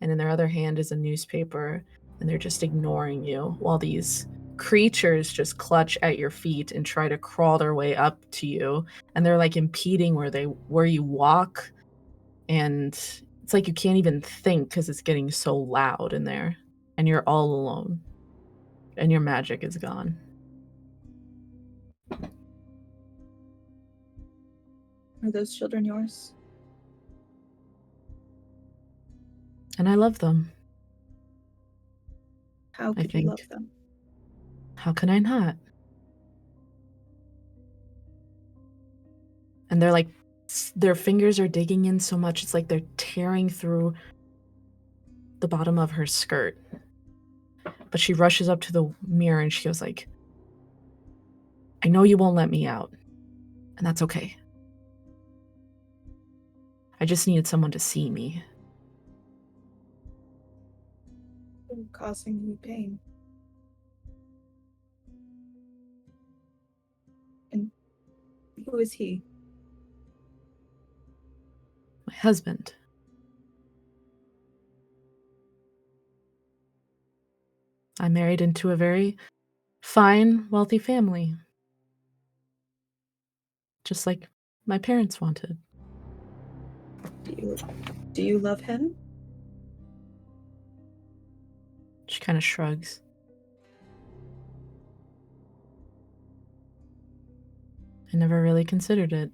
and in their other hand is a newspaper, and they're just ignoring you while these creatures just clutch at your feet and try to crawl their way up to you, and they're like impeding where you walk, and it's like you can't even think because it's getting so loud in there, and you're all alone, and your magic is gone. Are those children yours? And I love them. How could you think. love them? How can I not? And they're like, their fingers are digging in so much, it's like they're tearing through the bottom of her skirt. But she rushes up to the mirror and she goes like, I know you won't let me out, and that's okay. I just needed someone to see me. I'm causing you pain. And who is he? My husband. I married into a very fine, wealthy family. Just like my parents wanted. Do you love him? She kind of shrugs. I never really considered it.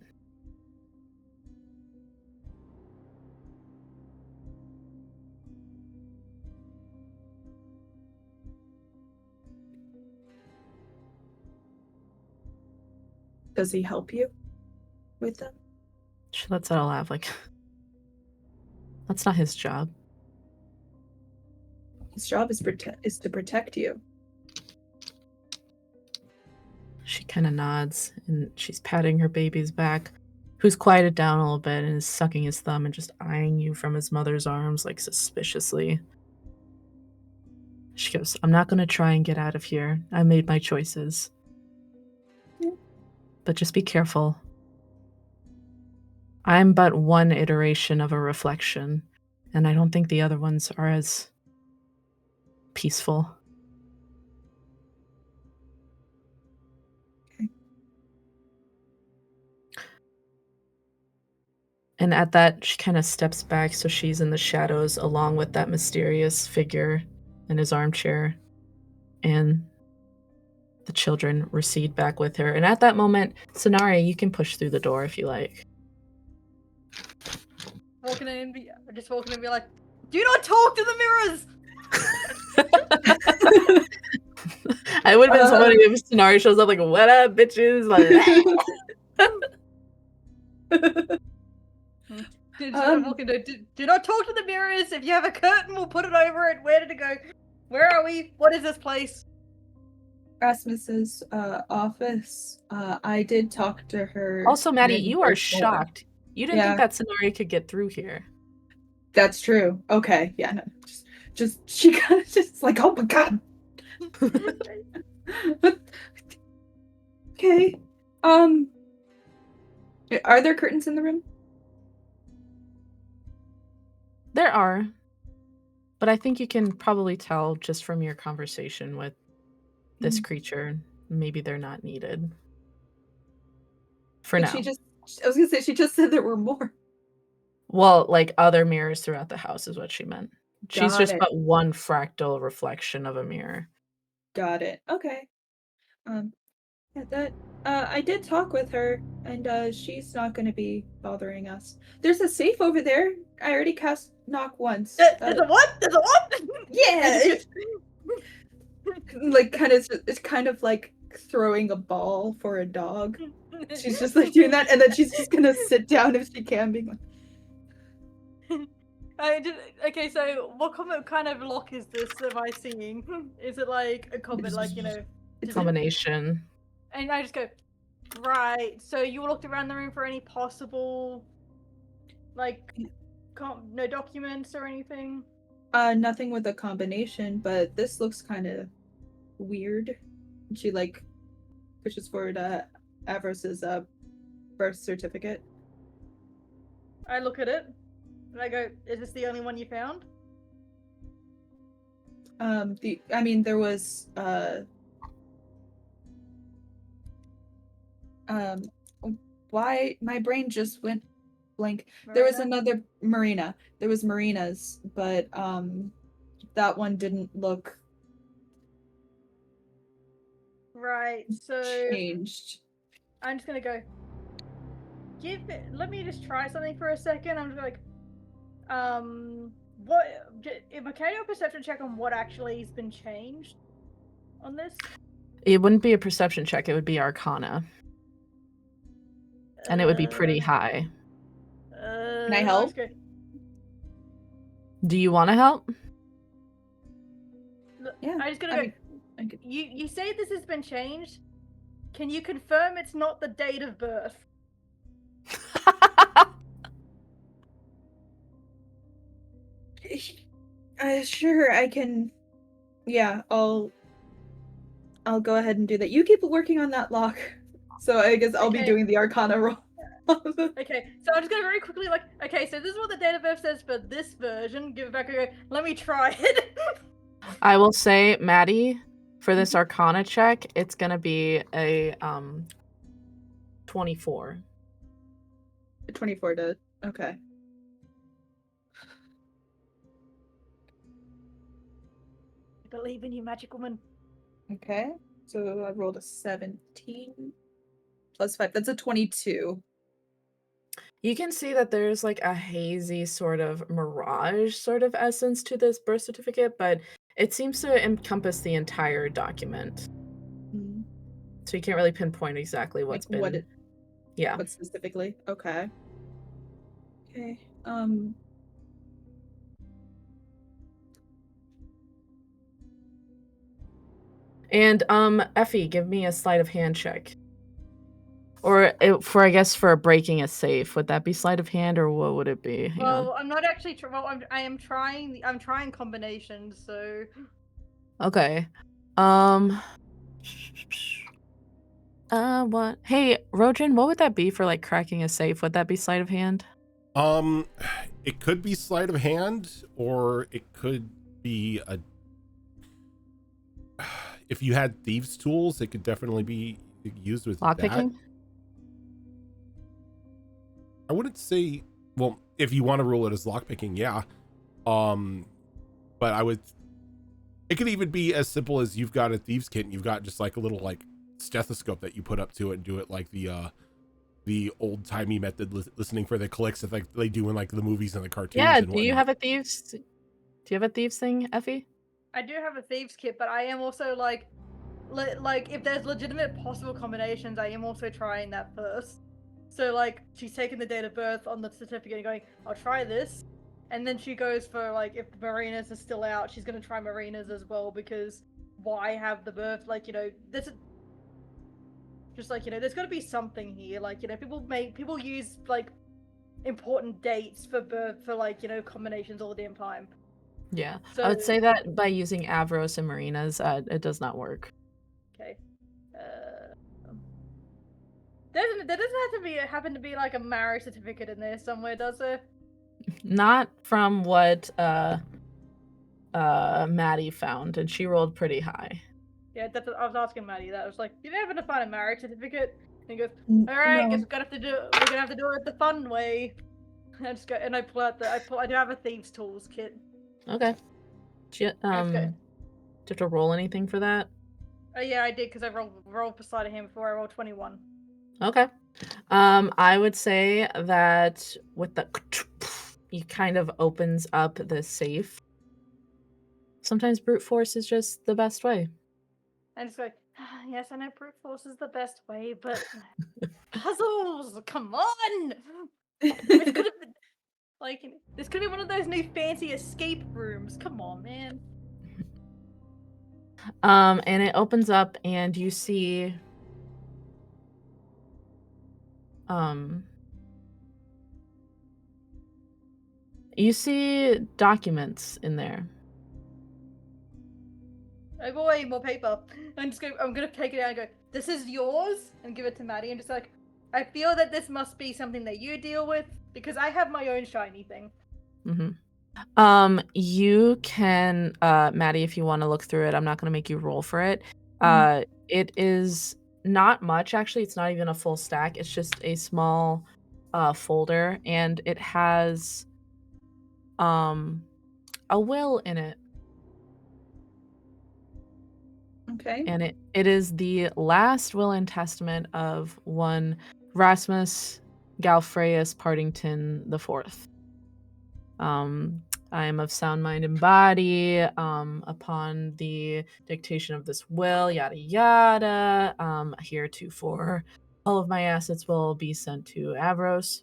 Does he help you with them? She lets out a laugh like, that's not his job. His job is to protect you. She kind of nods, and she's patting her baby's back, who's quieted down a little bit and is sucking his thumb and just eyeing you from his mother's arms, like suspiciously. She goes, I'm not going to try and get out of here. I made my choices. Yeah. But just be careful. I'm but one iteration of a reflection, and I don't think the other ones are as peaceful. Okay. And at that, she kind of steps back so she's in the shadows along with that mysterious figure in his armchair. And the children recede back with her. And at that moment, Sonari, you can push through the door if you like. Walking in, just walking in and be like, do not talk to the mirrors! I would have been so funny if Sonari shows up like, what up, bitches? Like, do not talk to the mirrors. If you have a curtain, we'll put it over it. Where did it go? Where are we? What is this place? Rasmus's office. I did talk to her. also, Maddie, in you are first floor. shocked. You didn't Yeah. think that Sonari could get through here. That's true. Okay. Yeah. No. Just she kind of just like, oh my god. Okay. Are there curtains in the room? There are. But I think you can probably tell just from your conversation with this creature, maybe they're not needed. For now. I was gonna say she just said there were more. Well, like other mirrors throughout the house is what she meant. She's Got just it. but one fractal reflection of a mirror. Got it. Okay. Yeah, that I did talk with her, and she's not going to be bothering us. There's a safe over there. I already cast knock once. There's a what? There's a what? Yeah, it's like it's kind of like like throwing a ball for a dog. She's just like doing that, and then she's just gonna sit down if she can, being like, Okay, so what kind of lock is this? Am I seeing? Is it like a comment, like It's Combination. And I just go, right. So you looked around the room for any possible, like, no documents or anything? nothing with a combination, but this looks kind of weird. She like pushes forward Avros's birth certificate. I look at it and I go, "Is this the only one you found?" There was why my brain just went blank. There was Marina? another Marina. There was Marina's, but that one didn't look Right. So changed. I'm just gonna go. Let me just try something for a second. I'm just like, what? Can I do a perception check on what actually has been changed on this? It wouldn't be a perception check, it would be Arcana. And it would be pretty high. Can I help? Do you want to help? Yeah. I'm just gonna go. You say this has been changed. Can you confirm it's not the date of birth? Sure, I can. Yeah, I'll go ahead and do that. You keep working on that lock, so I guess I'll be doing the Arcana roll. Okay, so I'm just gonna very quickly okay, so this is what the date of birth says for this version. Give it back and go, let me try it. I will say, Maddie, for this Arcana check, it's gonna be a 24. 24 to okay. I believe in you, magic woman. Okay, so I rolled a 17 plus 5. That's a 22. You can see that there's like a hazy sort of mirage sort of essence to this birth certificate, but it seems to encompass the entire document. Mm. So you can't really pinpoint exactly what's been. What specifically? Okay. Okay. And Effie, give me a sleight of hand check. Or I guess for breaking a safe, would that be sleight of hand or what would it be? Hang on. I'm not actually. I'm trying. I'm trying combinations. So. Okay. What? Hey, Rojan, what would that be for like cracking a safe? Would that be sleight of hand? It could be sleight of hand, or it could be a. If you had thieves' tools, it could definitely be used with lockpicking. I wouldn't say. Well, if you want to rule it as lockpicking, yeah. But I would. It could even be as simple as you've got a thieves' kit and you've got just like a little like stethoscope that you put up to it and do it like the old timey method, listening for the clicks that like they do in like the movies and the cartoons. Yeah. And do you have a thieves? Do you have a thieves thing, Effie? I do have a thieves kit, but I am also like if there's legitimate possible combinations, I am also trying that first. So like she's taking the date of birth on the certificate and going, I'll try this. And then she goes for like, if Marina's is still out, she's gonna try Marina's as well, because why have the birth, like, there's just like, there's gotta be something here. Like, people use like important dates for birth for like, combinations all the damn time. Yeah. So, I would say that by using Vivraous and Marina's, it does not work. Okay. There doesn't happen to be like a marriage certificate in there somewhere, does there? Not from what Maddie found, and she rolled pretty high. Yeah, I was asking Maddie that. I was like, "You happen to find a marriage certificate?" And he goes, "All right, No. guess we're gonna have to do it the fun way." I just go and I pull out I do have a thieves' tools kit. Okay. Do you have to roll anything for that? Yeah, I did, because I rolled beside him before. I rolled 21. Okay. I would say that with the he kind of opens up the safe. Sometimes brute force is just the best way. And it's like, Yes, I know brute force is the best way, but puzzles, come on! This could have been like this could be one of those new fancy escape rooms. Come on, man. And it opens up and you see you see documents in there. I have way more paper. I'm gonna take it out and go, this is yours, and give it to Maddie, and just like, I feel that this must be something that you deal with, because I have my own shiny thing. You can, Maddie, if you want to look through it, I'm not going to make you roll for it. It is not much, actually. It's not even a full stack. It's just a small folder, and it has a will in it. Okay. And it is the last will and testament of one Rasmus Galfreus Partington IV. I am of sound mind and body. Upon the dictation of this will, yada yada. Heretofore, all of my assets will be sent to Vivraous.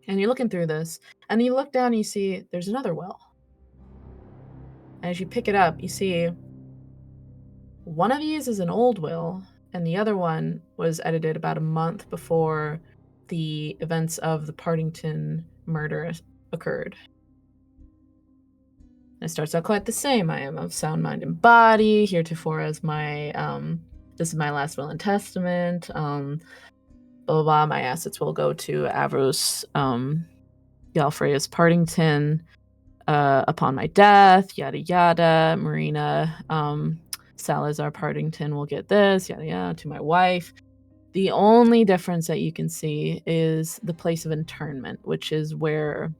And you're looking through this, and you look down, and you see there's another will. As you pick it up, you see one of these is an old will, and the other one was edited about a month before the events of the Partington murder occurred. And it starts out quite the same. I am of sound mind and body, heretofore as my, this is my last will and testament, blah, blah, blah. My assets will go to Vivraous, Galfreus Partington, upon my death, yada, yada. Marina, Salazar Partington will get this, yada, yada, to my wife. The only difference that you can see is the place of internment, which is where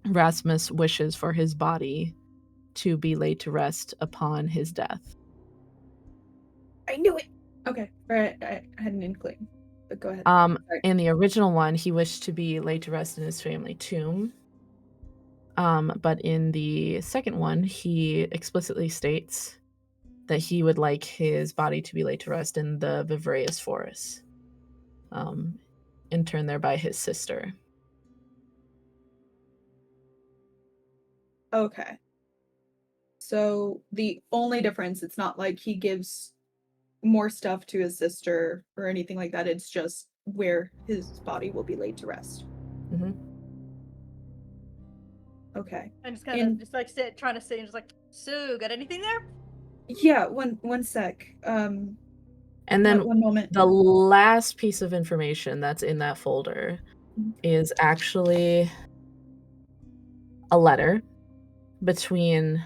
Rasmus wishes for his body to be laid to rest upon his death. I knew it. Okay. All right. I had an inkling, but go ahead. Sorry. In the original one, he wished to be laid to rest in his family tomb. But in the second one, he explicitly states that he would like his body to be laid to rest in the Vivraous forest, interned there by his sister. Okay. So the only difference, it's not like he gives more stuff to his sister or anything like that. It's just where his body will be laid to rest. Mm-hmm. Okay. And just kind of just like trying to sit and just like, so got anything there? Yeah, one sec. And then one moment. the last piece of information that's in that folder is actually a letter between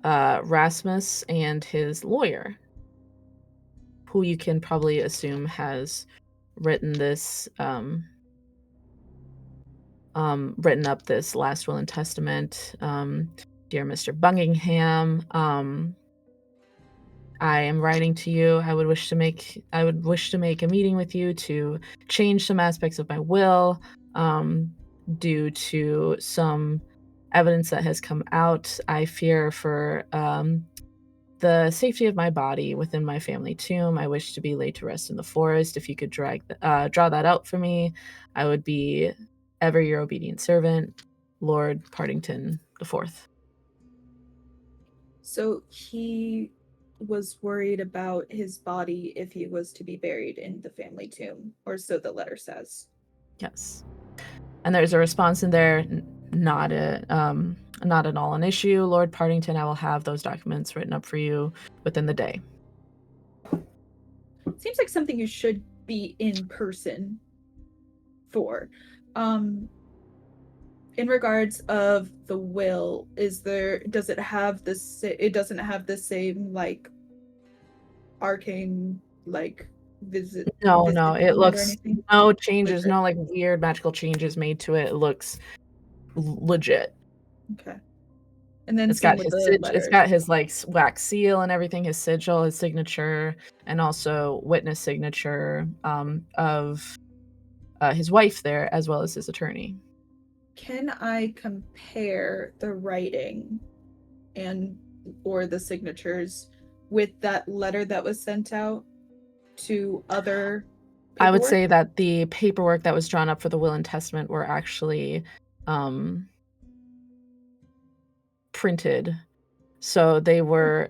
Rasmus and his lawyer, who you can probably assume has written this, written up this last will and testament. Dear Mr. Bungingham, I am writing to you. I would wish to make a meeting with you to change some aspects of my will, due to some evidence that has come out. I fear for the safety of my body within my family tomb. I wish to be laid to rest in the forest. If you could draw that out for me, I would be ever your obedient servant, Lord Partington IV. So he was worried about his body if he was to be buried in the family tomb, or so the letter says. Yes. And there's a response in there, not at all an issue. Lord Partington, I will have those documents written up for you within the day. Seems like something you should be in person for. In regards of the will, does it have it doesn't have the same like arcane like visit? No, it looks no changes, Legit. no like weird magical changes made to it. It looks legit. Okay. And then it's got his like wax seal and everything, his sigil, his signature, and also witness signature of his wife there, as well as his attorney. Can I compare the writing or the signatures with that letter that was sent out to other I would paperwork? say that the paperwork that was drawn up for the will and testament were actually printed. So they were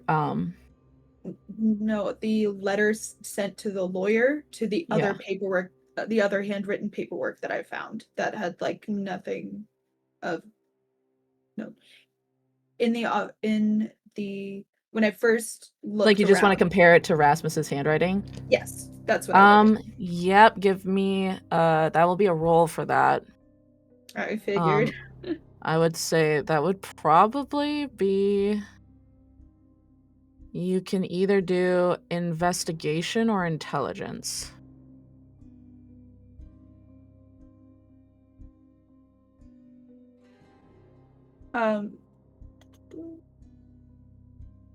No, the letters sent to the lawyer to the Yeah. other paperwork, the other handwritten paperwork that I found that had like nothing of no in the when I first looked like you just want to around. compare it to Rasmus's handwriting. Yes, that's what I wanted. Yep, give me that will be a roll for that. I figured. I would say that would probably be, you can either do investigation or intelligence.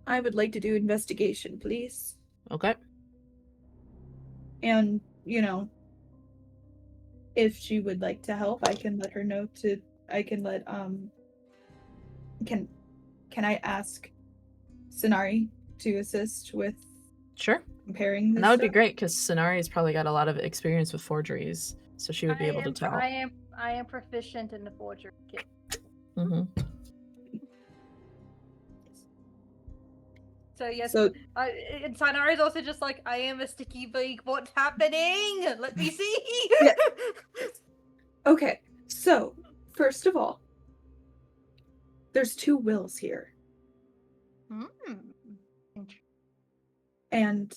I would like to do investigation, please. Okay. And, you know, if she would like to help, I can let her know to I can let can I ask Sonari to assist with Sure. comparing this And that would be stuff? great because Sonari's probably got a lot of experience with forgeries, so she would be able to tell. I am proficient in the forgery kit. Mm-hmm. So yes, So and Sinara is also just like, I am a sticky beak. What's happening? Let me see. Yeah. Okay, so first of all, there's 2 wills here, and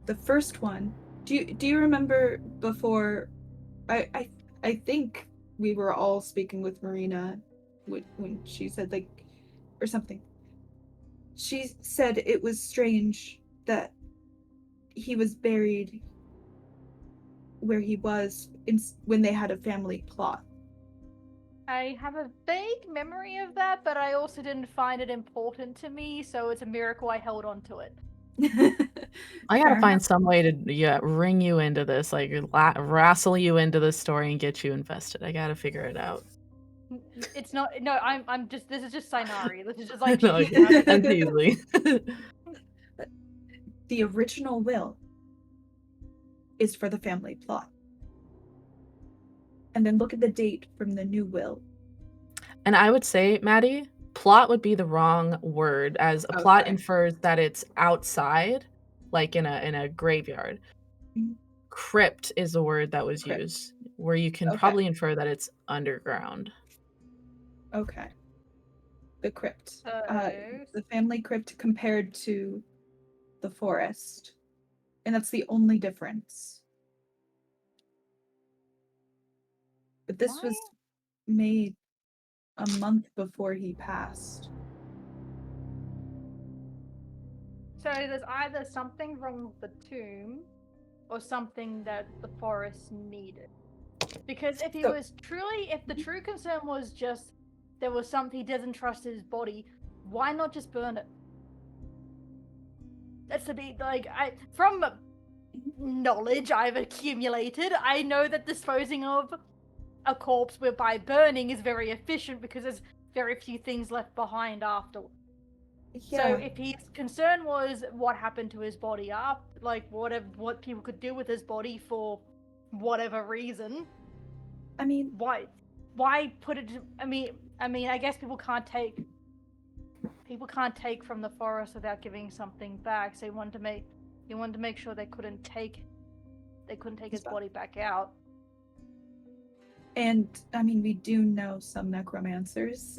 the first one. Do you remember before? I think we were all speaking with Marina when she said like or something. She said it was strange that he was buried where he was when they had a family plot. I have a vague memory of that, but I also didn't find it important to me, so it's a miracle I held on to it. I gotta Fair find enough. some way to ring you into this, like wrestle you into this story and get you invested. I gotta figure it out. It's not. No, I'm just. This is just Sinari. This is just like No, cheating around. and easily. The original will is for the family plot. And then look at the date from the new will. And I would say, Maddie, plot would be the wrong word, as a plot Okay. infers that it's outside, like in a graveyard. Mhm. Crypt is the word that was Crypt. used, where you can Okay. probably infer that it's underground. Okay. The crypt. So- The family crypt compared to the forest. And that's the only difference. But this was made a month before he passed. So there's either something wrong with the tomb, or something that the forest needed. Because if he So- was truly, if the true concern was just there was something he doesn't trust his body, why not just burn it? That's the big, like, from knowledge I've accumulated, I know that disposing of a corpse by burning is very efficient because there's very few things left behind after. Yeah. So if his concern was what happened to his body up, like what people could do with his body for whatever reason, I mean, why put it? I mean, I guess people can't take from the forest without giving something back. So he wanted to make sure they couldn't take his body back out. and I mean, we do know some necromancers.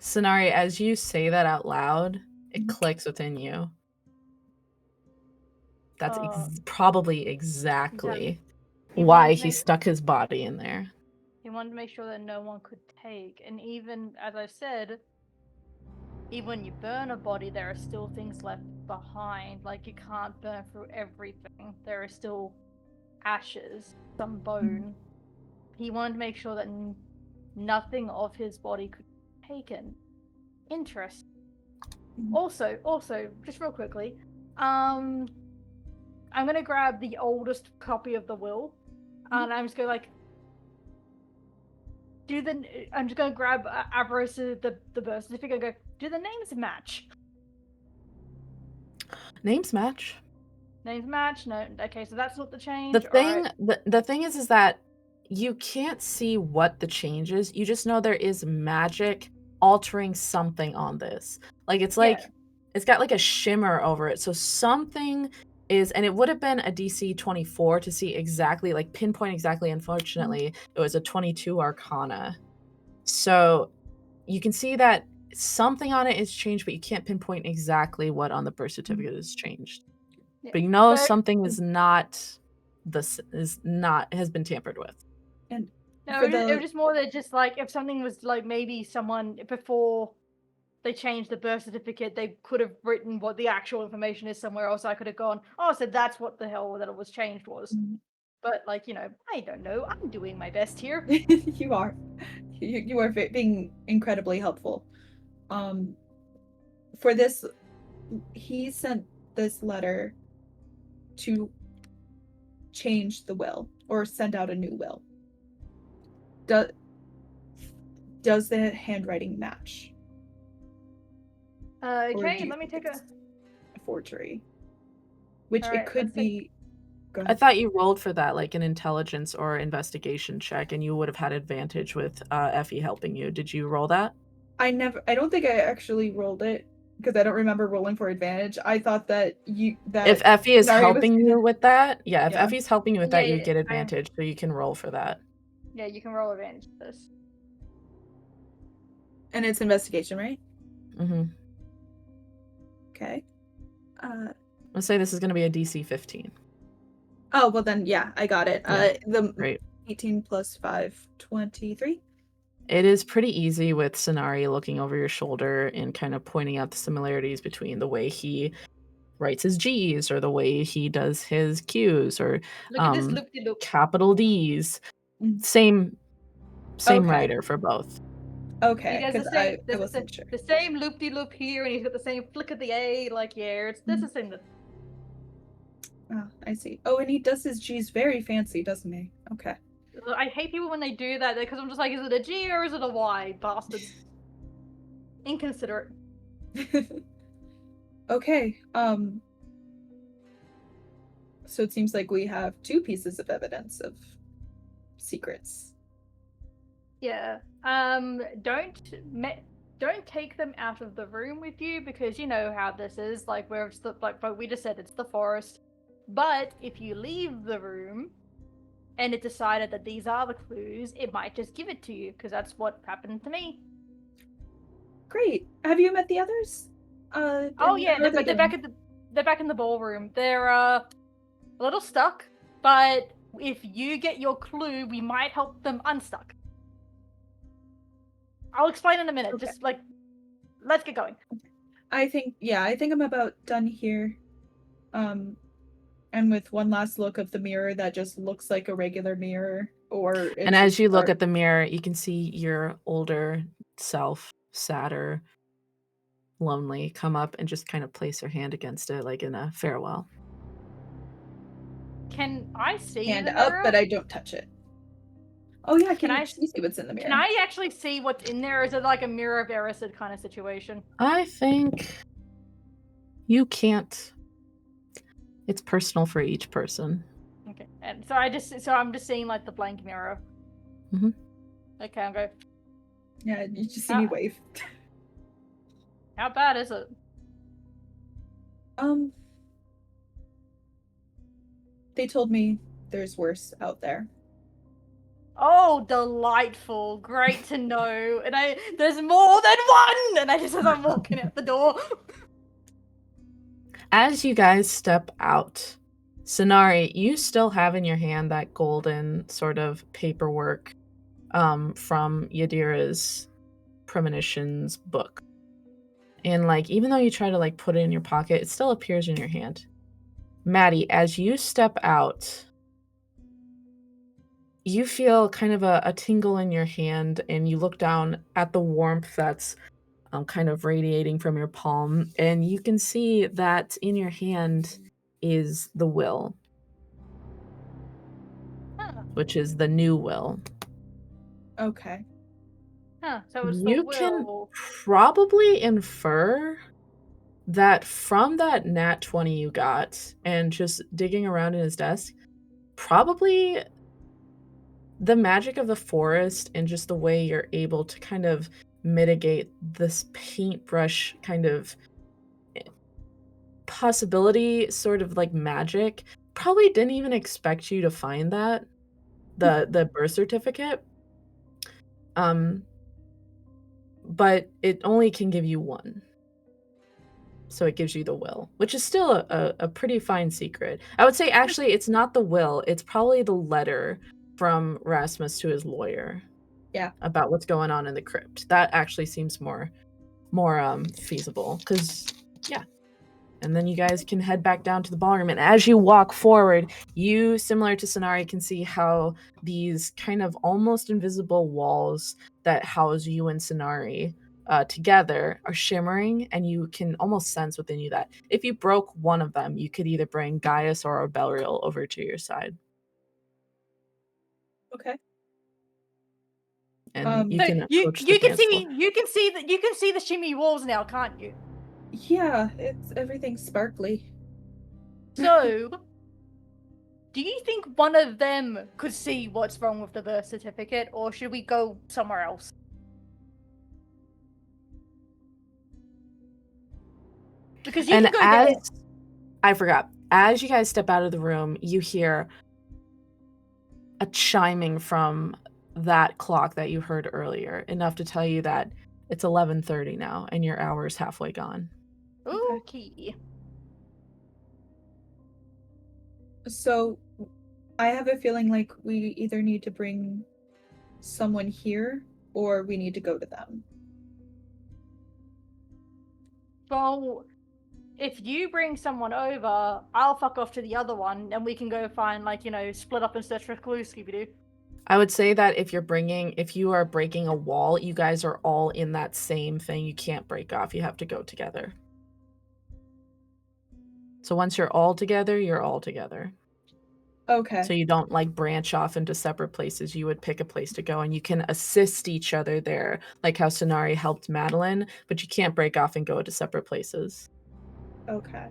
Sonari, as you say that out loud, it clicks within you. That's probably exactly why he stuck his body in there. He wanted to make sure that no one could take, and even as I said, even when you burn a body, there are still things left behind. Like, you can't burn through everything. There are still ashes, some bone. He wanted to make sure that nothing of his body could be taken. Interesting. Also, just real quickly, I'm gonna grab the oldest copy of the will, and I'm just gonna like I'm just gonna grab Avros the birth certificate and go, do the names match? Names match. Names match? No. Okay, so that's not the change. The thing, Alright. the thing is that you can't see what the change is. You just know there is magic altering something on this. Like it's like Yeah. it's got like a shimmer over it. So something is, and it would have been a DC 24 to see exactly, like pinpoint exactly. Unfortunately, it was a 22 Arcana. So you can see that something on it is changed, but you can't pinpoint exactly what on the birth certificate is changed. Yeah. But you know So- something is not has been tampered with. And No, for it was the just more that just like if something was like maybe someone before they changed the birth certificate, they could have written what the actual information is somewhere else. I could have gone, oh, so that's what the hell that it was changed was. But like, you know, I don't know. I'm doing my best here. you are being incredibly helpful. For this, he sent this letter to change the will or send out a new will. Does the handwriting match? Or do Okay, you let me think take a. it's a forgery, which All it right, could let's take- be. Go I ahead. thought you rolled for that, like an intelligence or investigation check, and you would have had advantage with Effie helping you. Did you roll that? I don't think I actually rolled it because I don't remember rolling for advantage. I thought that If Effie is Nari was helping you with that, if Yeah. Effie's helping you with that, Yeah, you get I am. advantage, so you can roll for that. Yeah, you can roll advantage for this. And it's investigation, right? Mm-hmm. Okay. Let's say this is going to be a DC 15. Oh, well then, yeah, I got it. Yeah, The Great. 18 plus 5, 23. It is pretty easy with Sonari looking over your shoulder and kind of pointing out the similarities between the way he writes his G's or the way he does his Q's or Look at this loop-de-loop. capital D's. Mhm. Same Okay. writer for both. Okay, He does because the same. I There's wasn't sure. the same loop-de-loop here, and he's got the same flick of the A. Like, yeah, it's the same. Oh, I see. Oh, and he does his G's very fancy, doesn't he? Okay. I hate people when they do that because I'm just like, is it a G or is it a Y, bastards? Inconsiderate. Okay. So it seems like we have 2 pieces of evidence of secrets. Yeah. Don't take them out of the room with you because you know how this is. Like we just said, it's the forest. But if you leave the room and it decided that these are the clues, it might just give it to you because that's what happened to me. Great. Have you met the others? Oh and yeah, how are they they're back doing? they're back in the ballroom. They're a little stuck, but if you get your clue, we might help them unstuck. I'll explain in a minute. Okay. Just like, let's get going. I think I'm about done here. And with one last look of the mirror that just looks like a regular mirror, or And as you look at the mirror, you can see your older self, sadder, lonely, come up and just kind of place her hand against it like in a farewell. Can I see hand the up, mirror? but I don't touch it. Oh yeah, Can you I see what's in the mirror? Can I actually see what's in there? Or is it like a mirror of Erised kind of situation? I think you can't. It's personal for each person. Okay, and so I'm just seeing like the blank mirror. Mhm. Okay, I'm going. Yeah, you just see me Ah. wave. How bad is it? They told me there's worse out there. Oh, delightful! Great to know. And there's more than one. And I just as I'm walking out the door. As you guys step out, Sonari, you still have in your hand that golden sort of paperwork from Yadira's premonitions book. And like, even though you try to like put it in your pocket, it still appears in your hand. Maddie, as you step out, you feel kind of a tingle in your hand, and you look down at the warmth that's kind of radiating from your palm, and you can see that in your hand is the will, Huh. which is the new will. Okay. Huh. So it's You the can will. probably infer that from that nat 20 you got and just digging around in his desk, probably the magic of the forest and just the way you're able to kind of mitigate this paintbrush kind of possibility, sort of like magic, probably didn't even expect you to find that, the birth certificate. But it only can give you one. So it gives you the will, which is still a pretty fine secret. I would say actually it's not the will, it's probably the letter from Rasmus to his lawyer. Yeah. About what's going on in the crypt. That actually seems more feasible, because yeah. And then you guys can head back down to the ballroom, and as you walk forward, you, similar to Sonari, can see how these kind of almost invisible walls that house you and Sonari together are shimmering, and you can almost sense within you that if you broke one of them, you could either bring Gaius or Belial over to your side. Okay. And you So can you approach the can dance floor. see the shimmy walls now, can't you? Yeah, it's everything's sparkly. So, do you think one of them could see what's wrong with the birth certificate, or should we go somewhere else? Because you And can go there. I forgot, as you guys step out of the room, you hear a chiming from that clock that you heard earlier, enough to tell you that it's 11:30 now and your hour's halfway gone. Okay. So I have a feeling like we either need to bring someone here or we need to go to them. Well, if you bring someone over, I'll fuck off to the other one, and we can go find, like, split up and search for clues, Scooby-Doo. I would say that if you are breaking a wall, you guys are all in that same thing. You can't break off. You have to go together. So once you're all together, you're all together. Okay. So you don't like branch off into separate places. You would pick a place to go and you can assist each other there, like how Sonari helped Madeline, but you can't break off and go to separate places. Okay.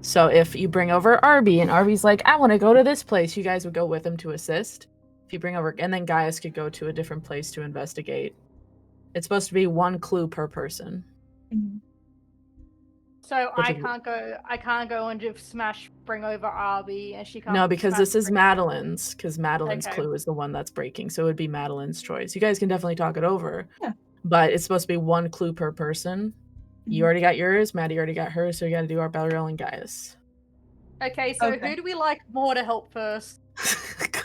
So if you bring over Arby and Arby's like, I want to go to this place, you guys would go with him to assist. If you bring over, and then Gaius could go to a different place to investigate. It's supposed to be one clue per person. Mm-hmm. So I can't go and just bring over Arby, and she can't. No, because this is bring Madeline's, because Madeleine's Okay. clue is the one that's breaking. So it would be Madeleine's choice. You guys can definitely talk it over. Yeah. But it's supposed to be one clue per person. You Mhm. already got yours, Maddie already got hers, so you gotta do our Belial and Gaius. Okay, so Okay. who do we like more to help first?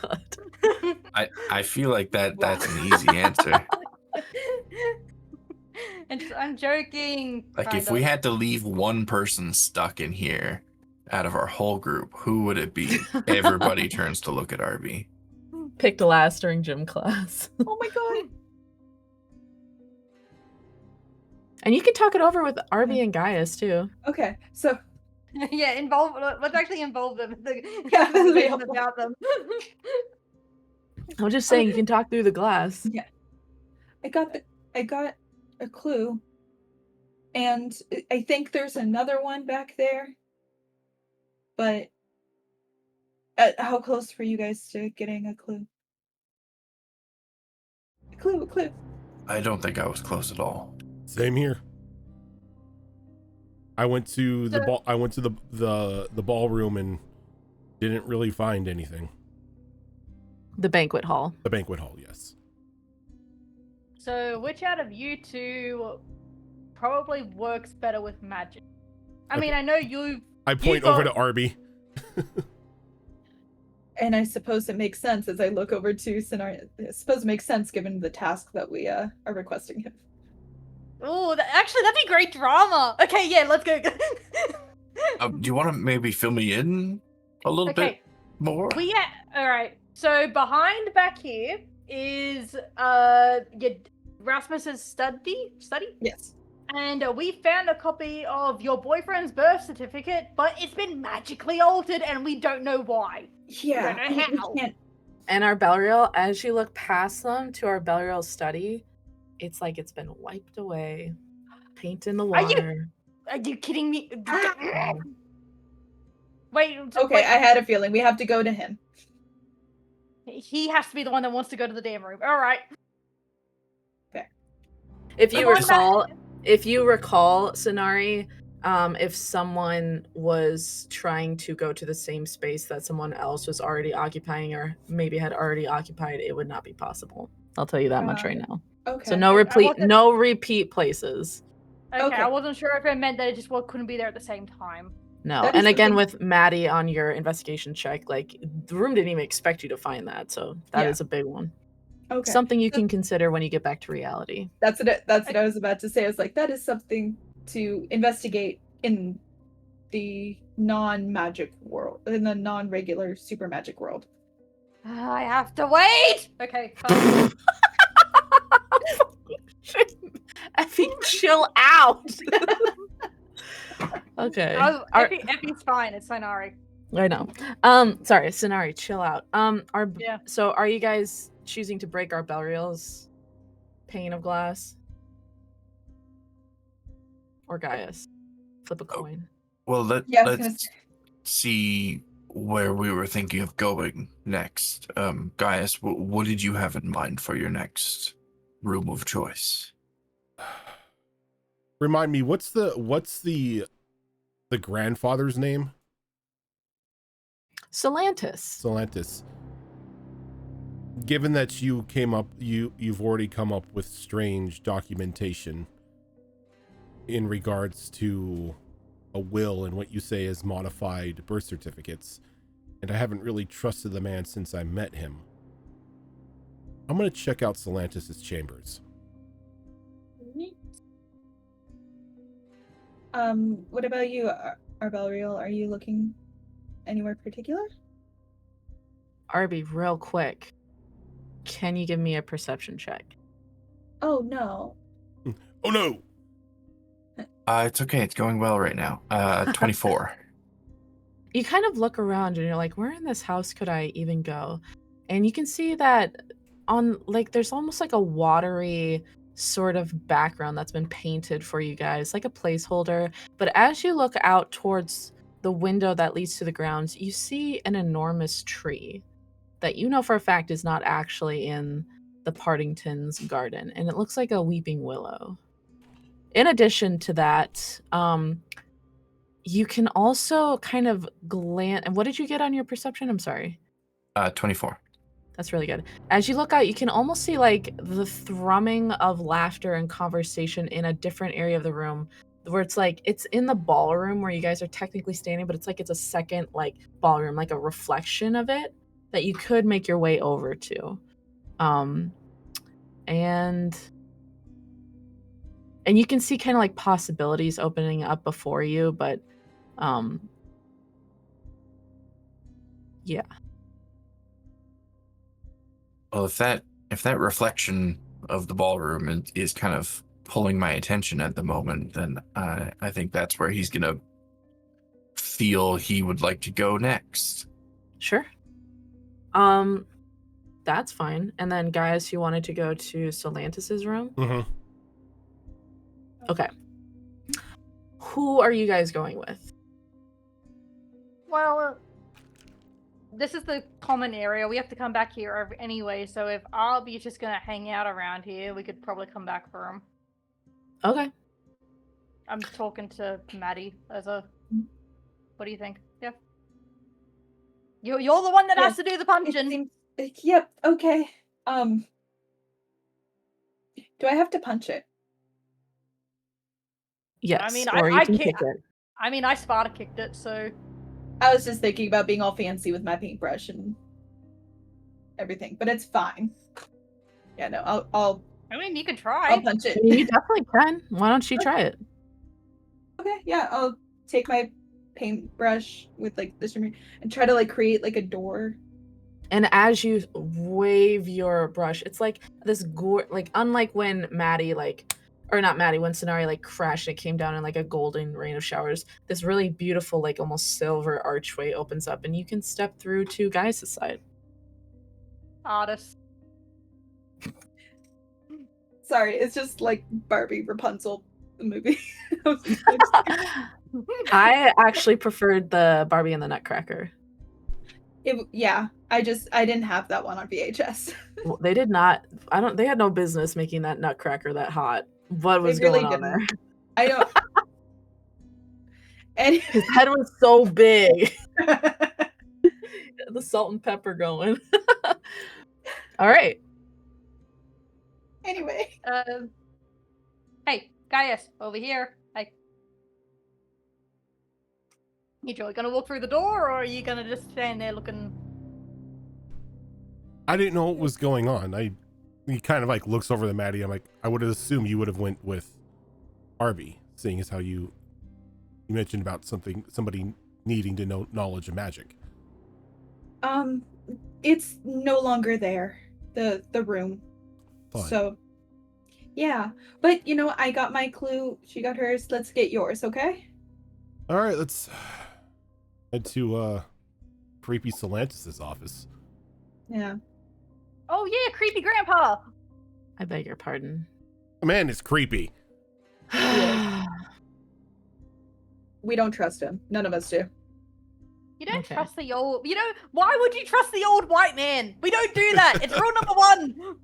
God. I feel like that's an easy answer. And I'm joking. Like if kind we of. had to leave one person stuck in here out of our whole group, who would it be? Everybody turns to look at RB. Picked last during gym class. Oh my god. And you can talk it over with Arby and Gaius too. Okay, so Yeah, let's actually involve them in the Yeah, that'd be conversation helpful. about them. I'm just saying you can talk through the glass. yeah, I got a clue, and I think there's another one back there. But how close were you guys to getting a clue? A clue. I don't think I was close at all. Same here. I went to the ballroom and didn't really find anything. The banquet hall. The banquet hall, yes. So, which out of you two probably works better with magic? I mean, I know you. I point over to Arby. And I suppose it makes sense as I look over to Sonari. I suppose it makes sense given the task that we are requesting him. Oh, actually, that'd be great drama. Okay, yeah, let's go. Do you want to maybe fill me in a little bit more? All right. So back here is Rasmus's study. Yes. And we found a copy of your boyfriend's birth certificate, but it's been magically altered, and we don't know why. Yeah. I don't know how. We can't. And our Belial, as you look past them to our Belial study, it's like it's been wiped away. Paint in the water. Are you kidding me? Wait. Okay, wait. I had a feeling we have to go to him. He has to be the one that wants to go to the damn room. All right. If you Come on, recall, Sonari, if someone was trying to go to the same space that someone else was already occupying or maybe had already occupied, it would not be possible. I'll tell you that much right now. Okay. So no repeat places. Okay, I wasn't sure if it meant that it just couldn't be there at the same time. No, That and is again something- with Maddie on your investigation check, like the room didn't even expect you to find that, so that is a big one. Okay. Something you can consider when you get back to reality. That's what I was about to say. I was like, that is something to investigate in the non-magic world, in the non-regular super magic world. I have to wait. Okay. Fine. Effie, chill out. Okay. Effie's fine. It's Sonari. I know. Sorry, Sonari, chill out. So are you guys choosing to break our Belriel's pane of glass? Or Gaius? Flip a coin. Well, Yeah, I was gonna let's see where we were thinking of going next. Gaius, what did you have in mind for your next room of choice? Remind me, what's the grandfather's name? Solantis. Given that you've already come up with strange documentation in regards to a will and what you say is modified birth certificates, and I haven't really trusted the man since I met him, I'm going to check out Solantis' chambers. What about you, Arbelriel? Are you looking anywhere particular? Arby, real quick. Can you give me a perception check? Oh no. Oh no! It's okay. It's going well right now. 24. You kind of look around and you're like, where in this house could I even go? And you can see that there's almost like a watery sort of background that's been painted for you guys, like a placeholder. But as you look out towards the window that leads to the grounds, you see an enormous tree that you know for a fact is not actually in the Partington's garden. And it looks like a weeping willow. In addition to that, you can also kind of glance. And what did you get on your perception? I'm sorry. 24. That's really good. As you look out, you can almost see like the thrumming of laughter and conversation in a different area of the room, where it's like it's in the ballroom where you guys are technically standing, but it's like it's a second like ballroom, like a reflection of it that you could make your way over to. And you can see kind of like possibilities opening up before you, but yeah. Well, if that reflection of the ballroom is kind of pulling my attention at the moment, then I think that's where he's gonna feel he would like to go next. Sure. That's fine. And then, guys, you wanted to go to Solantis's room? Mm-hmm. Okay. Who are you guys going with? Well, this is the common area. We have to come back here anyway, so if Arby's just gonna hang out around here, we could probably come back for him. Okay. I'm talking to Maddie as a... What do you think? Yeah. You're the one that has to do the punching. Yep, okay. Do I have to punch it? Yes. I mean, or I you can can't- kick it. I mean, I Sparta kicked it, so... I was just thinking about being all fancy with my paintbrush and everything, but it's fine. Yeah, no, I'll I mean, you can try. I'll punch it. You definitely can. Why don't you try it? Okay, yeah, I'll take my paintbrush with like this and try to like create like a door. And as you wave your brush, it's like this like unlike when Maddie when Sonari like crashed and it came down in like a golden rain of showers, this really beautiful like almost silver archway opens up and you can step through to Gaius' side. Artist. Sorry, it's just like Barbie Rapunzel, the movie. I actually preferred the Barbie and the Nutcracker. Yeah, I didn't have that one on VHS. Well, they did not. They had no business making that Nutcracker that hot. What was They really going on there? didn't. I don't. And His head was so big. The salt and pepper going. All right. anyway, Hey, Gaius, over here. Hey. You really gonna walk through the door, or are you gonna just stand there looking? I didn't know what was going on. He kind of like looks over the Maddie. I'm like, I would have assumed you would have went with Arby, seeing as how you mentioned about somebody needing to know knowledge of magic. it's no longer there. The room. Fine. So, yeah. But I got my clue. She got hers. Let's get yours, okay? All right, let's head to creepy Solantis' office. Yeah. Oh yeah, creepy grandpa. I beg your pardon. Man, it's creepy. We don't trust him. None of us do. You don't Okay. trust the old. Why would you trust the old white man? We don't do that. It's rule number 1.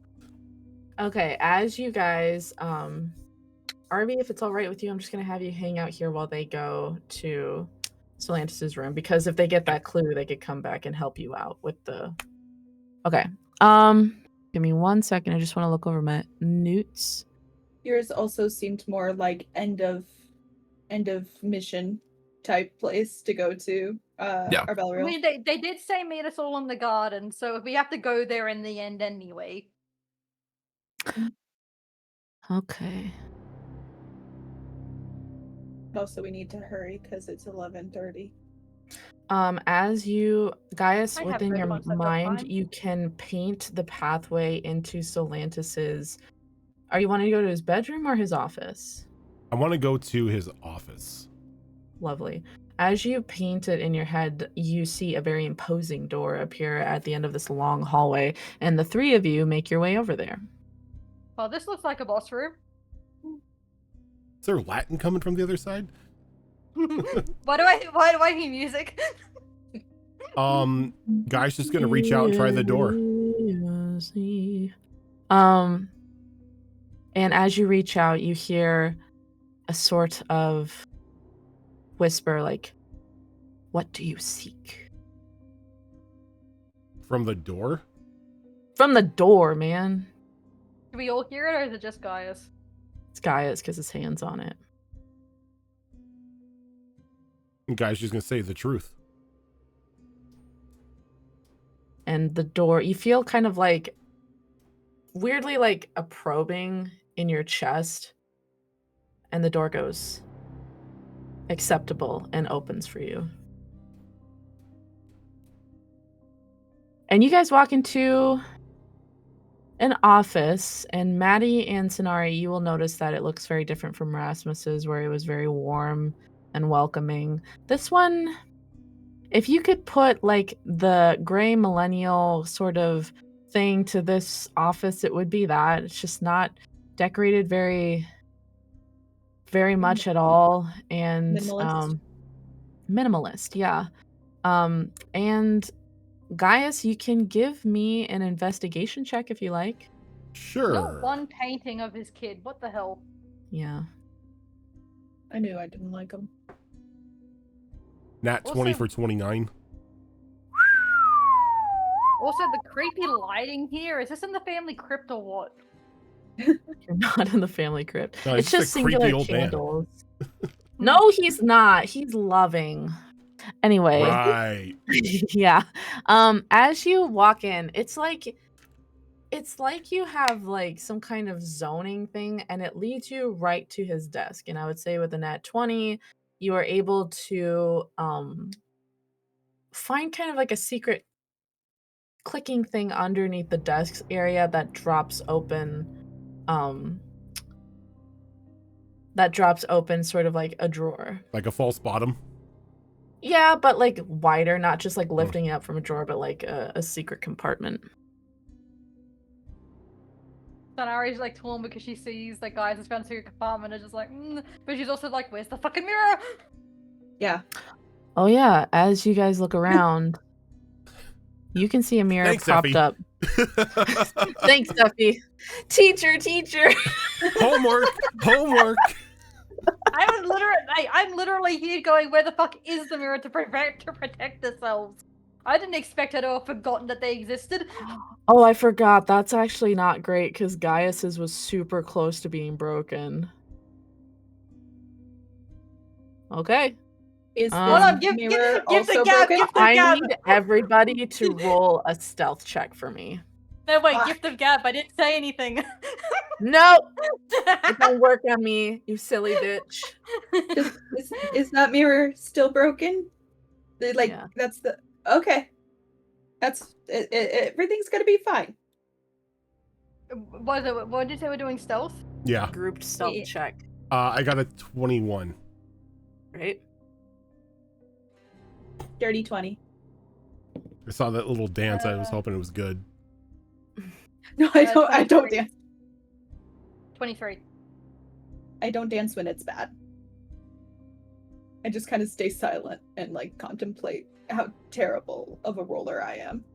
Okay, as you guys, Arby, if it's all right with you, I'm just gonna have you hang out here while they go to Solantis' room, because if they get that clue, they could come back and help you out with the. Okay. Give me 1 second. I just want to look over my notes. Yours also seemed more like end of mission type place to go to. Yeah. Our I Belreal. mean, they did say meet us all in the garden, so if we have to go there in the end anyway. Okay. Also, we need to hurry because it's 11:30. As you, Gaius, I have within your breakfast at that mind, time. you can paint the pathway into Solantis's. Are you wanting to go to his bedroom or his office? I want to go to his office. Lovely. As you paint it in your head, you see a very imposing door appear at the end of this long hallway, and the three of you make your way over there. Well, this looks like a boss room. Is there Latin coming from the other side? Why do I hear music? Guy's just gonna reach out and try the door. And as you reach out, you hear a sort of whisper like, "What do you seek?" From the door? From the door, man. Do we all hear it, or is it just Gaius? It's Gaius because his hand's on it. And Guy's just gonna say the truth. And the door, you feel kind of like weirdly like a probing in your chest, and the door goes acceptable and opens for you. And you guys walk into an office, and Maddie and Sonari, you will notice that it looks very different from Rasmus's, where it was very warm and welcoming. This one, if you could put like the gray millennial sort of thing to this office, it would be that. It's just not decorated very much at all, and minimalist, yeah. And Gaius, you can give me an investigation check if you like. Sure. Not one painting of his kid. What the hell? Yeah. I knew I didn't like him. Nat 20 Also- for 29. Also, the creepy lighting here. Is this in the family crypt or what? You're not in the family crypt. No, It's he's just just a creepy singular old man. candles. No, he's not. He's loving. Anyway. Right. Yeah. As you walk in, it's like you have like some kind of zoning thing, and it leads you right to his desk. And I would say with a nat 20, you are able to find kind of like a secret clicking thing underneath the desk area that drops open sort of like a drawer. Like a false bottom. Yeah, but like wider, not just like lifting it up from a drawer, but like a secret compartment. Sanari's like torn because she sees the guys that's found secret compartment and just like, but she's also like, where's the fucking mirror? Yeah. Oh yeah, as you guys look around, you can see a mirror Thanks, propped Effie. up. Thanks, Duffy. Teacher. Homework. I'm literally here going, where the fuck is the mirror to protect ourselves? I didn't expect her to have forgotten that they existed. Oh, I forgot. That's actually not great because Gaius's was super close to being broken. Okay. Is Hold this on, give mirror the also gap, broken? give the I gap. need everybody to roll a stealth check for me. No, wait, Fuck. gift of gap. I didn't say anything. No, it don't work on me, you silly bitch. Is that mirror still broken? Like Yeah. that's the okay. That's everything's gonna be fine. What did you say we're doing stealth? Yeah. Grouped stealth Yeah. check, I got a 21. right? Dirty 20. I saw that little dance. I was hoping it was good. No, I don't 23. dance. 23. I don't dance when it's bad. I just kind of stay silent and like contemplate how terrible of a roller I am.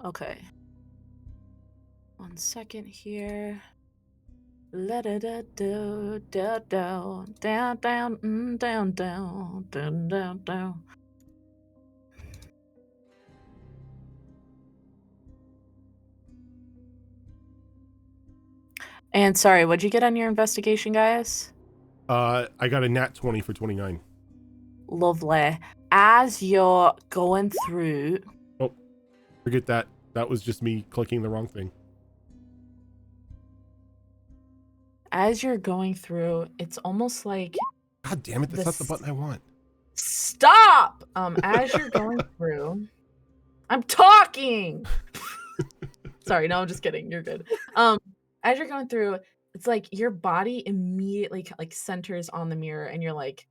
Okay. 1 second here. La da da do da down down down down down. And sorry, what'd you get on your investigation, guys? I got a nat 20 for 29. Lovely. As you're going through, Forget that. That was just me clicking the wrong thing. as you're going through, it's almost like God damn it. That's not the This- button I want. stop. As you're going through, I'm talking. Sorry, no, I'm just kidding. You're good. As you're going through, it's like your body immediately like centers on the mirror, and you're like,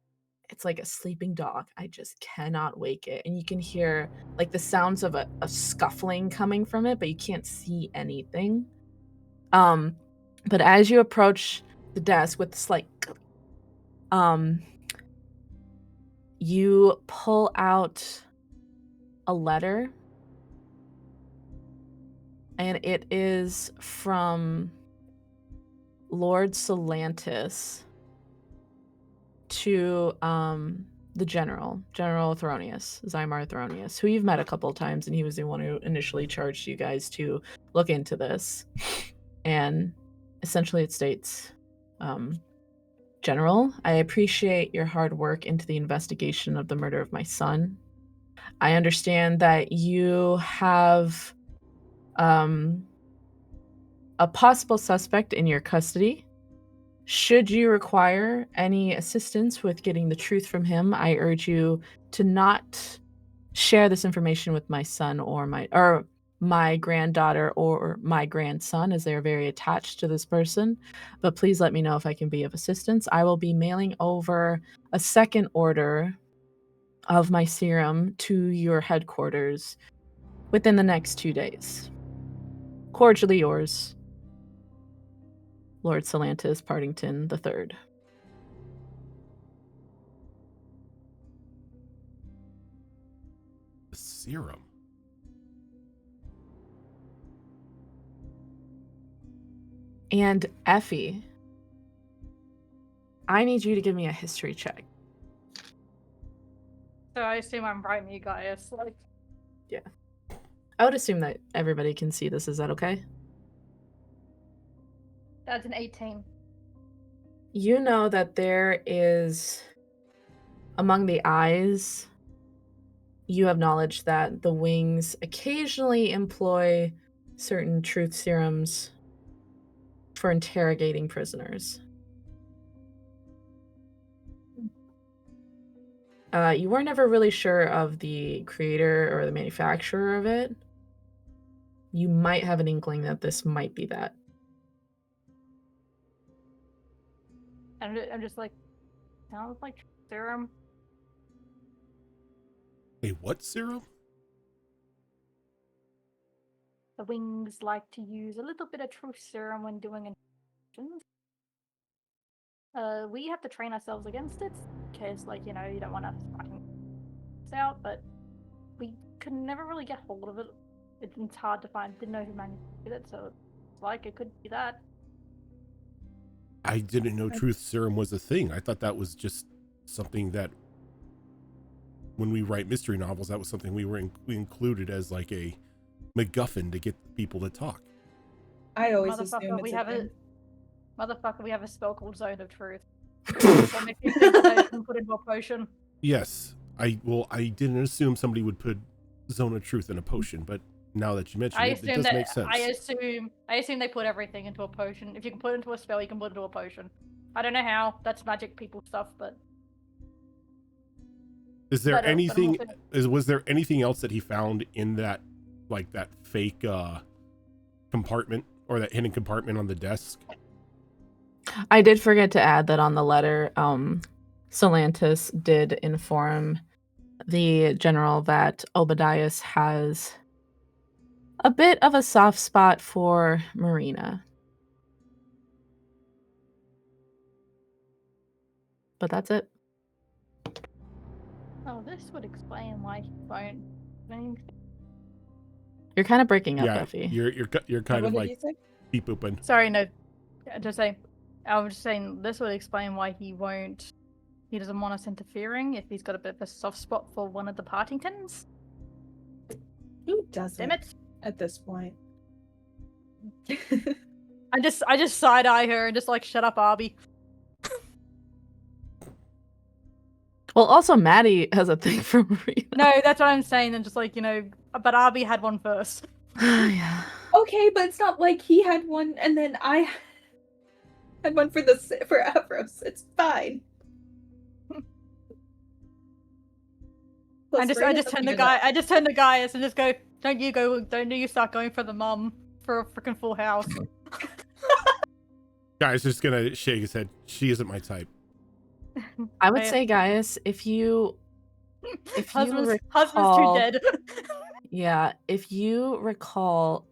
it's like a sleeping dog. I just cannot wake it. And you can hear like the sounds of a scuffling coming from it, but you can't see anything. But as you approach the desk with this like you pull out a letter, and it is from Lord Solantis to the General Thronius, Zymar Thronius, who you've met a couple of times, and he was the one who initially charged you guys to look into this. And essentially it states, General, I appreciate your hard work into the investigation of the murder of my son. I understand that you have a possible suspect in your custody. Should you require any assistance with getting the truth from him, I urge you to not share this information with my son or my granddaughter or my grandson, as they are very attached to this person. But please let me know if I can be of assistance. I will be mailing over a second order of my serum to your headquarters within the next 2 days. Cordially yours, Lord Solantis Partington III. The serum. And Effie, I need you to give me a history check. So I assume I'm right, you guys. Like, I would assume that everybody can see this. Is that okay? that's an 18. You know that there is, among the eyes, you have knowledge that the wings occasionally employ certain truth serums for interrogating prisoners. You weren't ever really sure of the creator or the manufacturer of it. You might have an inkling that this might be that. I'm just like, sounds like serum. A what serum? the wings like to use a little bit of truth serum when doing injections. We have to train ourselves against it, because, like, you know, you don't want to fucking out, but we could never really get hold of it. It's hard to find. Didn't know who manufactured it, so it's like it could be that. I didn't know truth serum was a thing. I thought that was just something that when we write mystery novels, that was something we included as like a MacGuffin to get people to talk. I always assume Motherfucker, it's we a have thing. Motherfucker, we have a spell called Zone of Truth. That makes me think that I can put into a potion. Yes, I didn't assume somebody would put Zone of Truth in a potion, but now that you mention it does make sense. I assume they put everything into a potion. If you can put it into a spell, you can put it into a potion. I don't know how. That's magic people stuff, but Is there but I'm anything? hoping- Was there anything else that he found in that, like that fake compartment or that hidden compartment on the desk? I did forget to add that on the letter, Solantis did inform the general that Obadias has a bit of a soft spot for Marina. But that's it. Oh, this would explain why he won't. You're kind of breaking up, Yeah, Buffy. you're kind What of did like you say? beep booping. Sorry, no. Just saying. I was just saying this would explain why he won't. He doesn't want us interfering if he's got a bit of a soft spot for one of the Partingtons. Who doesn't Damn it! at this point? I just side eye her and just like shut up, Arby. Well, also Maddie has a thing for Marina. No, that's what I'm saying. And just like, you know, but Arby had one first. Yeah. Okay, but it's not like he had one and then I had one for Avros. It's fine. I just turn to Gaius and just go, don't you start going for the mum for a freaking full house. Guy's just gonna shake his head. She isn't my type. I would say, Gaius, if you husband's too recall- dead. Yeah, if you recall,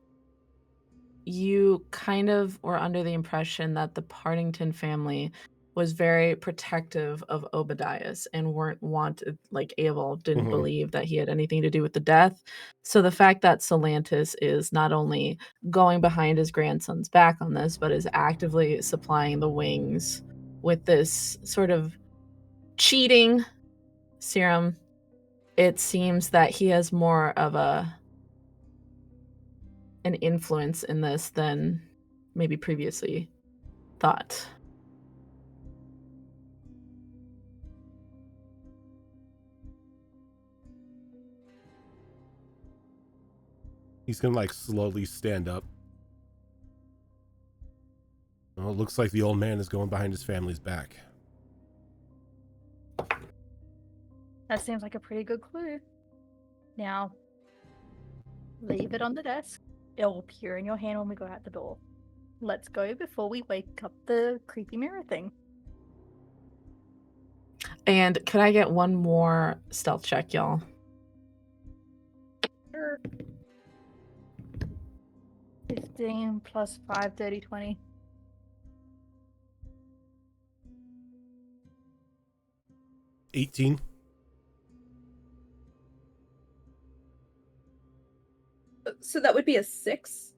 you kind of were under the impression that the Partington family was very protective of Obadias and weren't didn't Mhm. believe that he had anything to do with the death. So the fact that Solantis is not only going behind his grandson's back on this, but is actively supplying the wings with this sort of cheating serum, it seems that he has more of an influence in this than maybe previously thought. He's gonna like slowly stand up. Well, it looks like the old man is going behind his family's back. That seems like a pretty good clue. Now, leave it on the desk. It'll appear in your hand when we go out the door. Let's go before we wake up the creepy mirror thing. And could I get one more stealth check, y'all? Sure. 15 plus 5, 30, 20. $18. So that would be a 6.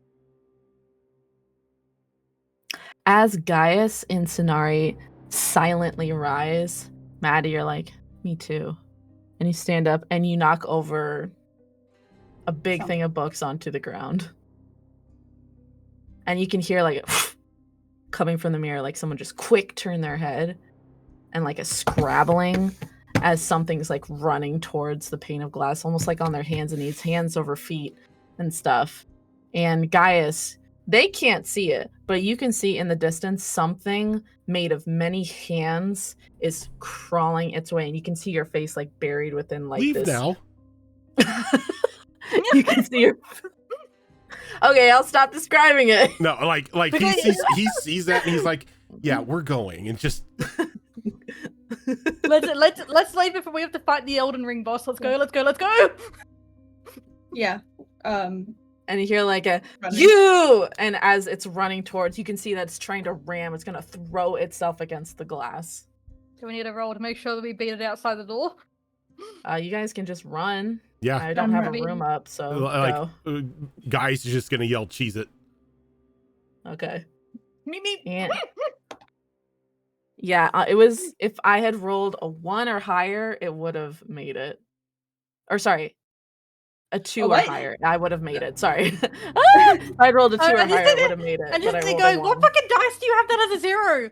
As Gaius and Sonari silently rise, Maddie, you're like, me too. And you stand up and you knock over a big thing of books onto the ground. And you can hear like coming from the mirror, like someone just quick turn their head and like a scrabbling as something's like running towards the pane of glass, almost like on their hands and knees, hands over feet and stuff. And Gaius, they can't see it, but you can see in the distance something made of many hands is crawling its way, and you can see your face like buried within like Leave this. now. You can see your. Okay, I'll stop describing it. No, like he sees that and he's like, yeah, we're going, and just Let's leave before we have to fight the Elden Ring boss. Let's go. Yeah. And you hear like a Running. you, and as it's running towards, you can see that it's trying to ram. It's gonna throw itself against the glass. Do we need a roll to make sure that we beat it outside the door? You guys can just run. Yeah. I don't I'm have a running. room up, so Like, go. Guy's just gonna yell, cheese it. Okay. Meep meep. And yeah, it was, if I had rolled a 1 or higher, it would have made it. Or sorry, a 2 or what? higher, I would have made it. Sorry. If I rolled a 2 or I just higher, did it would it. have made it. And But just I they rolled go, a what 1. fucking dice do you have that as a 0?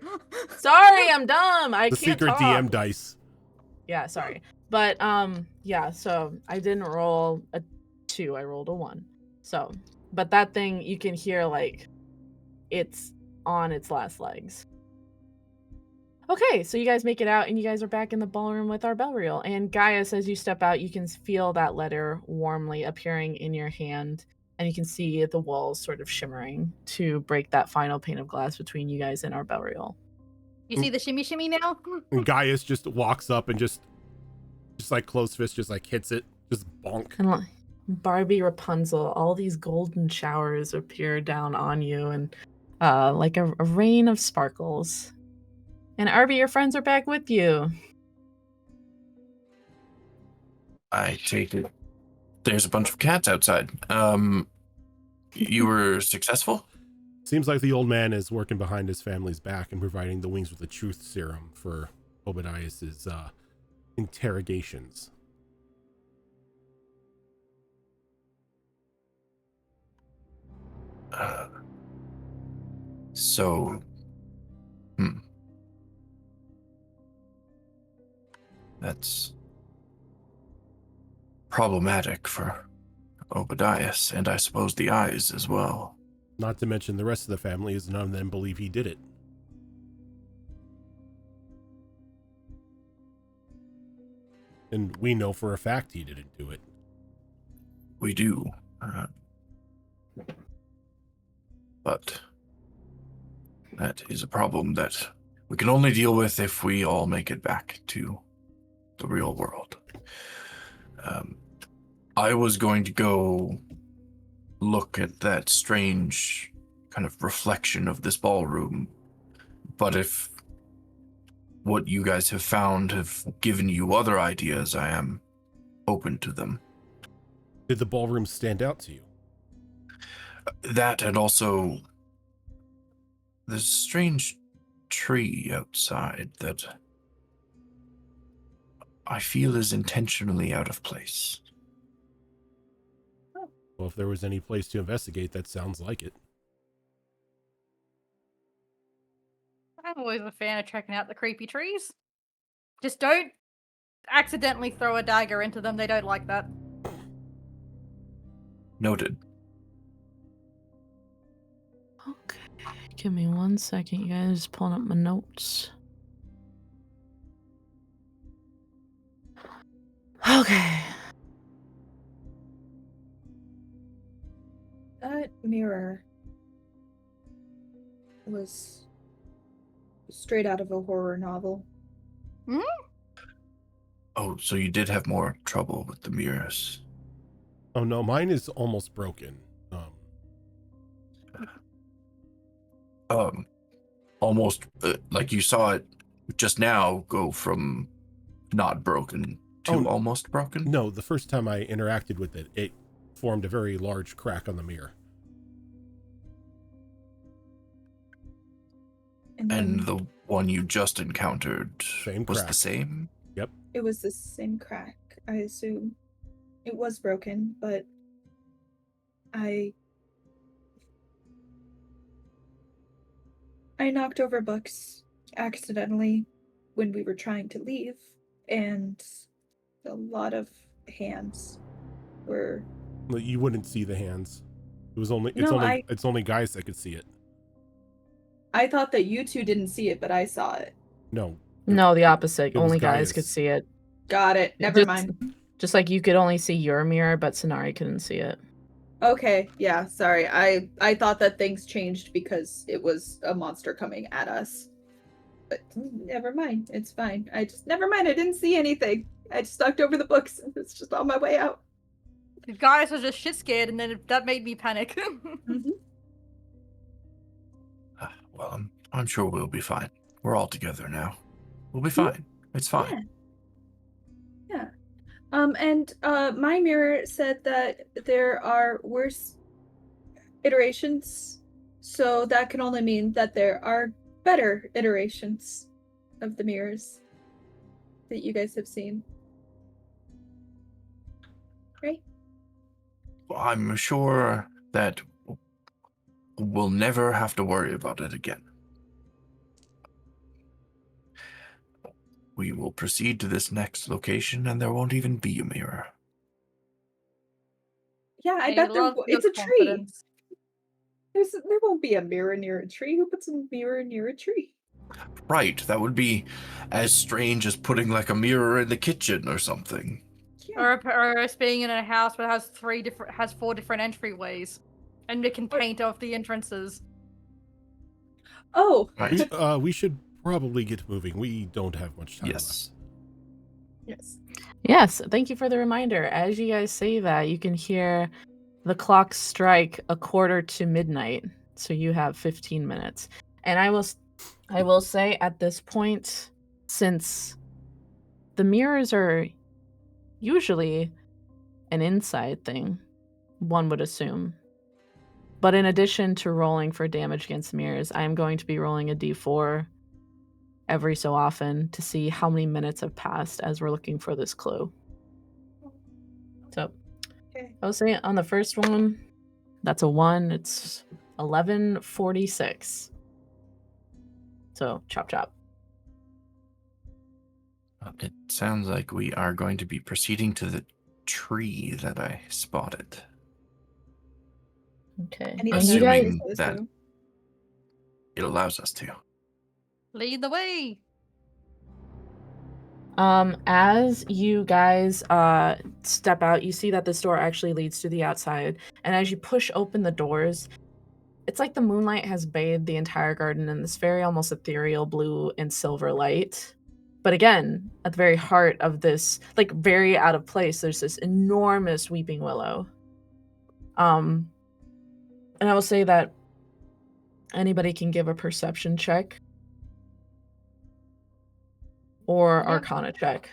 Sorry, I'm dumb. I The can't secret talk. DM dice. Yeah, sorry. But yeah, so I didn't roll a 2, I rolled a 1. So, but that thing, you can hear like it's on its last legs. Okay, so you guys make it out and you guys are back in the ballroom with our bell reel. And Gaius, as you step out, you can feel that letter warmly appearing in your hand, and you can see the walls sort of shimmering to break that final pane of glass between you guys and our bell reel. You see the shimmy shimmy now? And Gaius just walks up and just like closed fist, just like hits it, just bonk. And like Barbie Rapunzel, all these golden showers appear down on you, and like a rain of sparkles. And Arby, your friends are back with you. I take it. There's a bunch of cats outside. You were successful? Seems like the old man is working behind his family's back and providing the wings with the truth serum for Obadiah's interrogations. So, that's problematic for Obadiah, and I suppose the eyes as well. Not to mention the rest of the family, as none of them believe he did it. And we know for a fact he didn't do it. We do. But that is a problem that we can only deal with if we all make it back to the real world. I was going to go look at that strange kind of reflection of this ballroom, but if what you guys have found have given you other ideas, I am open to them. Did the ballroom stand out to you? That, and also there's a strange tree outside that I feel is intentionally out of place. Well, if there was any place to investigate, that sounds like it. I'm always a fan of checking out the creepy trees. Just don't accidentally throw a dagger into them. They don't like that. Noted. Okay, give me 1 second, you guys. Pulling up my notes. Okay. That mirror was straight out of a horror novel. Oh, so you did have more trouble with the mirrors. Oh no, mine is almost broken. Almost like you saw it just now go from not broken to almost broken. No, the first time I interacted with it, it formed a very large crack on the mirror. And the one you just encountered Same was crack. the same? Yep. It was the same crack, I assume. It was broken, but I knocked over books accidentally when we were trying to leave, and a lot of hands were... You wouldn't see the hands. It was only it's only guys that could see it. I thought that you two didn't see it, but I saw it. No. No, the opposite. It was Only guys could Gaius. see it. Got it. Never mind. Just like you could only see your mirror, but Sonari couldn't see it. Okay, yeah, sorry. I thought that things changed because it was a monster coming at us. But never mind. It's fine. Never mind. I didn't see anything. I just knocked over the books and it's just on my way out. The guys was just shit scared, and then that made me panic. Mhm. Well, I'm sure we'll be fine. We're all together now. We'll be Hmm? fine. It's fine. Yeah. And my mirror said that there are worse iterations, so that can only mean that there are better iterations of the mirrors that you guys have seen. Right? Well, I'm sure that we'll never have to worry about it again. We will proceed to this next location, and there won't even be a mirror. Yeah, I I bet love your it's a tree. confidence. There won't be a mirror near a tree. Who puts a mirror near a tree? Right, that would be as strange as putting like a mirror in the kitchen or something. Yeah. Or us being in a house that has four different entryways, and it can paint off the entrances. Oh, Right. We should probably get moving. We don't have much time Yes. yes. Yes, thank you for the reminder. As you guys say that, you can hear the clock strike 1:45 PM. So you have 15 minutes. And I will say at this point, since the mirrors are usually an inside thing, one would assume. But in addition to rolling for damage against mirrors, I am going to be rolling a d4 every so often to see how many minutes have passed as we're looking for this clue. So Okay. I would say on the first one, that's a 1. It's 11:46. So chop chop. It sounds like we are going to be proceeding to the tree that I spotted. Okay. Anything And you else guys, Assuming you're supposed that to? it allows us to. Lead the way. as you guys step out, you see that this door actually leads to the outside. And as you push open the doors, it's like the moonlight has bathed the entire garden in this very almost ethereal blue and silver light. But again, at the very heart of this, like very out of place, there's this enormous weeping willow. And I will say that anybody can give a perception check or Yep. arcana check.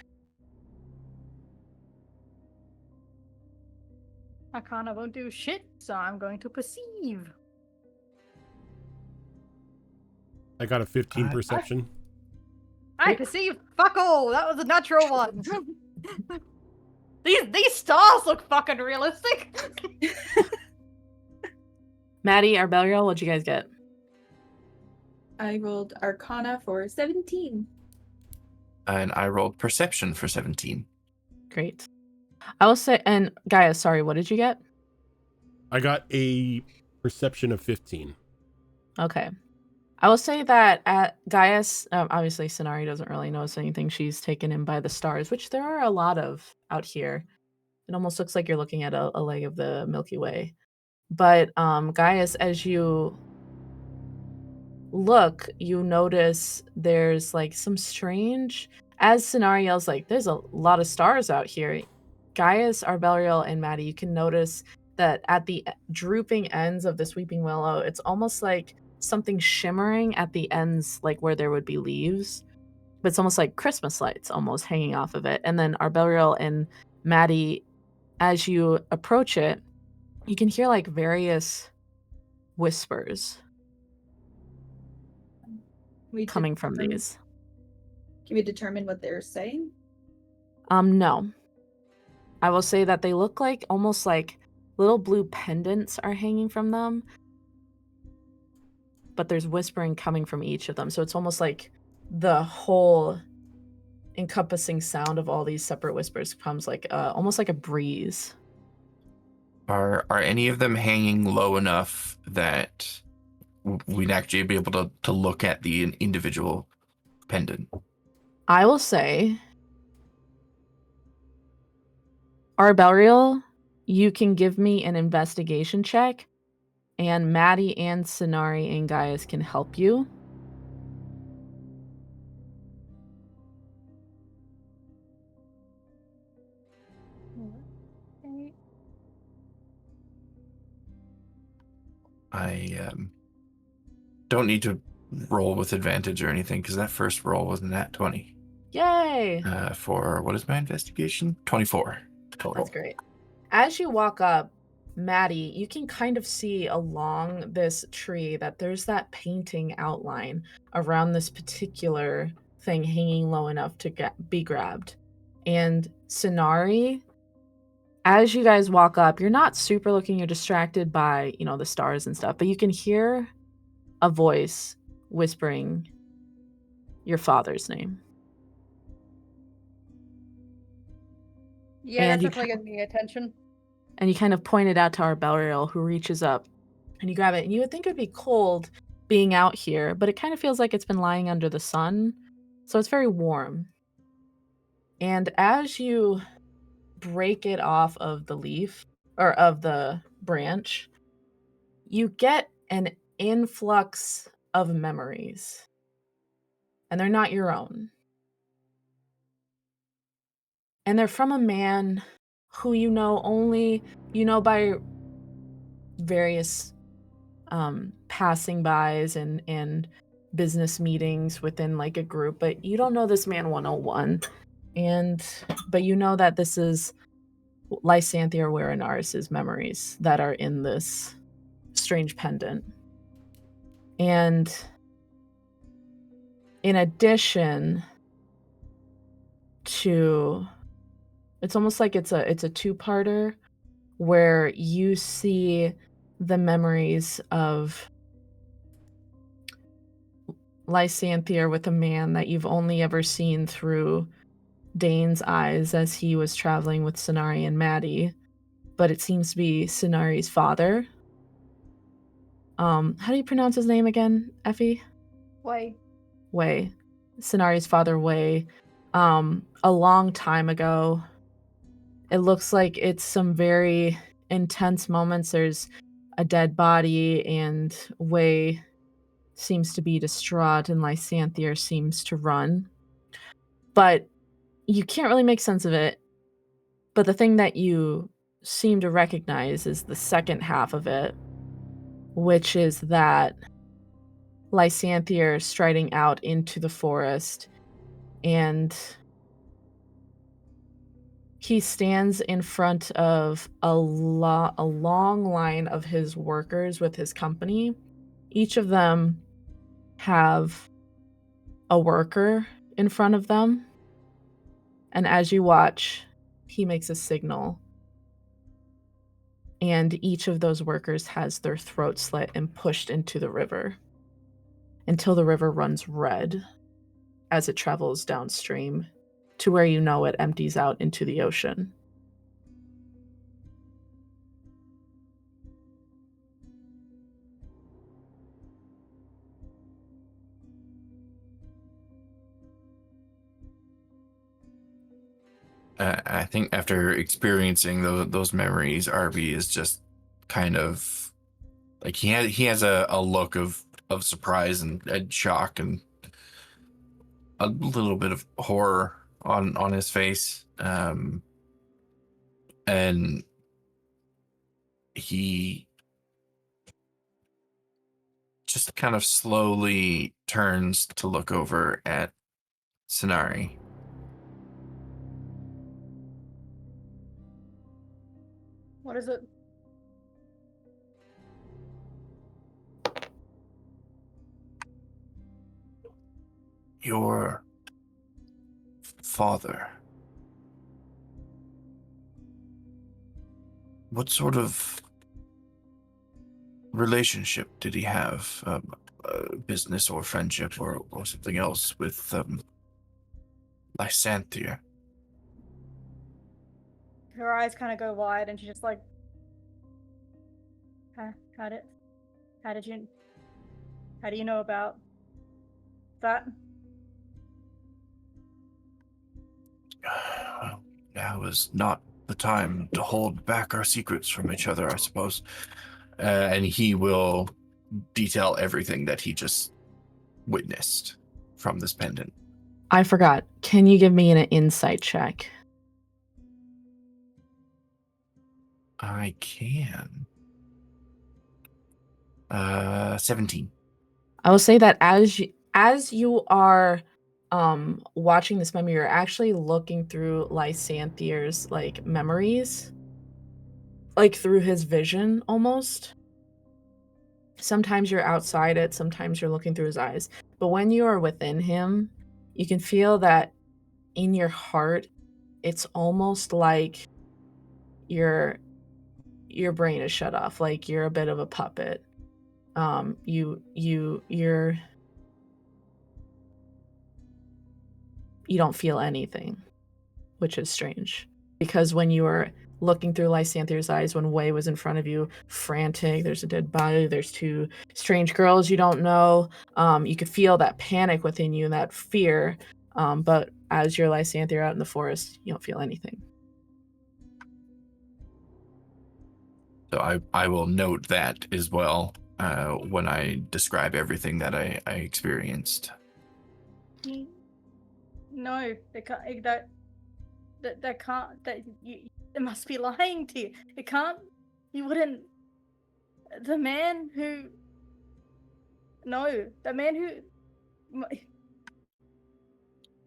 Arcana won't do shit, so I'm going to perceive. I got a 15 I- perception. I perceive fuck all. That was a natural one. These stars look fucking realistic. Maddie, Arbeliel, what'd you guys get? I rolled Arcana for 17. And I rolled perception for 17. Great. I will say, and Gaia, sorry, what did you get? I got a perception of 15. Okay. I will say that at Gaius, obviously Sonari doesn't really notice anything. She's taken in by the stars, which there are a lot of out here. It almost looks like you're looking at a leg of the Milky Way. But Gaius, as you look, you notice there's like some strange, as Sonari yells like, there's a lot of stars out here. Gaius, Arbeliel, and Maddie, you can notice that at the drooping ends of this weeping willow, it's almost like something shimmering at the ends, like where there would be leaves. But it's almost like Christmas lights almost hanging off of it. And then Arbeliel and Maddie, as you approach it, you can hear like various whispers We coming from determine- these. Can we determine what they're saying? No. I will say that they look like almost like little blue pendants are hanging from them, but there's whispering coming from each of them. So it's almost like the whole encompassing sound of all these separate whispers comes like almost like a breeze. Are any of them hanging low enough that we'd actually be able to look at the individual pendant? I will say, Arbeliel, you can give me an investigation check, and Maddie and Sonari and Gaius can help you. Okay. I don't need to roll with advantage or anything because that first roll was a nat 20. Yay! For what is my investigation? 24 total. That's great. As you walk up, Maddie, you can kind of see along this tree that there's that painting outline around this particular thing hanging low enough to be grabbed. And Sonari, as you guys walk up, you're not super looking, you're distracted by, the stars and stuff, but you can hear a voice whispering your father's name. Yeah, And that's you definitely getting me attention. And you kind of point it out to our Bellriel, who reaches up and you grab it. And you would think it would be cold being out here, but it kind of feels like it's been lying under the sun. So it's very warm. And as you break it off of the leaf or of the branch, you get an influx of memories. And they're not your own. And they're from a man who you know by various passing bys and business meetings within like a group, but you don't know this man 101. But you know that this is Lysanthia Werinaris' memories that are in this strange pendant. And in addition to, it's almost like it's a two-parter where you see the memories of Lysanthia with a man that you've only ever seen through Dane's eyes as he was traveling with Sonari and Maddie, but it seems to be Sonari's father. How do you pronounce his name again, Effie? Way. Sonari's father, Way. A long time ago. It looks like it's some very intense moments. There's a dead body, and Way seems to be distraught, and Lysanthia seems to run. But you can't really make sense of it. But the thing that you seem to recognize is the second half of it, which is that Lysanthia striding out into the forest, and he stands in front of a long line of his workers with his company. Each of them have a worker in front of them. And as you watch, he makes a signal. And each of those workers has their throat slit and pushed into the river until the river runs red as it travels downstream to where it empties out into the ocean. I think after experiencing those memories, Arby is just kind of like he has a look of surprise and shock and a little bit of horror on his face, and he just kind of slowly turns to look over at Sonari. What is it? Your father. What sort of relationship did he have? Business or friendship or something else with Lysanthia? Her eyes kind of go wide, and she's just like, how do you know about that? Well, now is not the time to hold back our secrets from each other, I suppose. And he will detail everything that he just witnessed from this pendant. I forgot. Can you give me an insight check? I can. 17. I will say that as you are watching this memory, you're actually looking through Lysanthire's like memories, like through his vision almost. Sometimes you're outside it, sometimes you're looking through his eyes. But when you are within him, you can feel that in your heart, it's almost like your brain is shut off, like you're a bit of a puppet. You don't feel anything, which is strange. Because when you were looking through Lysanthire's eyes, when Way was in front of you, frantic, there's a dead body, there's two strange girls you don't know, you could feel that panic within you, that fear, but as you're Lysanthire out in the forest, you don't feel anything. So I will note that as well when I describe everything that I experienced. No, they can't. That can't. That you. It must be lying to you. It can't. You wouldn't. The man who. No, the man who.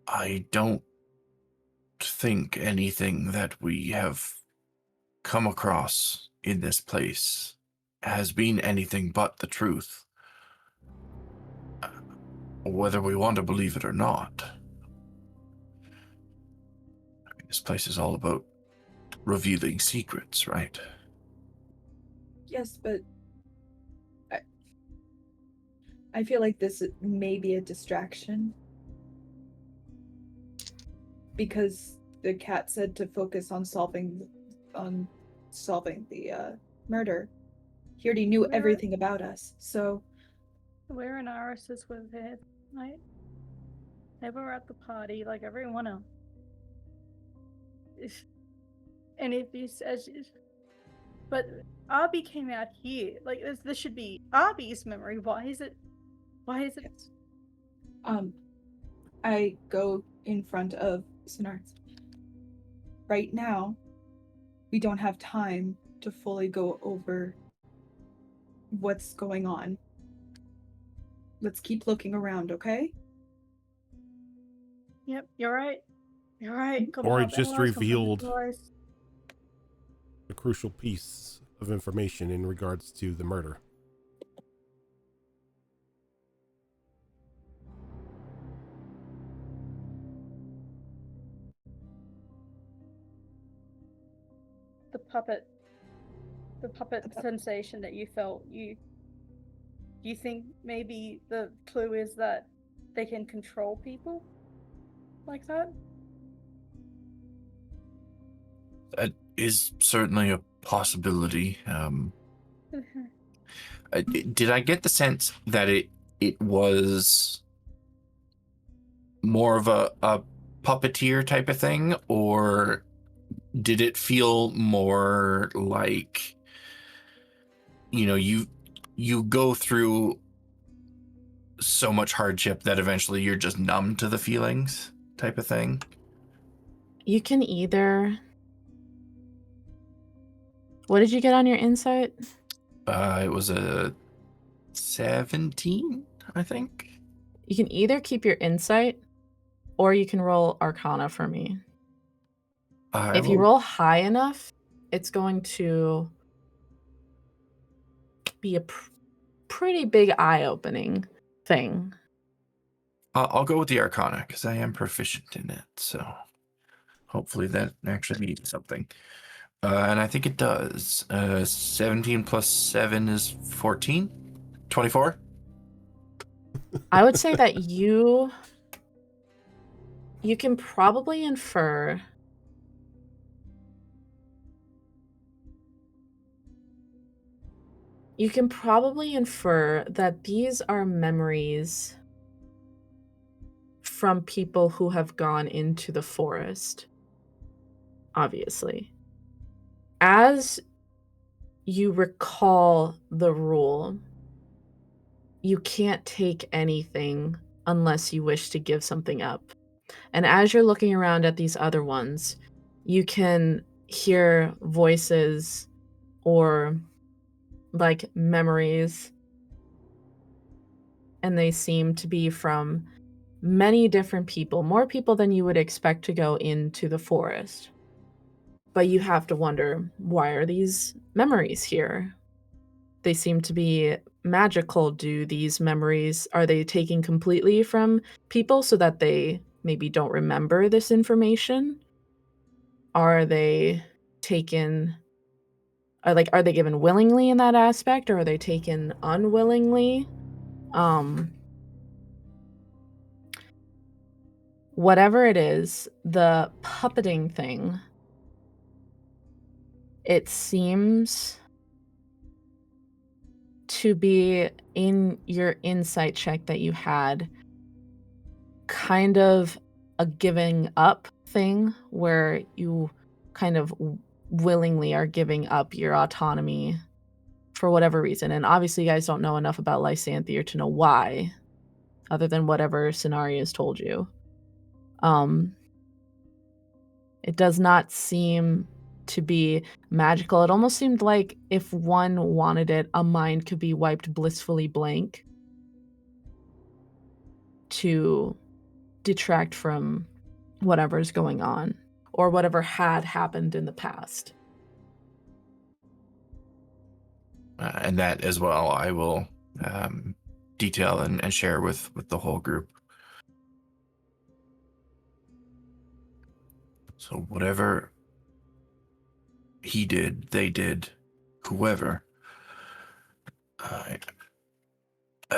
I don't think anything that we have come across in this place has been anything but the truth. Whether we want to believe it or not. I mean, this place is all about revealing secrets, right? Yes, but I feel like this may be a distraction. Because the cat said to focus on solving the murder. He already knew everything about us, so... Where in Iris was there, right? They were at the party like everyone else. And if he says, but Arby came out here. Like this should be Arby's memory. Why is it? Yes. I go in front of Sonarts. Right now, we don't have time to fully go over what's going on. Let's keep looking around, okay? Yep, you're right. You're right. Or it just revealed a crucial piece of information in regards to the murder. The puppet sensation that you felt, you think maybe the clue is that they can control people like that? That is certainly a possibility. Did I get the sense that it was more of a puppeteer type of thing, or did it feel more like, you know, you go through so much hardship that eventually you're just numb to the feelings type of thing? You can either... What did you get on your insight? It was a 17, I think. You can either keep your insight, or you can roll Arcana for me. If you roll high enough, it's going to be a pretty big eye-opening thing. I'll go with the Arcana because I am proficient in it, so hopefully that actually means something. And I think it does. 17 plus 7 is 14? 24? I would say that you can probably infer... You can probably infer that these are memories from people who have gone into the forest, obviously. As you recall the rule, you can't take anything unless you wish to give something up. And as you're looking around at these other ones, you can hear voices or like memories and they seem to be from many different people, more people than you would expect to go into the forest. But you have to wonder, why are these memories here? They seem to be magical. Do these memories, are they taken completely from people so that they maybe don't remember this information? Are they taken, are they given willingly in that aspect, or are they taken unwillingly? Whatever it is, the puppeting thing, it seems to be in your insight check that you had, kind of a giving up thing where you kind of willingly are giving up your autonomy for whatever reason. And obviously you guys don't know enough about Lysanthier to know why, other than whatever Cenarius told you. It does not seem to be magical. It almost seemed like if one wanted it, a mind could be wiped blissfully blank to detract from whatever's going on or whatever had happened in the past. And that as well, I will detail and share with the whole group. So whatever he did, they did, whoever,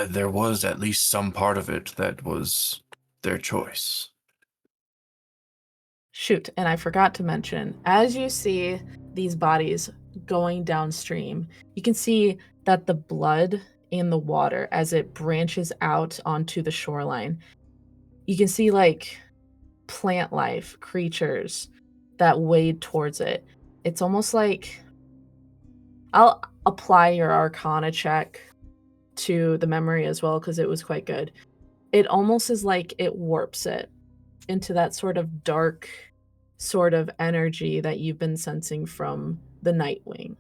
there was at least some part of it that was their choice. Shoot, and I forgot to mention, as you see these bodies going downstream, you can see that the blood in the water, as it branches out onto the shoreline, you can see like plant life, creatures that wade towards it. It's almost like, I'll apply your Arcana check to the memory as well because it was quite good. It almost is like it warps it into that sort of dark sort of energy that you've been sensing from the Nightwing.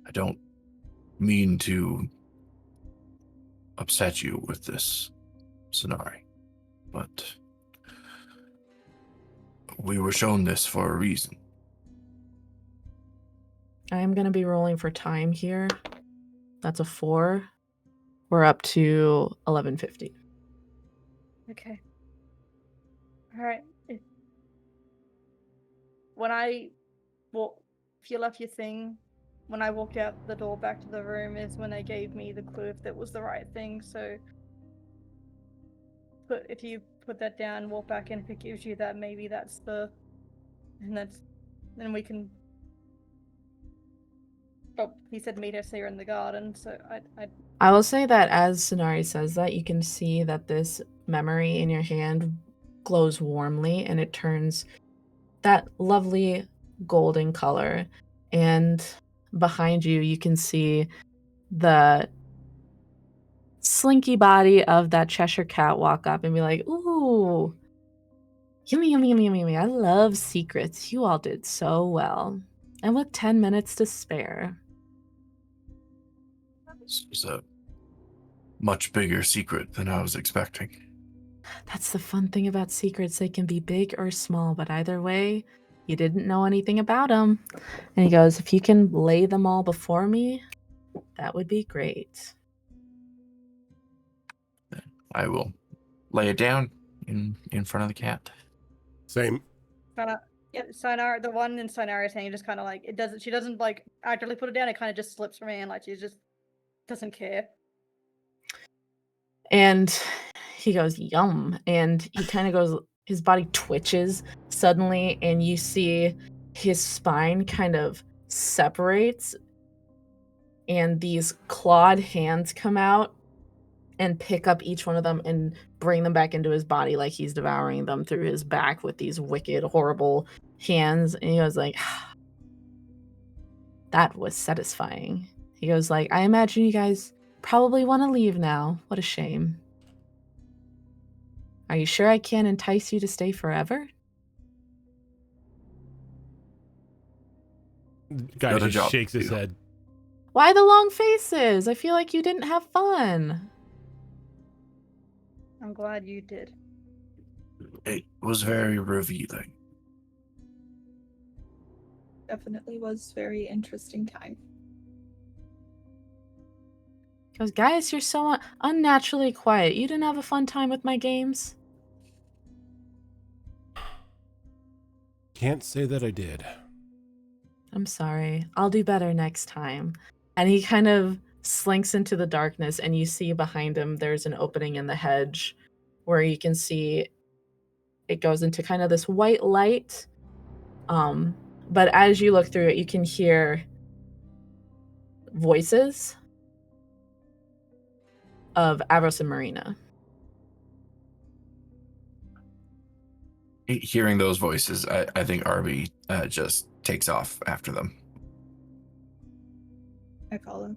I don't mean to upset you with this, Sonari, but we were shown this for a reason. I am going to be rolling for time here. That's a 4. We're up to 1150. Okay. All right. When I, well, if you left your thing, when I walked out the door back to the room is when they gave me the clue if that was the right thing. So, if you put that down, walk back in, if it gives you that, maybe that's the, and then we can. Oh, he said meet us here in the garden, so I will say that as Sonari says that, you can see that this memory in your hand glows warmly and it turns that lovely golden color. And behind you, you can see the slinky body of that Cheshire cat walk up and be like, ooh, yummy, yummy, yummy, yummy, yummy. I love secrets. You all did so well. And with 10 minutes to spare. This was a much bigger secret than I was expecting. That's the fun thing about secrets. They can be big or small, but either way, you didn't know anything about them. And he goes, if you can lay them all before me, that would be great. I will lay it down in front of the cat. Same. Yeah, Sinara, the one in Sinara's hand, just kind of like, she doesn't like actively put it down, it kind of just slips from her hand, like she just doesn't care. And he goes, yum. And he kind of goes, his body twitches suddenly, and you see his spine kind of separates, and these clawed hands come out and pick up each one of them and bring them back into his body like he's devouring them through his back with these wicked, horrible hands. And he goes like, that was satisfying. He goes like, I imagine you guys probably want to leave now. What a shame. Are you sure I can't entice you to stay forever? Guy Got a just job shakes to his do. head. Why the long faces? I feel like you didn't have fun. I'm glad you did. It was very revealing. Definitely was very interesting time. Goes, guys, you're so unnaturally quiet. You didn't have a fun time with my games? Can't say that I did. I'm sorry. I'll do better next time. And he kind of slinks into the darkness, and you see behind him there's an opening in the hedge where you can see it goes into kind of this white light. But as you look through it, you can hear voices of Avros and Marina. Hearing those voices, I think Arby just takes off after them. I follow.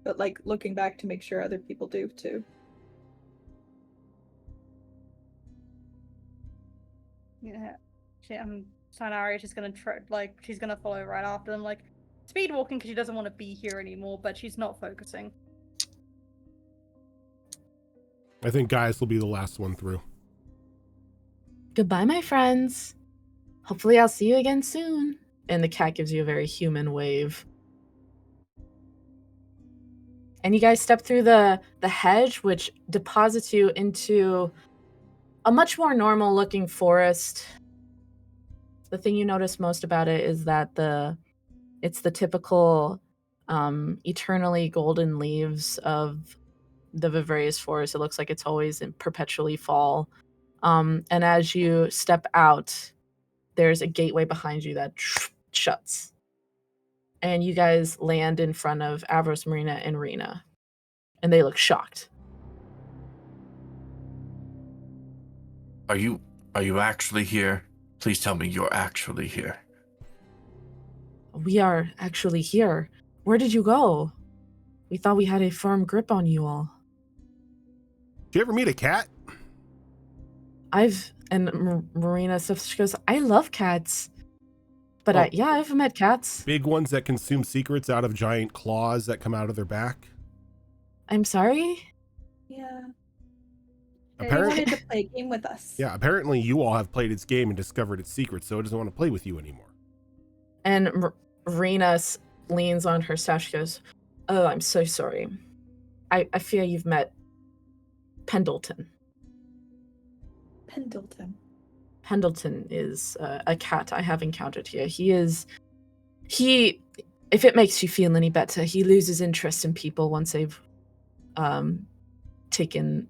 But like looking back to make sure other people do too. Yeah. Sanari is just gonna she's gonna follow right after them, like speed walking because she doesn't want to be here anymore, but she's not focusing. I think Gaius will be the last one through. Goodbye, my friends. Hopefully I'll see you again soon. And the cat gives you a very human wave. And you guys step through the hedge, which deposits you into a much more normal looking forest. The thing you notice most about it is that it's the typical eternally golden leaves of the Vivraous forest. It looks like it's always in perpetually fall. And as you step out, there's a gateway behind you that shuts. And you guys land in front of Avros, Marina, and Rena. And they look shocked. Are you actually here? Please tell me you're actually here. We are actually here. Where did you go? We thought we had a firm grip on you all. Did you ever meet a cat? Marina stuff, she goes, I love cats. But I've met cats. Big ones that consume secrets out of giant claws that come out of their back? I'm sorry? Yeah. Apparently, He wanted to play a game with us. yeah, apparently you all have played its game and discovered its secrets, so it doesn't want to play with you anymore. And Marina leans on her staff. She goes, oh, I'm so sorry. I fear you've met Pendleton. Pendleton. Pendleton is a cat I have encountered here. If it makes you feel any better, he loses interest in people once they've taken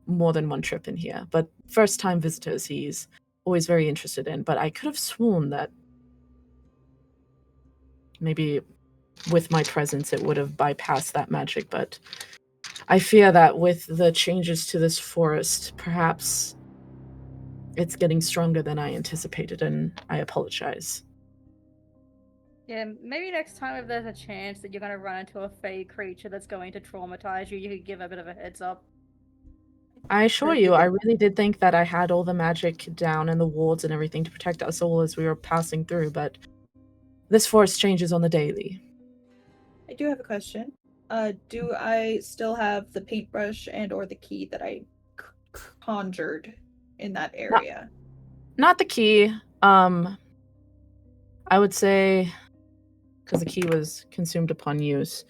more than one trip in here. But first-time visitors, he's always very interested in. But I could have sworn that maybe with my presence it would have bypassed that magic. But I fear that with the changes to this forest, perhaps it's getting stronger than I anticipated, and I apologize. Yeah, maybe next time if there's a chance that you're going to run into a fey creature that's going to traumatize you, you could give a bit of a heads up. I assure you, I really did think that I had all the magic down and the wards and everything to protect us all as we were passing through, but this forest changes on the daily. I do have a question. Do I still have the paintbrush and or the key that I conjured in that area? Not the key. I would say, because the key was consumed upon use,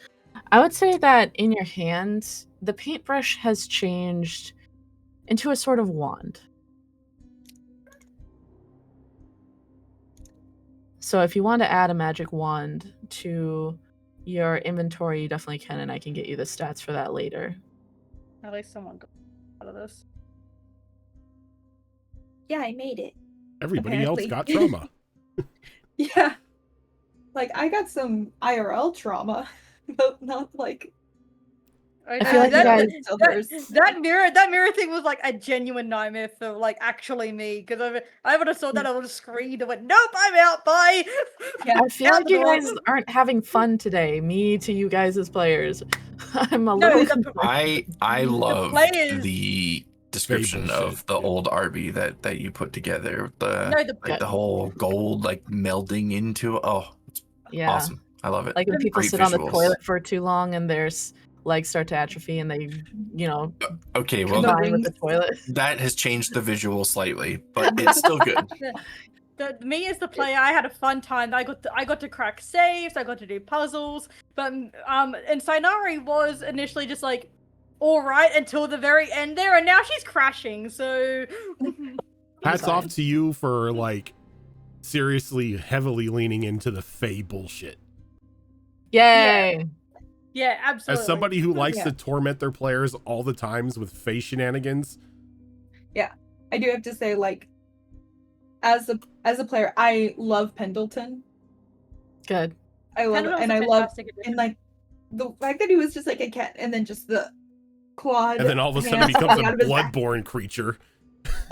I would say that in your hand, the paintbrush has changed into a sort of wand. So if you want to add a magic wand to your inventory, you definitely can, and I can get you the stats for that later. At least someone got out of this. Yeah, I made it. Everybody Apparently. else got trauma. Yeah. Like, I got some IRL trauma, but not like... I feel like you guys... that mirror thing was like a genuine nightmare for like actually me, because I would have saw that, I would have screamed and went, nope, I'm out, bye. Yeah, I feel like you guys aren't having fun today, me to you guys as players. I'm a little... I loved the description of the old RV that you put together. The No, the like the whole gold like melding into. Oh, it's Yeah. awesome. I love it. Like when people Great sit on the visuals. toilet for too long and their legs start to atrophy and they, Okay, well, combine with the rings. toilet. that has changed the visual slightly, but it's still good. me as the player, I had a fun time. I got to crack safes. I got to do puzzles. But and Sainari was initially just like, all right until the very end there, and now she's crashing. So Hats off fine. to you for like seriously heavily leaning into the Fae bullshit. Yay! yeah, absolutely. As somebody who likes Yeah. to torment their players all the times with Fae shenanigans, I do have to say, like, as a player, I love Pendleton. Good. I love it, Pendleton's and a I love, fantastic addition. and like the fact that he was just like a cat, and then just the clawed, and then all of a sudden hands becomes coming a out of his back. bloodborne creature.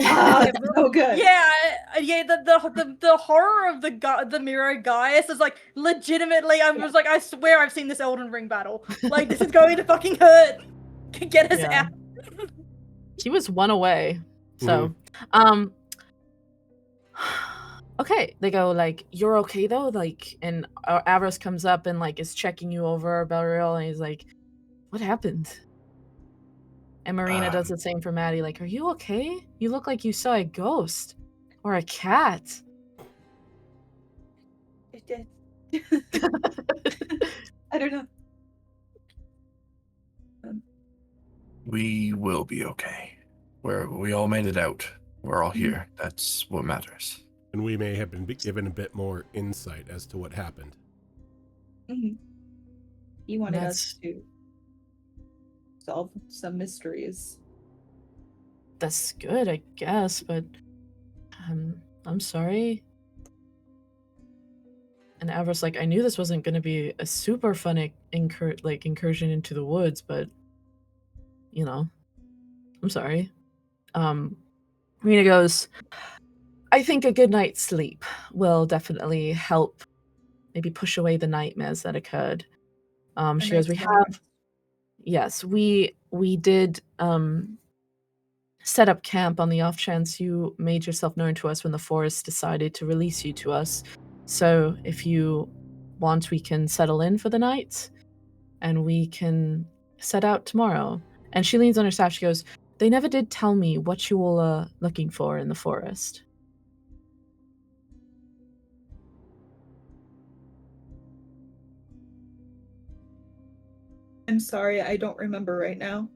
Ah, it's so good. Yeah, the horror of the Miro Gaius is like legitimately. I was like, I swear I've seen this Elden Ring battle. Like this is going to fucking hurt. Get us Yeah. out. He was one away. So, okay. They go like, "You're okay though?" Like, and Avros comes up and like is checking you over, Belriel, and he's like, "What happened?" And Marina does the same for Maddie. Like, "Are you okay? You look like you saw a ghost or a cat." It did. I don't know. We will be okay. We all made it out. We're all here. That's what matters. And we may have been given a bit more insight as to what happened. Mhm. He wanted That's- us to solve some mysteries. That's good, I guess, but I'm sorry. And Avros like, I knew this wasn't going to be a super fun incursion into the woods, but I'm sorry. Rena goes, I think a good night's sleep will definitely help maybe push away the nightmares that occurred. She goes, we have, yes, we did set up camp on the off chance you made yourself known to us when the forest decided to release you to us. So if you want, we can settle in for the night and we can set out tomorrow. And she leans on her staff. She goes, they never did tell me what you all are looking for in the forest. I'm sorry, I don't remember right now.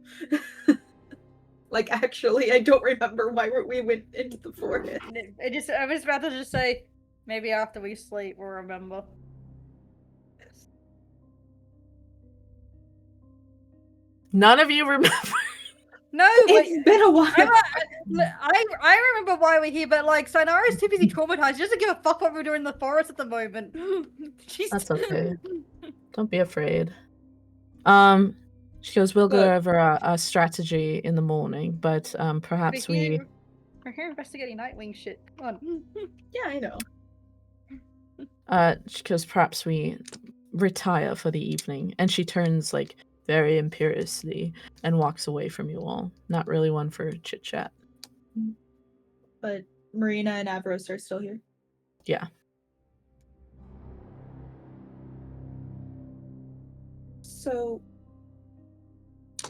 Like, actually, I don't remember why we went into the forest. I was about to just say, maybe after we sleep we'll remember. None of you remember. No, It's been a while. I remember why we're here, but like Sainari's too busy traumatized. She doesn't give a fuck what we're doing in the forest at the moment. She's That's okay. Don't be afraid. She goes, we'll go Look. over a strategy in the morning, but perhaps we're here investigating Nightwing shit. Come on. Yeah, I know. She goes, perhaps we retire for the evening. And she turns like very imperiously and walks away from you all. Not really one for chit chat. But Marina and Avros are still here. Yeah. So,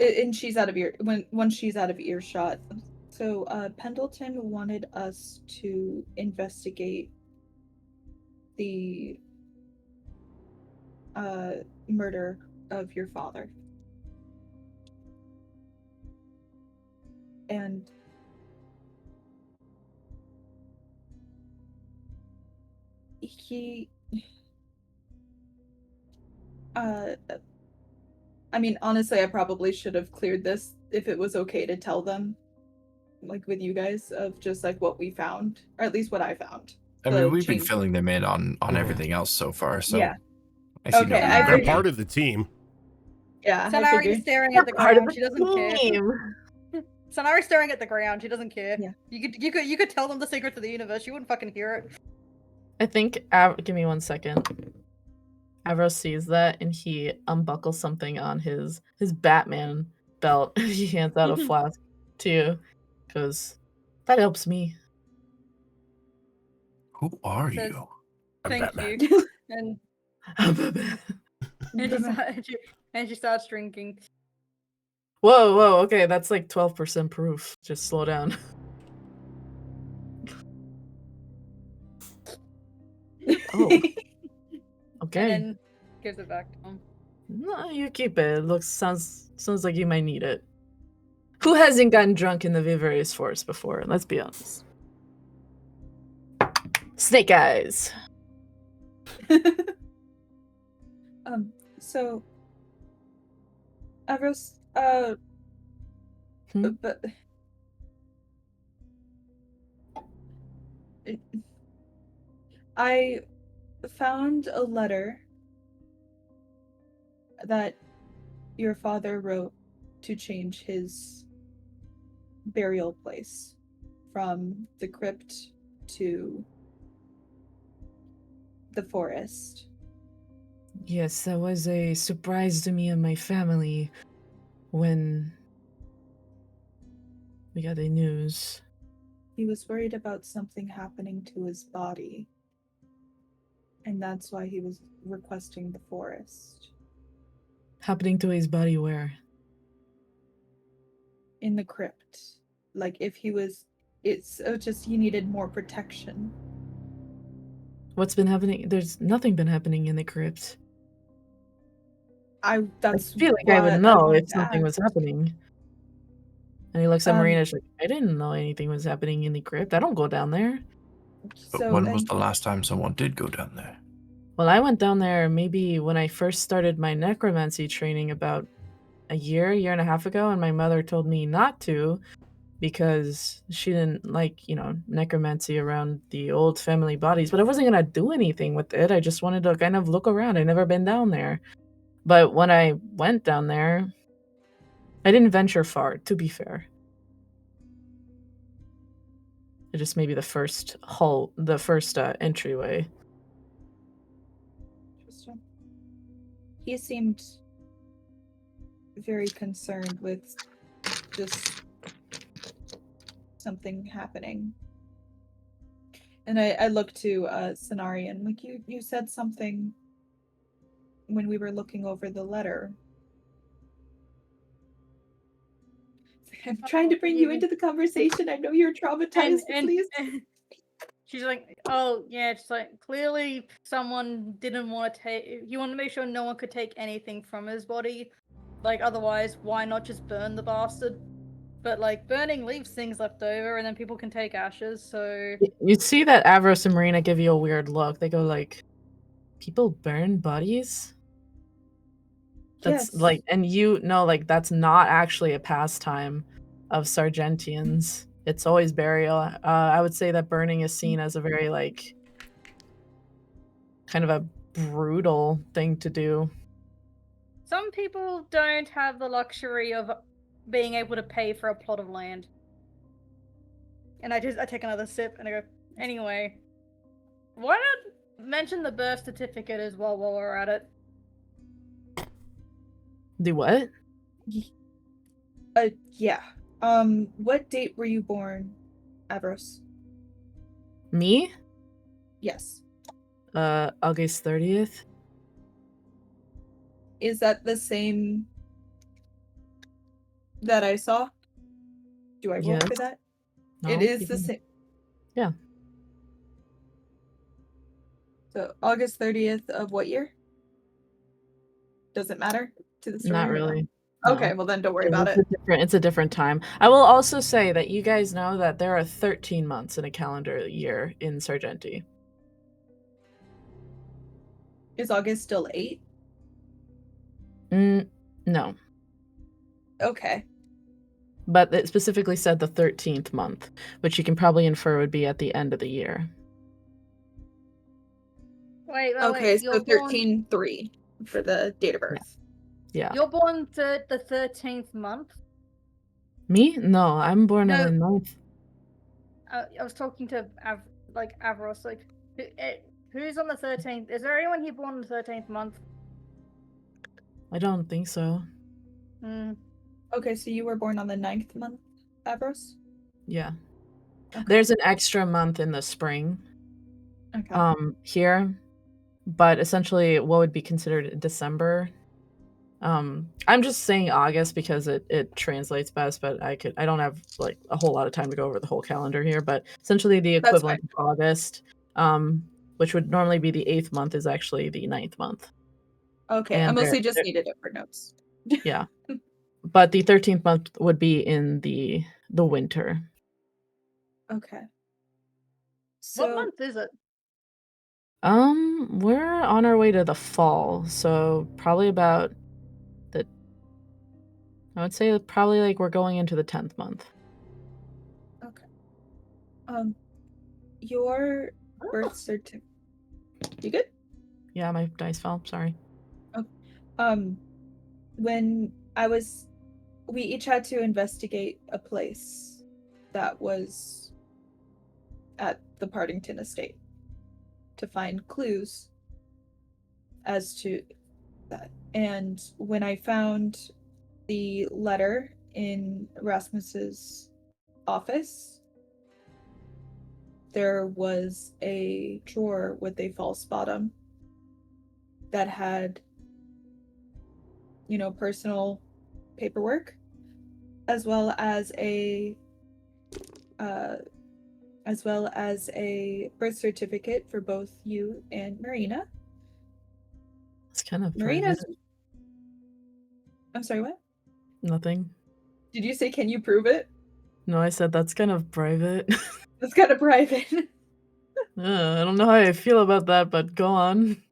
and she's out of once she's out of earshot. So, Pendleton wanted us to investigate the murder of your father. And he I mean, honestly, I probably should have cleared this if it was okay to tell them, like with you guys, of just like what we found, or at least what I found. I The mean, we've been change. filling them in on everything else so far. So Yeah. I see Okay, no I reason. They're figured- part of the team. Yeah, I Sanari's figured. staring at the Part of ground. the She doesn't care. team. Sanari's staring at the ground. She doesn't care. Yeah. You could tell them the secrets of the universe. You wouldn't fucking hear it. I think, give me 1 second. Avros sees that and he unbuckles something on his Batman belt. He hands out a flask to you. because that helps me. Who are Says- you? I'm Thank Batman. you. And Whoa, and she starts drinking. whoa, okay, that's like 12% proof. Just slow down. Oh, And okay. then gives it back to him. No, you keep it. It sounds like you might need it. Who hasn't gotten drunk in the Vivraous forest before? Let's be honest. Snake eyes. So, Avros, Hmm? but I found a letter that your father wrote to change his burial place from the crypt to the forest. Yes, that was a surprise to me and my family when we got the news. He was worried about something happening to his body, and that's why he was requesting the forest. Happening to his body where? In the crypt. Like, if he was. It's just he needed more protection. What's been happening? There's nothing been happening in the crypt. That's I feel like I would what know wanted if to something was ask. happening. And he looks at Um, Marina, she's like, I didn't know anything was happening in the crypt. I don't go down there. But So when was then, the last time someone did go down there? Well, I went down there maybe when I first started my necromancy training about a year and a half ago, and my mother told me not to because she didn't like, necromancy around the old family bodies. But I wasn't going to do anything with it. I just wanted to kind of look around. I'd never been down there. But when I went down there, I didn't venture far, to be fair. It just maybe the first entryway. interesting. He seemed very concerned with just something happening. And I looked to Cenarian, like you said something when we were looking over the letter. I'm trying to bring you into the conversation. I know you're traumatized, but please. She's like, oh yeah, it's like clearly someone didn't want to take. You want to make sure no one could take anything from his body. Like otherwise, why not just burn the bastard? But like burning leaves things left over, and then people can take ashes. So You see that Avros and Marina give you a weird look. They go like, people burn bodies? That's Yes. like, and you know, like that's not actually a pastime of Sargentians. It's always burial. I would say that burning is seen as a very like kind of a brutal thing to do. some people don't have the luxury of being able to pay for a plot of land. And I take another sip and I go, anyway, why not mention the birth certificate as well while we're at it? Do what? Yeah. What date were you born, Avros? Me? Yes. August 30th. Is that the same that I saw? Do I roll Yes. for that? No, It is you the can- same. Yeah. So August 30th of what year? Does it matter to the story? Not or really. No? No. Okay, well then don't worry about it. It's a different time. I will also say that you guys know that there are 13 months in a calendar year in Sargenty. Is August still 8? No. Okay. But it specifically said the 13th month, which you can probably infer would be at the end of the year. Wait, Okay, so you're born, 13-3 for the date of birth. Yeah. you're born the 13th month? Me? No, I'm born on No. the 9th. I was talking to Avros, like, who's on the 13th? Is there anyone here born on the 13th month? I don't think so. Hmm. Okay, so you were born on the 9th month, Avros? Yeah. Okay. There's an extra month in the spring Okay. here, but essentially what would be considered December. I'm just saying August because it translates best, but I don't have like a whole lot of time to go over the whole calendar here, but essentially the That's equivalent of August, which would normally be the 8th month, is actually the 9th month. Okay. I And mostly just needed it for notes. yeah. But the 13th month would be in the winter. Okay. What So month is it? We're on our way to the fall, so probably about I would say probably like we're going into the 10th month. okay. Your birth certificate. You good? Yeah, my dice fell. Sorry. When we each had to investigate a place that was at the Partington estate to find clues as to that. And when I found the letter in Rasmus's office, there was a drawer with a false bottom that had, personal paperwork, as well as a birth certificate for both you and Marina. It's kind of Marina's. private. I'm sorry, what? Nothing. Did you say, can you prove it? No, I said that's kind of private. That's kind of private. I don't know how I feel about that, but go on.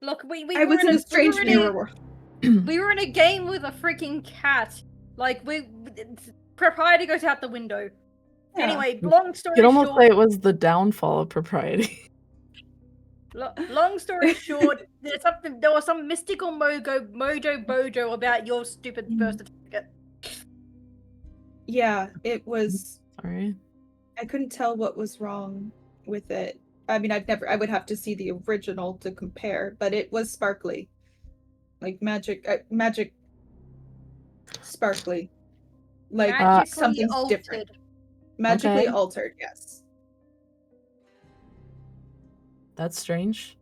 Look, we I was in a strange mirror world. we were in a game with a freaking cat. Like propriety goes out the window. Yeah. Anyway, long story You'd almost short, say it was the downfall of propriety. long story short, there was some mystical mojo bojo about your stupid birth certificate. Yeah, it was. Sorry. I couldn't tell what was wrong with it. I mean, I would have to see the original to compare, but it was sparkly. Like magic sparkly. Like Magically something's altered. different. Magically Okay. altered, yes. That's strange.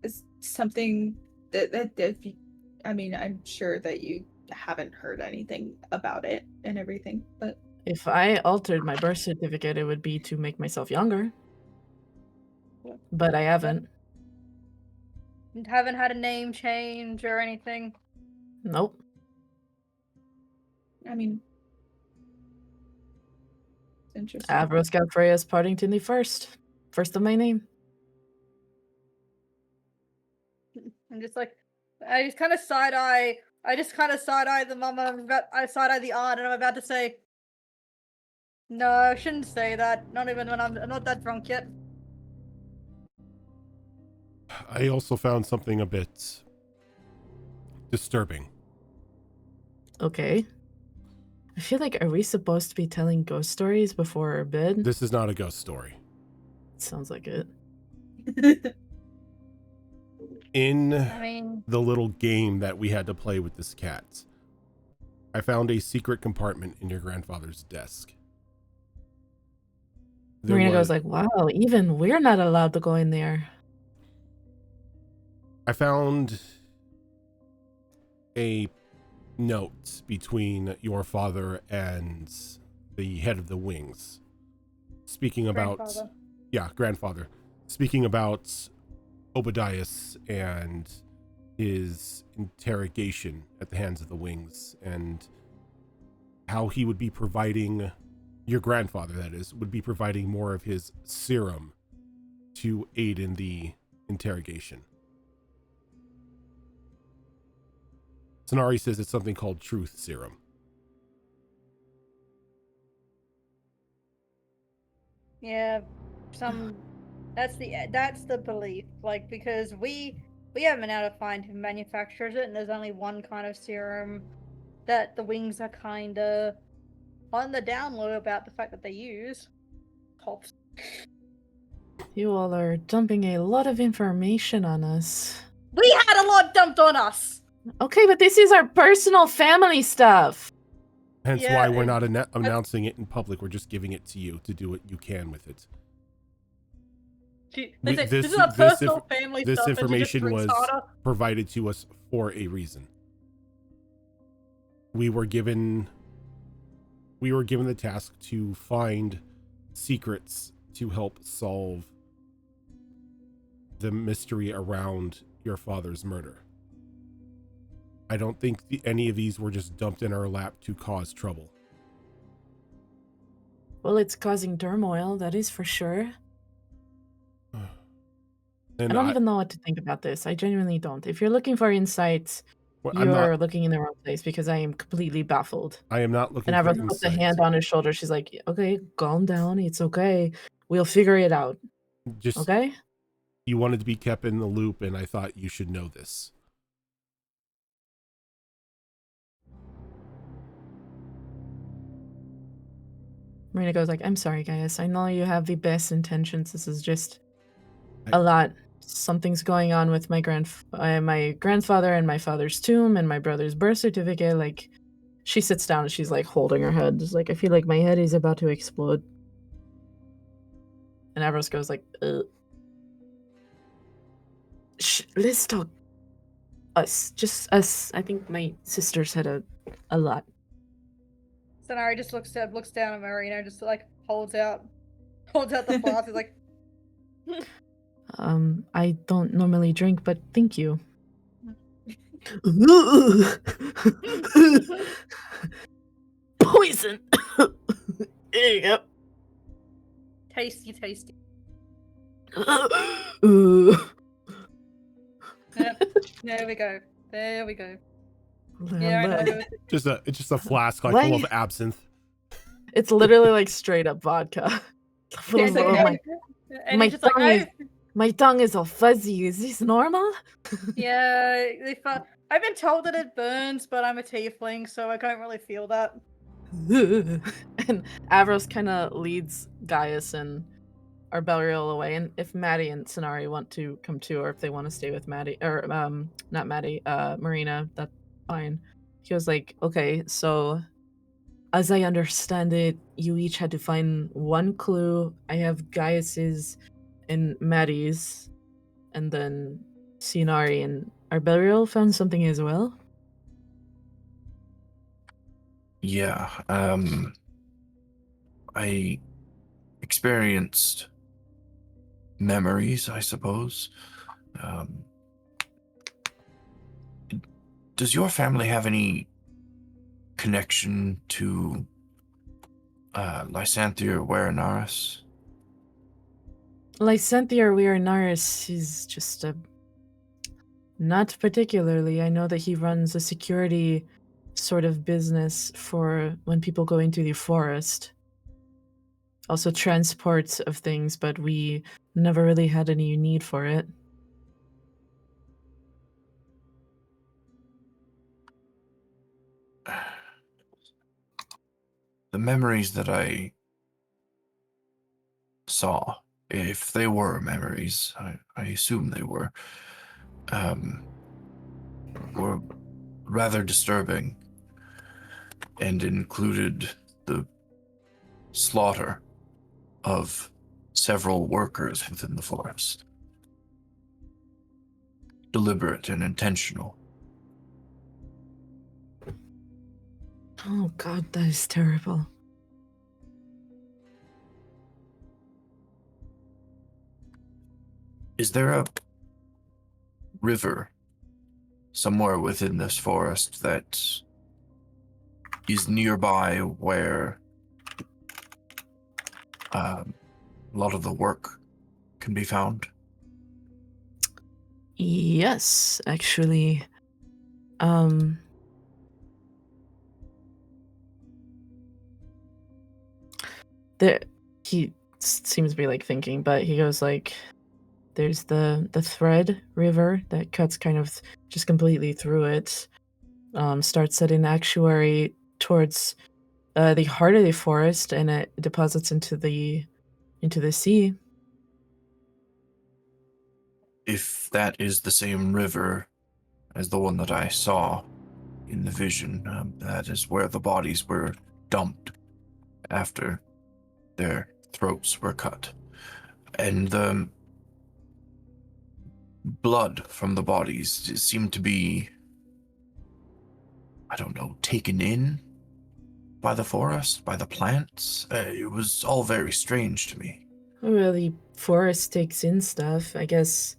It's something that if you, I mean, I'm sure that you haven't heard anything about it and everything, but If I altered my birth certificate, it would be to make myself younger. But I haven't. Haven't had a name change or anything. Nope. I mean, it's interesting. Avros got Freya's Partington the first of my name. I'm just like, I just kind of side eye the mama. I side eye the aunt, and I'm about to say, no, I shouldn't say that. Not even when I'm not that drunk yet. I also found something a bit disturbing. Okay. I feel like, are we supposed to be telling ghost stories before our bid? This is not a ghost story. Sounds like it. In I mean, the little game that we had to play with this cat, I found a secret compartment in your grandfather's desk. Marina goes like, wow, even we're not allowed to go in there. I found a note between your father and the head of the wings, speaking about grandfather, speaking about Obadias and his interrogation at the hands of the wings, and how he would be providing, your grandfather that is, would be providing more of his serum to aid in the interrogation. Sonari says it's something called truth serum. yeah, that's the belief. Like, because we haven't been able to find who manufactures it, and there's only one kind of serum that the wings are kind of on the down low about the fact that they use. Cops. You all are dumping a lot of information on us. We had a lot dumped on us. Okay, but this is our personal family stuff. Hence Yeah, why we're not announcing it in public. We're just giving it to you to do what you can with it. They say, this is our personal family This stuff, and she just information drinks was harder. provided to us for a reason. We were given the task to find secrets to help solve the mystery around your father's murder. I don't think any of these were just dumped in our lap to cause trouble. Well, it's causing turmoil, that is for sure. And I don't even know what to think about this. I genuinely don't. If you're looking for insights, I'm you're looking in the wrong place because I am completely baffled. I am not looking And for Avros puts a insight. hand on his shoulder. She's like, okay, calm down. It's okay. We'll figure it out. Just Okay? You wanted to be kept in the loop, and I thought you should know this. Marina goes like, I'm sorry, guys. I know you have the best intentions. This is just a lot. Something's going on with my grandfather and my father's tomb and my brother's birth certificate. Like, she sits down and she's like holding her head. Just like, I feel like my head is about to explode. And Avros goes like, Shh, let's talk. Us. Just us. I think my sisters had a lot. Sonari just looks down at Marina, just like holds out the flask. He's like, I don't normally drink, but thank you. Poison. Yep. tasty. Yep. There we go. Yeah, I know. It's just a flask like full of absinthe. It's literally like straight up vodka. Yeah, it's like, and my it's just like, my tongue is all fuzzy. Is this normal? yeah, I've been told that it burns, but I'm a tiefling, so I can't really feel that. And Avros kind of leads Gaius and Arbeliel away, and if Maddie and Sonari want to come too, or if they want to stay with Maddie, or not Maddie, Marina, that's fine. He was like, okay, so as I understand it, you each had to find one clue. I have Gaius's and Maddie's, and then Sonari and Arbeliel found something as well. Yeah, I experienced memories, I suppose. Does your family have any connection to Lysanthia or Werinaris? Lysanthia or Werinaris is just not particularly. I know that he runs a security sort of business for when people go into the forest. Also transports of things, but we never really had any need for it. The memories that I saw, if they were memories, I assume they were rather disturbing and included the slaughter of several workers within the forest. Deliberate and intentional. Oh god, that is terrible. Is there a river somewhere within this forest that is nearby where a lot of the work can be found? Yes, actually. He seems to be like thinking, but he goes like, there's the Thread River that cuts kind of just completely through it. Starts at an actuary towards the heart of the forest, and it deposits into the sea. If that is the same river as the one that I saw, in the vision. That is where the bodies were dumped after their throats were cut. And the blood from the bodies seemed to be, I don't know, taken in by the forest, by the plants. It was all very strange to me. Well, the forest takes in stuff. I guess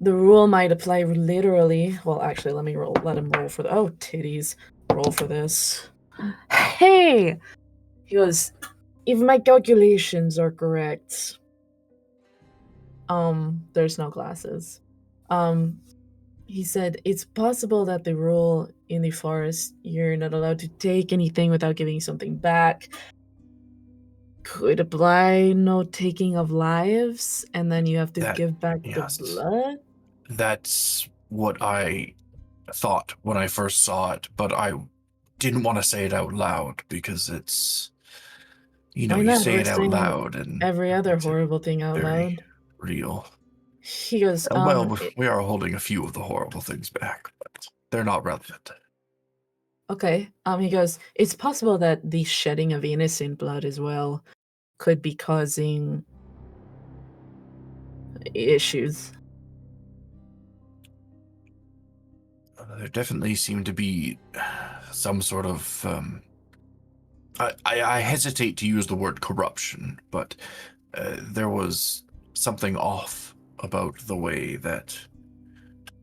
the rule might apply literally. Well, actually, let him roll for the. Oh, titties. Roll for this. Hey! He goes, if my calculations are correct. There's no glasses. He said it's possible that the rule in the forest, you're not allowed to take anything without giving something back, could apply no taking of lives, and then you have to give back yes. the blood. That's what I thought when I first saw it, but I didn't want to say it out loud because it's, you know, Why you not? say We're it out saying loud and every other it's horrible thing out very loud. real. He goes, We are holding a few of the horrible things back, but they're not relevant. okay. He goes, it's possible that the shedding of innocent blood as well could be causing issues. There definitely seemed to be some sort of I hesitate to use the word corruption, but there was something off about the way that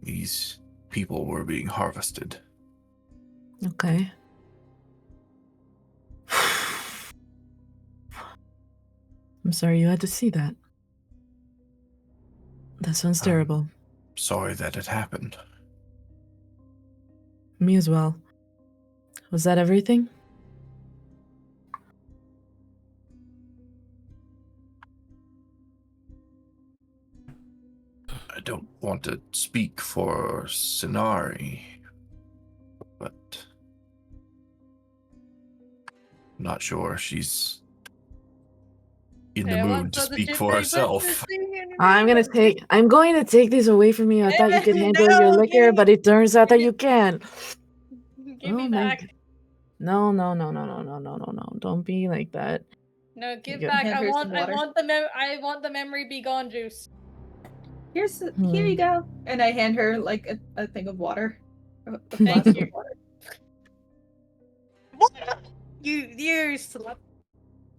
these people were being harvested. Okay. I'm sorry you had to see that. That sounds terrible. Sorry that it happened. Me as well. Was that everything? I don't want to speak for Sinari, but I'm not sure she's in the mood to speak for herself. I'm going to take this away from you. I thought you could handle your liquor, but it turns out that you can. Give me back. No. Don't be like that. No, give You back. hand I her want some water. I want the memory be gone juice. Here you go. And I hand her like a thing of water. A Thank flask you. of water. You slut.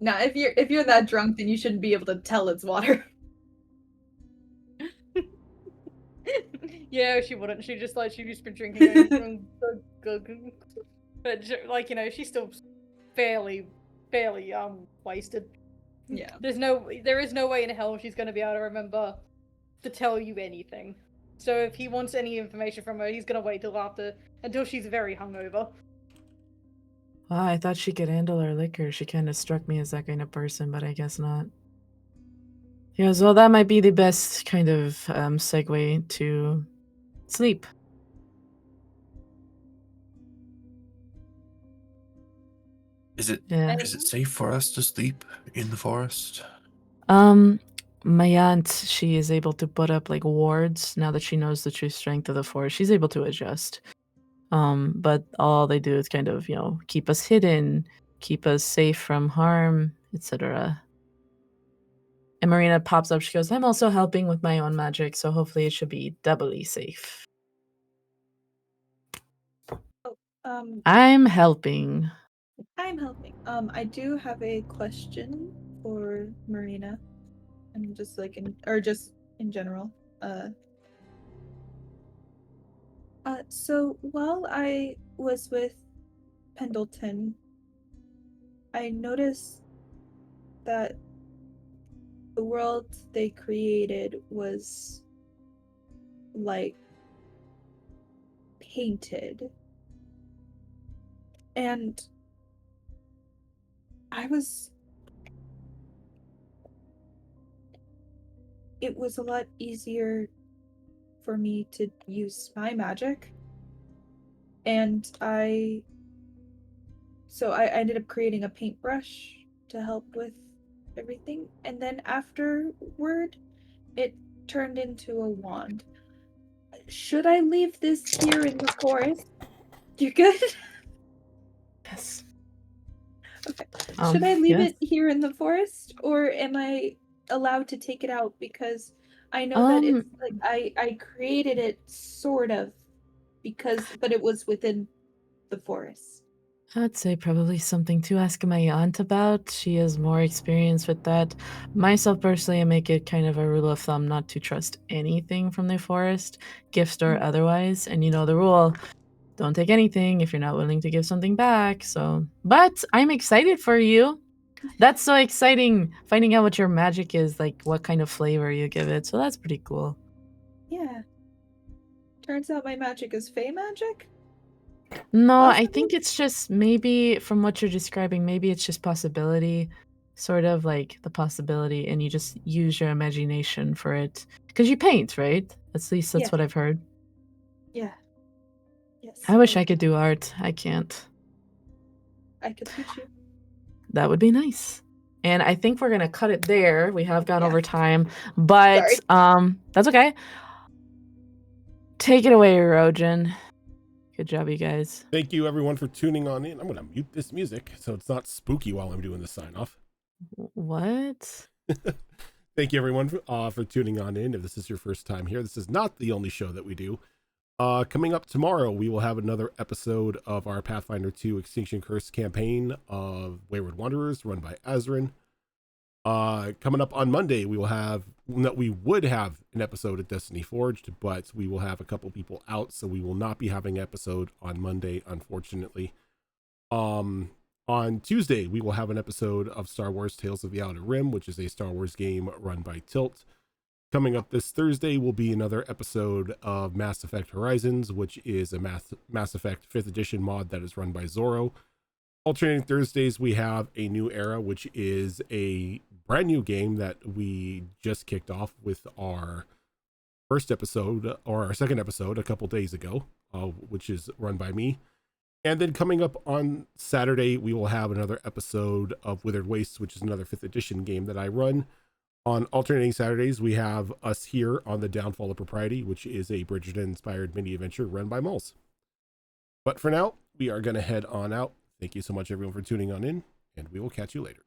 Now, if you're that drunk, then you shouldn't be able to tell it's water. Yeah, she wouldn't. She'd just been drinking. But like, you know, she's still fairly wasted. Yeah. There is no way in hell she's gonna be able to remember to tell you anything. So if he wants any information from her, he's gonna wait until she's very hungover. Wow, I thought she could handle her liquor. She kind of struck me as that kind of person, but I guess not. He goes, well, that might be the best kind of segue to sleep. Is it safe for us to sleep in the forest? My aunt, she is able to put up like wards now that she knows the true strength of the forest. She's able to adjust. But all they do is kind of, you know, keep us hidden, keep us safe from harm, etc. And Marina pops up. She goes, I'm also helping with my own magic, so hopefully it should be doubly safe. I'm helping. I do have a question for Marina. And just like just in general. So while I was with Pendleton, I noticed that the world they created was like painted. And it was a lot easier for me to use my magic. And I ended up creating a paintbrush to help with everything. And then afterward, it turned into a wand. Should I leave this here in the forest? You're good? Yes. Okay. Should I leave Yes. it here in the forest, or am I allowed to take it out? Because I know that it's like I created it sort of but it was within the forest. I'd say probably something to ask my aunt about. She has more experience with that. Myself personally, I make it kind of a rule of thumb not to trust anything from the forest, gift or otherwise. And you know the rule, don't take anything if you're not willing to give something back. So, but I'm excited for you. That's so exciting, finding out what your magic is, like what kind of flavor you give it. So that's pretty cool. Yeah. Turns out my magic is fey magic? No, I Possibly? think it's just maybe from what you're describing, maybe it's just possibility, sort of like the possibility, and you just use your imagination for it. Because you paint, right? At least that's Yeah. what I've heard. Yeah. Yes. I wish I could do art. I can't. I could teach you. That would be nice. And I think we're gonna cut it there. We have gone Yeah. over time, but Sorry. that's okay. Take it away, Erogen. Good job, you guys. Thank you everyone for tuning on in. I'm gonna mute this music so it's not spooky while I'm doing the sign off. What? Thank you everyone for tuning on in. If this is your first time here, this is not the only show that we do. Coming up tomorrow, we will have another episode of our Pathfinder 2 Extinction Curse campaign of Wayward Wanderers, run by Azrin. Coming up on Monday, we would have an episode of Destiny Forged, but we will have a couple people out, so we will not be having an episode on Monday, unfortunately. On Tuesday, we will have an episode of Star Wars Tales of the Outer Rim, which is a Star Wars game run by Tilt. Coming up this Thursday will be another episode of Mass Effect Horizons, which is a Mass Effect 5th edition mod that is run by Zorro. Alternating Thursdays, we have A New Era, which is a brand new game that we just kicked off with our second episode a couple days ago, which is run by me. And then coming up on Saturday, we will have another episode of Withered Wastes, which is another 5th edition game that I run. On alternating Saturdays, we have us here on the Downfall of Propriety, which is a Bridgerton-inspired mini-adventure run by Moles. But for now, we are going to head on out. Thank you so much, everyone, for tuning on in, and we will catch you later.